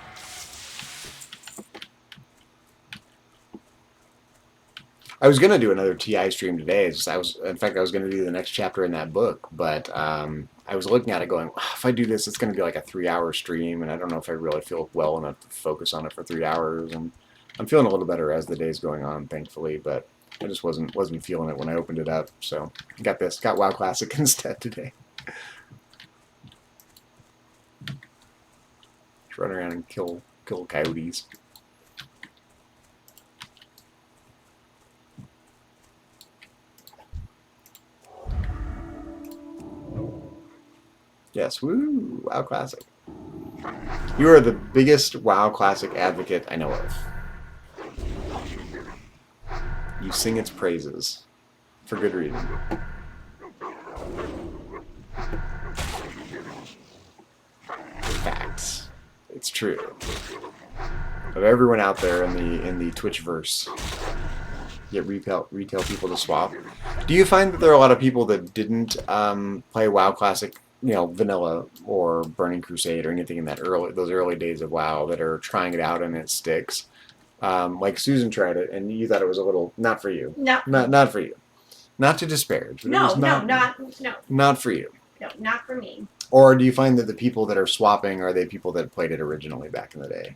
Speaker 1: I was gonna do another TI stream today. In fact, I was gonna do the next chapter in that book, but I was looking at it going, if I do this, it's gonna be like a 3-hour stream, and I don't know if I really feel well enough to focus on it for 3 hours. And I'm feeling a little better as the day's going on, thankfully, but I just wasn't feeling it when I opened it up. So got WoW Classic instead today. Just run around and kill coyotes. Yes, woo! WoW Classic. You are the biggest WoW Classic advocate I know of. You sing its praises. For good reason. Facts. It's true. Of everyone out there in the Twitchverse, get retail people to swap. Do you find that there are a lot of people that didn't play WoW Classic, vanilla or Burning Crusade or anything in those early days of WoW that are trying it out and it sticks? Like Susan tried it and you thought it was a little not for you.
Speaker 2: No.
Speaker 1: Not for you. Not to disparage. But
Speaker 2: No,
Speaker 1: no. Not for you.
Speaker 2: No, not for me.
Speaker 1: Or do you find that the people that are swapping are they people that played it originally back in the day?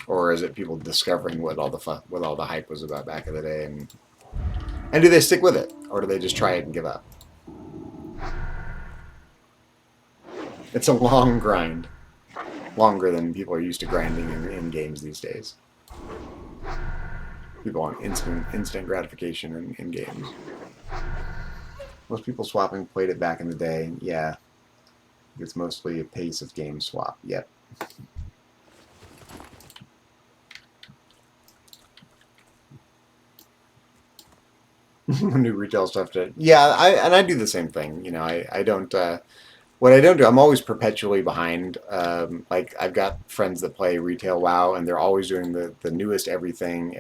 Speaker 1: Or is it people discovering what all the hype was about back in the day, and do they stick with it, or do they just try it and give up? It's a long grind, longer than people are used to grinding in games these days. People want instant gratification in games. Most people swapping played it back in the day. Yeah, it's mostly a pace of game swap. Yep. New retail stuff to I do the same thing. I don't what I don't do, I'm always perpetually behind. Like I've got friends that play retail WoW and they're always doing the newest everything,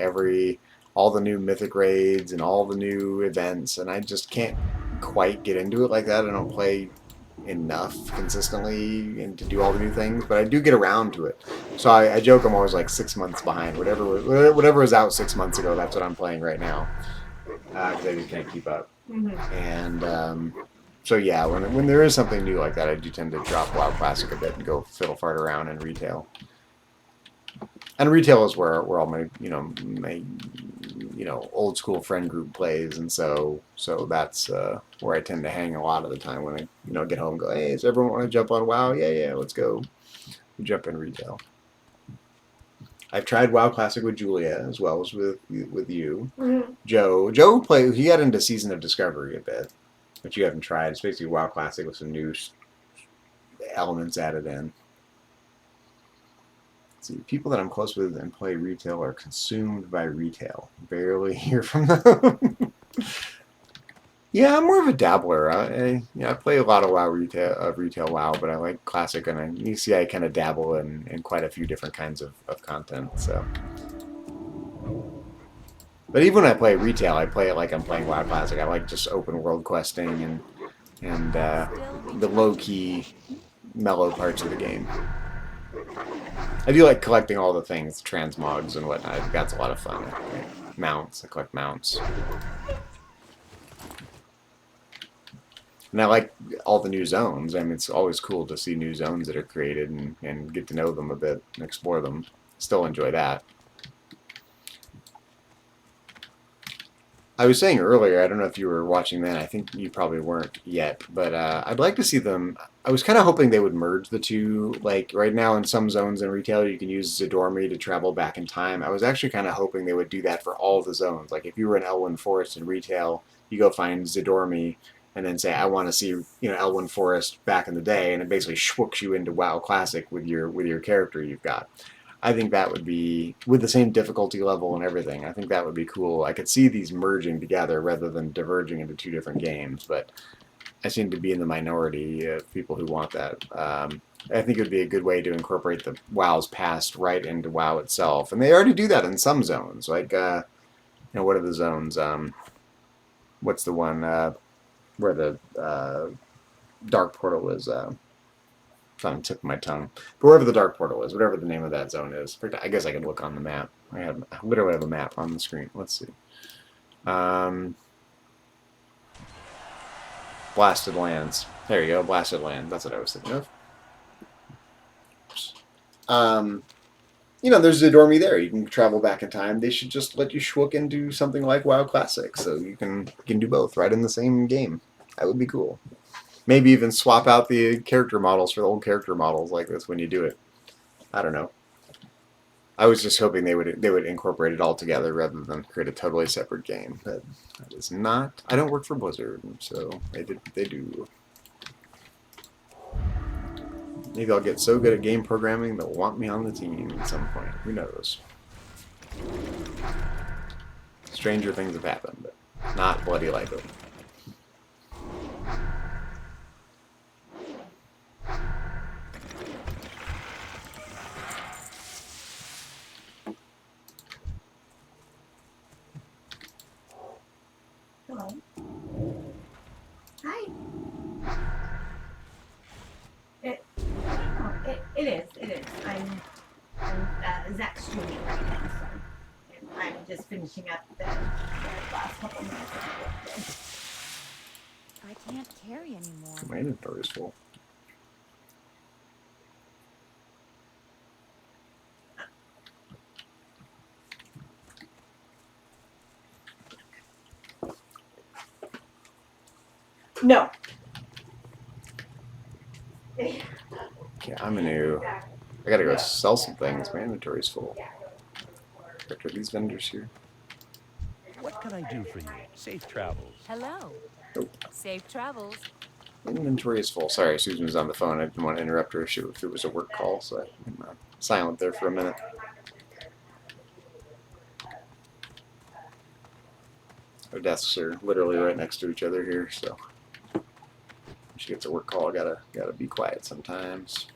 Speaker 1: all the new mythic raids and all the new events, and I just can't quite get into it like that. I don't play enough consistently and to do all the new things, but I do get around to it. So I joke I'm always like 6 months behind. Whatever was out 6 months ago, that's what I'm playing right now. Because I just can't keep up.
Speaker 2: Mm-hmm.
Speaker 1: And so yeah, when there is something new like that, I do tend to drop WoW Classic a bit and go fiddle fart around in retail. And retail is where all my old school friend group plays, and so that's where I tend to hang a lot of the time when I get home and go, hey, does everyone want to jump on WoW? Yeah, let's go. We jump in retail. I've tried WoW Classic with Julia as well as with you.
Speaker 2: Mm-hmm.
Speaker 1: Joe played. He got into Season of Discovery a bit, but you haven't tried. It's basically WoW Classic with some new elements added in. Let's see, people that I'm close with and play retail are consumed by retail. Barely hear from them. Yeah, I'm more of a dabbler. I play a lot of retail WoW, but I like Classic, and you see I kind of dabble in quite a few different kinds of content. So, but even when I play retail, I play it like I'm playing WoW Classic. I like just open world questing and the low-key, mellow parts of the game. I do like collecting all the things, transmogs and whatnot. That's a lot of fun. Mounts, I collect mounts. And I like all the new zones. I mean, it's always cool to see new zones that are created and get to know them a bit and explore them. Still enjoy that. I was saying earlier, I don't know if you were watching then, I think you probably weren't yet, but I'd like to see them. I was kind of hoping they would merge the two. Like right now in some zones in retail, you can use Zadormi to travel back in time. I was actually kind of hoping they would do that for all the zones. Like if you were in Elwyn Forest in retail, you go find Zadormi and then say, I want to see, you know, Elwyn Forest back in the day, and it basically swooks you into WoW Classic with your character you've got. I think that would be, with the same difficulty level and everything, I think that would be cool. I could see these merging together rather than diverging into two different games, but I seem to be in the minority of people who want that. I think it would be a good way to incorporate the WoW's past right into WoW itself. And they already do that in some zones. Like, you know, what are the zones? What's the one where the Dark Portal is? It's on the tip of my tongue. But wherever the Dark Portal is, whatever the name of that zone is. I guess I could look on the map. I literally have a map on the screen. Let's see. Blasted Lands. There you go, Blasted Land. That's what I was thinking of. You know, there's Zadormi there. You can travel back in time. They should just let you schwook into something like WoW Classic, so you can do both right in the same game. That would be cool. Maybe even swap out the character models for the old character models like this when you do it. I don't know. I was just hoping they would incorporate it all together rather than create a totally separate game. But that is not. I don't work for Blizzard, so they do. Maybe I'll get so good at game programming they'll want me on the team at some point. Who knows? Stranger things have happened, but not bloody likely.
Speaker 2: Hello. Hi. It is. I'm Zach's streaming right now, so and I'm just finishing up the last couple minutes of the workday.
Speaker 3: I can't carry anymore.
Speaker 1: My inventory is full.
Speaker 2: No.
Speaker 1: Okay, I gotta go sell some things. My inventory's full. Are these vendors here?
Speaker 5: What can I do for you? Safe travels.
Speaker 3: Hello.
Speaker 1: Oh.
Speaker 3: Safe travels.
Speaker 1: My inventory is full. Sorry, Susan was on the phone. I didn't want to interrupt her if it was a work call, so I'm silent there for a minute. Our desks are literally right next to each other here, so when she gets a work call, I gotta be quiet sometimes.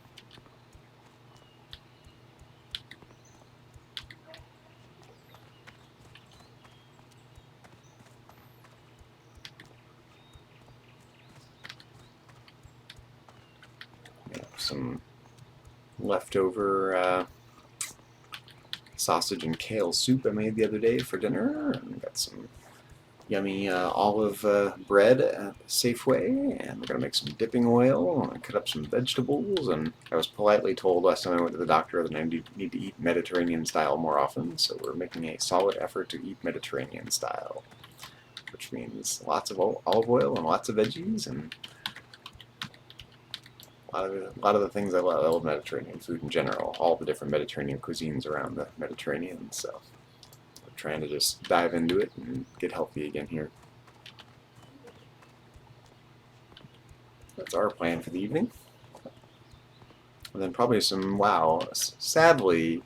Speaker 1: Some leftover sausage and kale soup I made the other day for dinner. And got some yummy olive bread at Safeway, and we're gonna make some dipping oil and cut up some vegetables. And I was politely told last time I went to the doctor that I need to eat Mediterranean style more often, so we're making a solid effort to eat Mediterranean style, which means lots of olive oil and lots of veggies and a lot of the things I love. I love Mediterranean food in general, all the different Mediterranean cuisines around the Mediterranean, so we're trying to just dive into it and get healthy again here. That's our plan for the evening. And then probably some WoW. Sadly,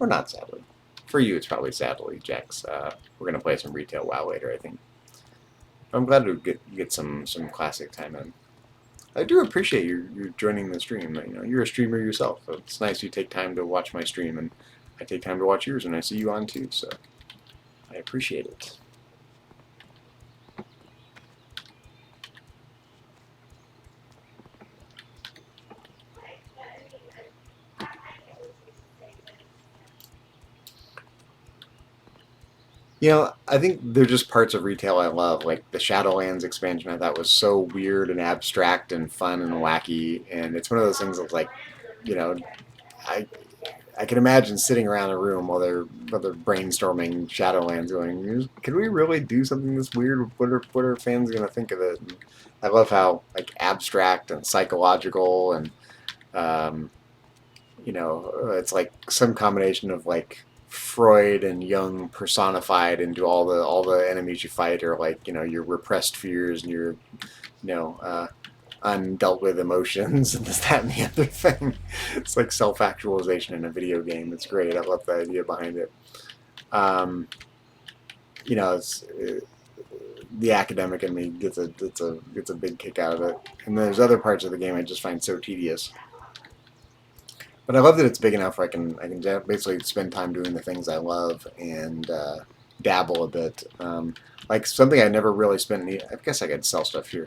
Speaker 1: or not sadly, for you it's probably sadly, Jax. We're going to play some retail WoW later, I think. I'm glad to get some classic time in. I do appreciate you joining the stream. You know, you're a streamer yourself. So it's nice you take time to watch my stream, and I take time to watch yours, and I see you on too. So I appreciate it. You know, I think they're just parts of retail I love. Like the Shadowlands expansion, I thought was so weird and abstract and fun and wacky. And it's one of those things that's like, you know, I I can imagine sitting around a room while they're brainstorming Shadowlands, going, "Can we really do something this weird? What are fans gonna think of it?" And I love how like abstract and psychological and um, it's like some combination of like Freud and Jung personified into all the enemies you fight are like your repressed fears and your undealt with emotions and this that and the other thing. It's like self actualization in a video game. It's great. I love the idea behind it. Um, it's the academic in me gets a big kick out of it. And there's other parts of the game I just find so tedious. But I love that it's big enough where I can basically spend time doing the things I love and dabble a bit. Like something I never really spent any. I guess I could sell stuff here.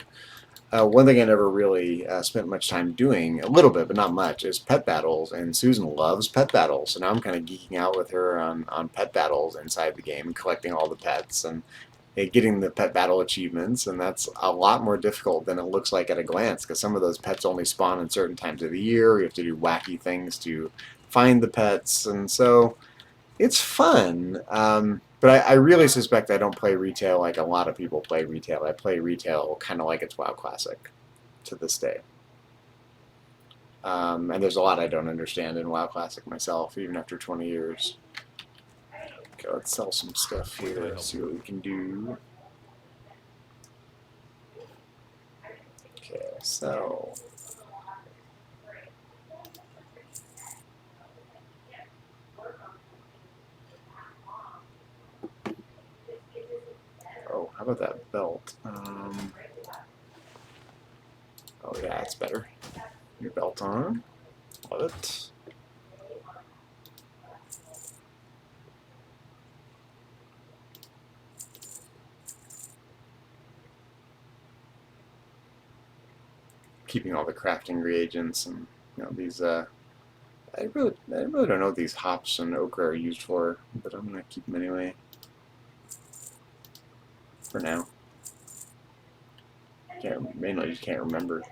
Speaker 1: One thing I never really spent much time doing, a little bit, but not much, is pet battles. And Susan loves pet battles, so now I'm kind of geeking out with her on pet battles inside the game, collecting all the pets and getting the pet battle achievements. And that's a lot more difficult than it looks like at a glance, because some of those pets only spawn in certain times of the year. You have to do wacky things to find the pets, and so it's fun. But I really suspect I don't play retail like a lot of people play retail. I play retail kind of like it's WoW Classic to this day. And there's a lot I don't understand in WoW Classic myself, even after 20 years. Okay, let's sell some stuff here, see what we can do. Okay, so... Oh, how about that belt? Oh yeah, it's better. Your belt on. Love it. Keeping all the crafting reagents and these. I really don't know what these hops and ochre are used for, but I'm gonna keep them anyway. For now. Mainly just can't remember.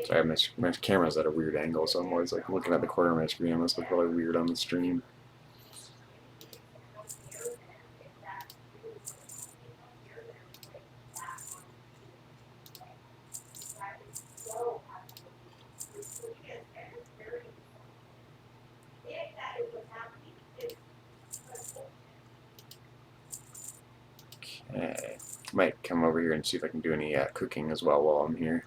Speaker 1: Sorry, my camera's at a weird angle, so I'm always like looking at the corner of my screen. It must look really weird on the stream. Okay, might come over here and see if I can do any cooking as well while I'm here.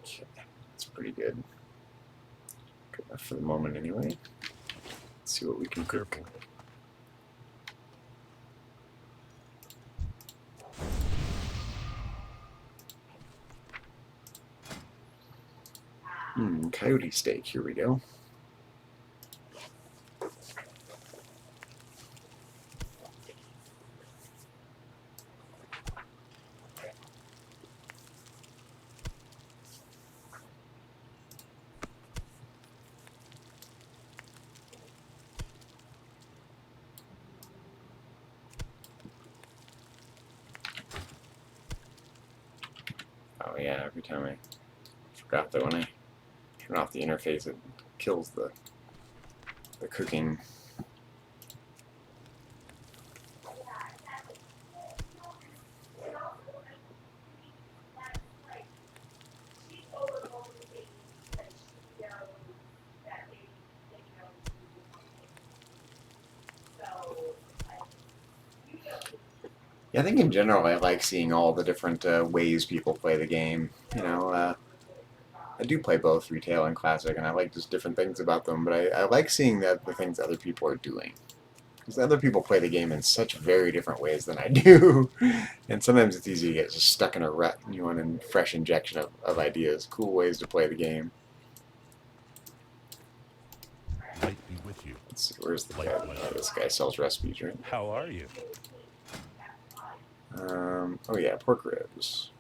Speaker 1: Okay, that's pretty good. Good enough for the moment anyway. Let's see what we can cook. Coyote steak, here we go. Oh yeah, every time I forgot that when I turn off the interface it kills the cooking. Yeah, I think in general I like seeing all the different ways people play the game. I do play both retail and classic, and I like just different things about them. But I like seeing that the things other people are doing, because other people play the game in such very different ways than I do, and sometimes it's easy to get just stuck in a rut. And you want a fresh injection of ideas, cool ways to play the game.
Speaker 5: Might be with you.
Speaker 1: Let's see, where's the guy? Oh, this guy sells recipes, right?
Speaker 5: How are you?
Speaker 1: Oh yeah, pork ribs.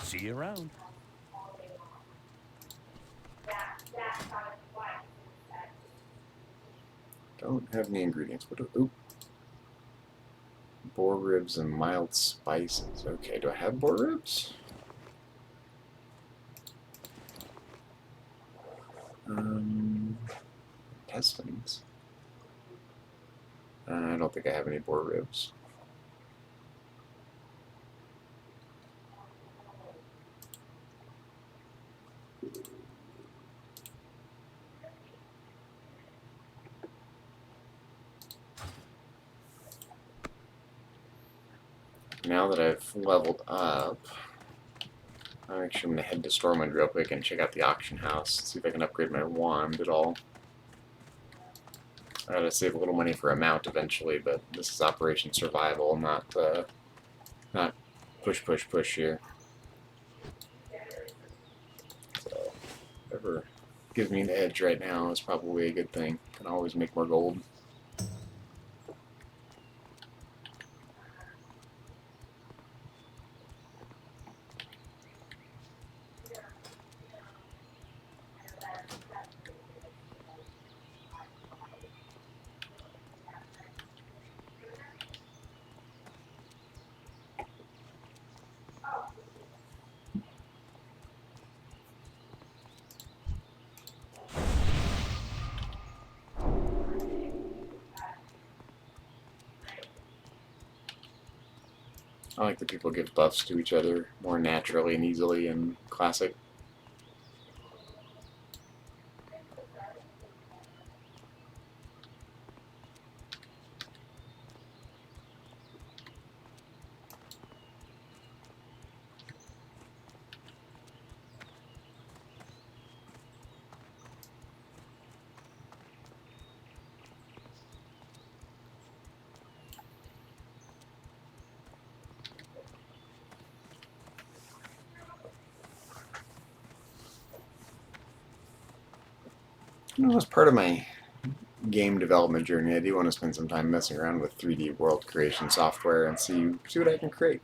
Speaker 5: See you around.
Speaker 1: Don't have any ingredients. What do, oop. Boar ribs and mild spices. Okay, do I have boar ribs? Intestines. I don't think I have any boar ribs. Now that I've leveled up, I'm actually going to head to Stormwind real quick and check out the auction house, see if I can upgrade my wand at all. I gotta save a little money for a mount eventually, but this is Operation Survival, not push here. So, whatever gives me an edge right now is probably a good thing. Can always make more gold. I like that people give buffs to each other more naturally and easily in Classic. You know, as part of my game development journey, I do want to spend some time messing around with 3D world creation software and see what I can create.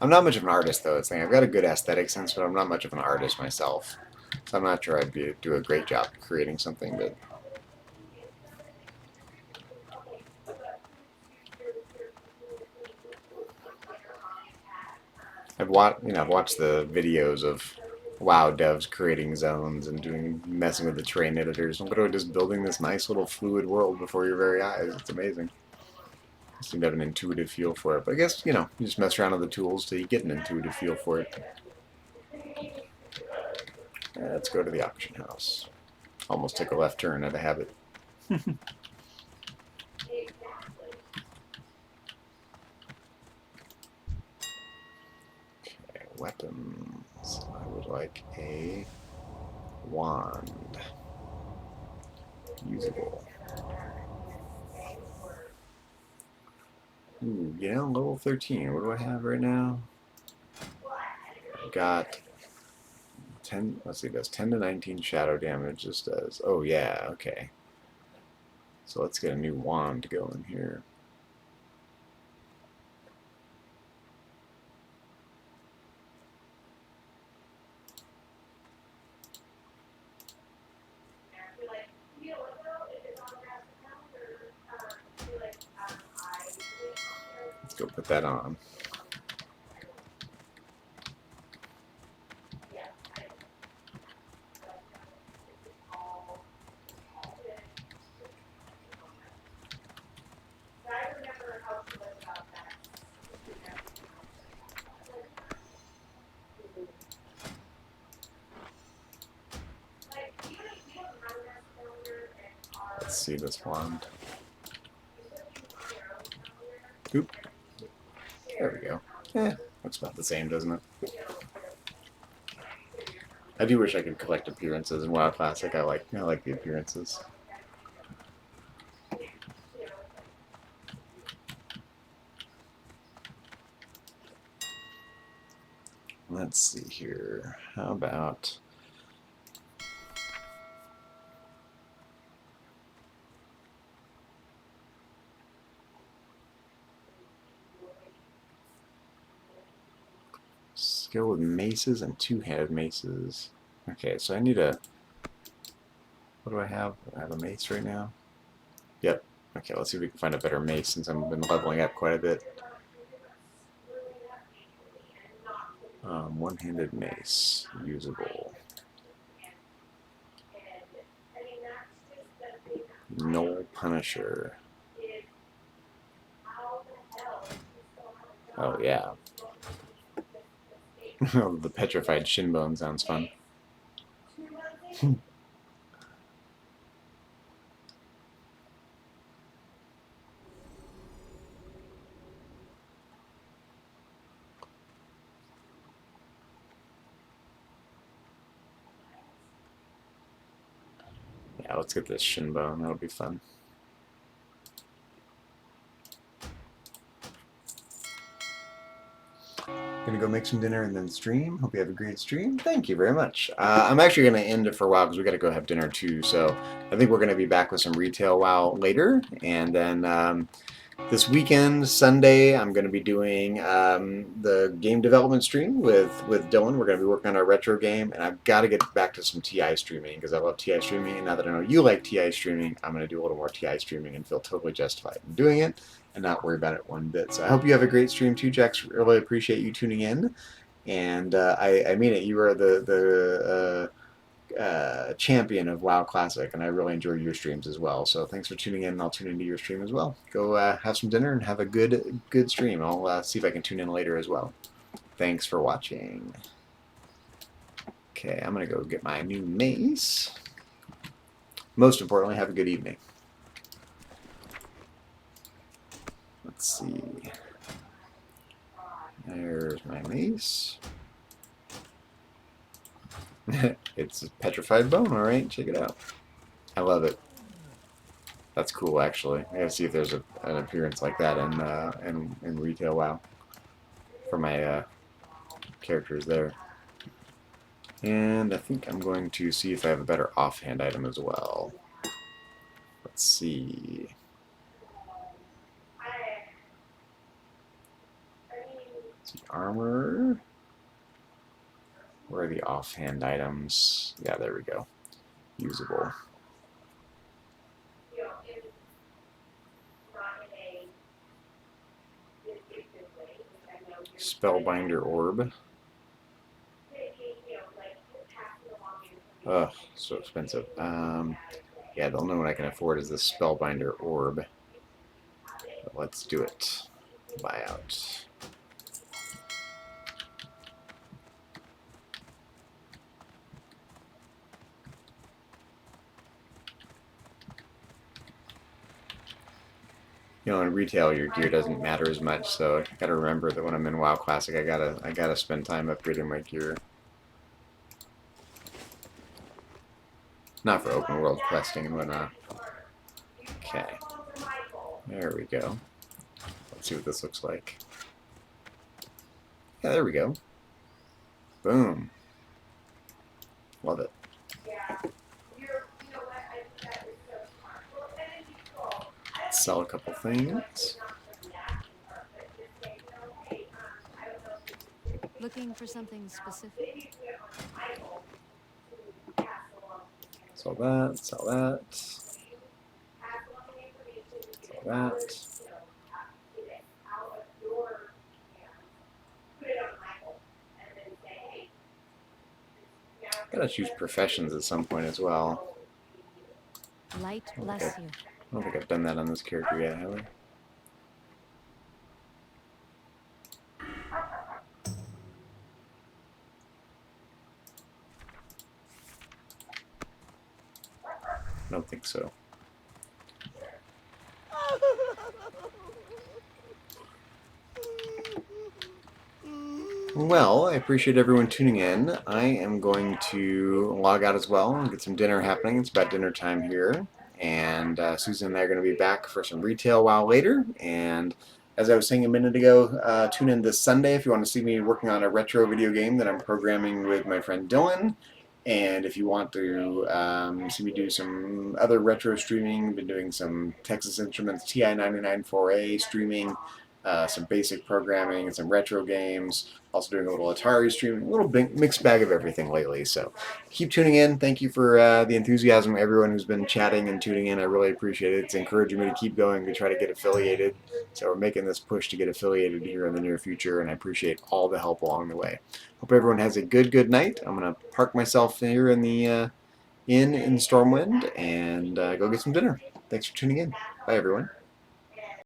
Speaker 1: I'm not much of an artist, though. I've got a good aesthetic sense, but I'm not much of an artist myself. So I'm not sure do a great job creating something that. I've watched the videos of WoW devs creating zones and messing with the terrain editors. I'm literally just building this nice little fluid world before your very eyes. It's amazing. I seem to have an intuitive feel for it. But I guess, you just mess around with the tools till you get an intuitive feel for it. Let's go to the auction house. Almost took a left turn out of habit. Okay, weapons. I would like a wand. Usable. Ooh, yeah, level 13. What do I have right now? I've got 10, let's see, does 10 to 19 shadow damage. This does. Oh, yeah, okay. So let's get a new wand going here. Let's go put that on. Let's see this wand. Oop. There we go. Looks about the same, doesn't it? I do wish I could collect appearances in WoW Classic. I like the appearances. Let's see here. How about Skill with maces and two-handed maces. Okay, so I need a... What do I have? I have a mace right now. Yep. Okay, let's see if we can find a better mace since I've been leveling up quite a bit. One-handed mace. Usable. Null Punisher. Oh, yeah. The petrified shinbone sounds fun. Yeah, let's get this shinbone. That'll be fun. Gonna go make some dinner and then stream. Hope you have a great stream. Thank you very much. I'm actually gonna end it for a while because we gotta go have dinner too. So I think we're gonna be back with some retail WoW later, and then this weekend, Sunday, I'm going to be doing the game development stream with Dylan. We're going to be working on our retro game, and I've got to get back to some TI streaming because I love TI streaming. And now that I know you like TI streaming, I'm going to do a little more TI streaming and feel totally justified in doing it and not worry about it one bit. So I hope you have a great stream too, Jax. Really appreciate you tuning in, and I mean it. You are the champion of WoW Classic, and I really enjoy your streams as well. So thanks for tuning in, and I'll tune into your stream as well. Go have some dinner and have a good stream. I'll see if I can tune in later as well. Thanks for watching. Okay, I'm gonna go get my new mace. Most importantly, have a good evening. Let's see. There's my mace. It's a petrified bone, alright, check it out. I love it. That's cool, actually. I gotta see if there's an appearance like that in retail WoW for my characters there. And I think I'm going to see if I have a better offhand item as well. Let's see. Armor. Where are the offhand items? Yeah, there we go. Usable. Spellbinder orb. Ugh, so expensive. Yeah, the only one I can afford is the Spellbinder orb. But let's do it. Buy out. You know, in retail, your gear doesn't matter as much, so I gotta remember that when I'm in WoW Classic, I gotta spend time upgrading my gear. Not for open world questing and whatnot. Okay, there we go. Let's see what this looks like. Yeah, there we go. Boom. Love it. Sell a couple things.
Speaker 3: Looking for something specific?
Speaker 1: Sell that, sell that. Sell that. Gotta choose professions at some point as well.
Speaker 3: Light bless you.
Speaker 1: I don't think I've done that on this character yet, have I? I don't think so. Well, I appreciate everyone tuning in. I am going to log out as well and get some dinner happening. It's about dinner time here. And Susan and I are going to be back for some retail WoW later. And as I was saying a minute ago, tune in this Sunday if you want to see me working on a retro video game that I'm programming with my friend Dylan. And if you want to see me do some other retro streaming, I've been doing some Texas Instruments TI-99 4A streaming some basic programming and some retro games. Also doing a little Atari streaming, a little big, mixed bag of everything lately. So keep tuning in. Thank you for the enthusiasm, everyone who's been chatting and tuning in. I really appreciate it. It's encouraging me to keep going to try to get affiliated. So we're making this push to get affiliated here in the near future, and I appreciate all the help along the way. Hope everyone has a good night. I'm gonna park myself here in the inn in Stormwind and go get some dinner. Thanks for tuning in. Bye, everyone.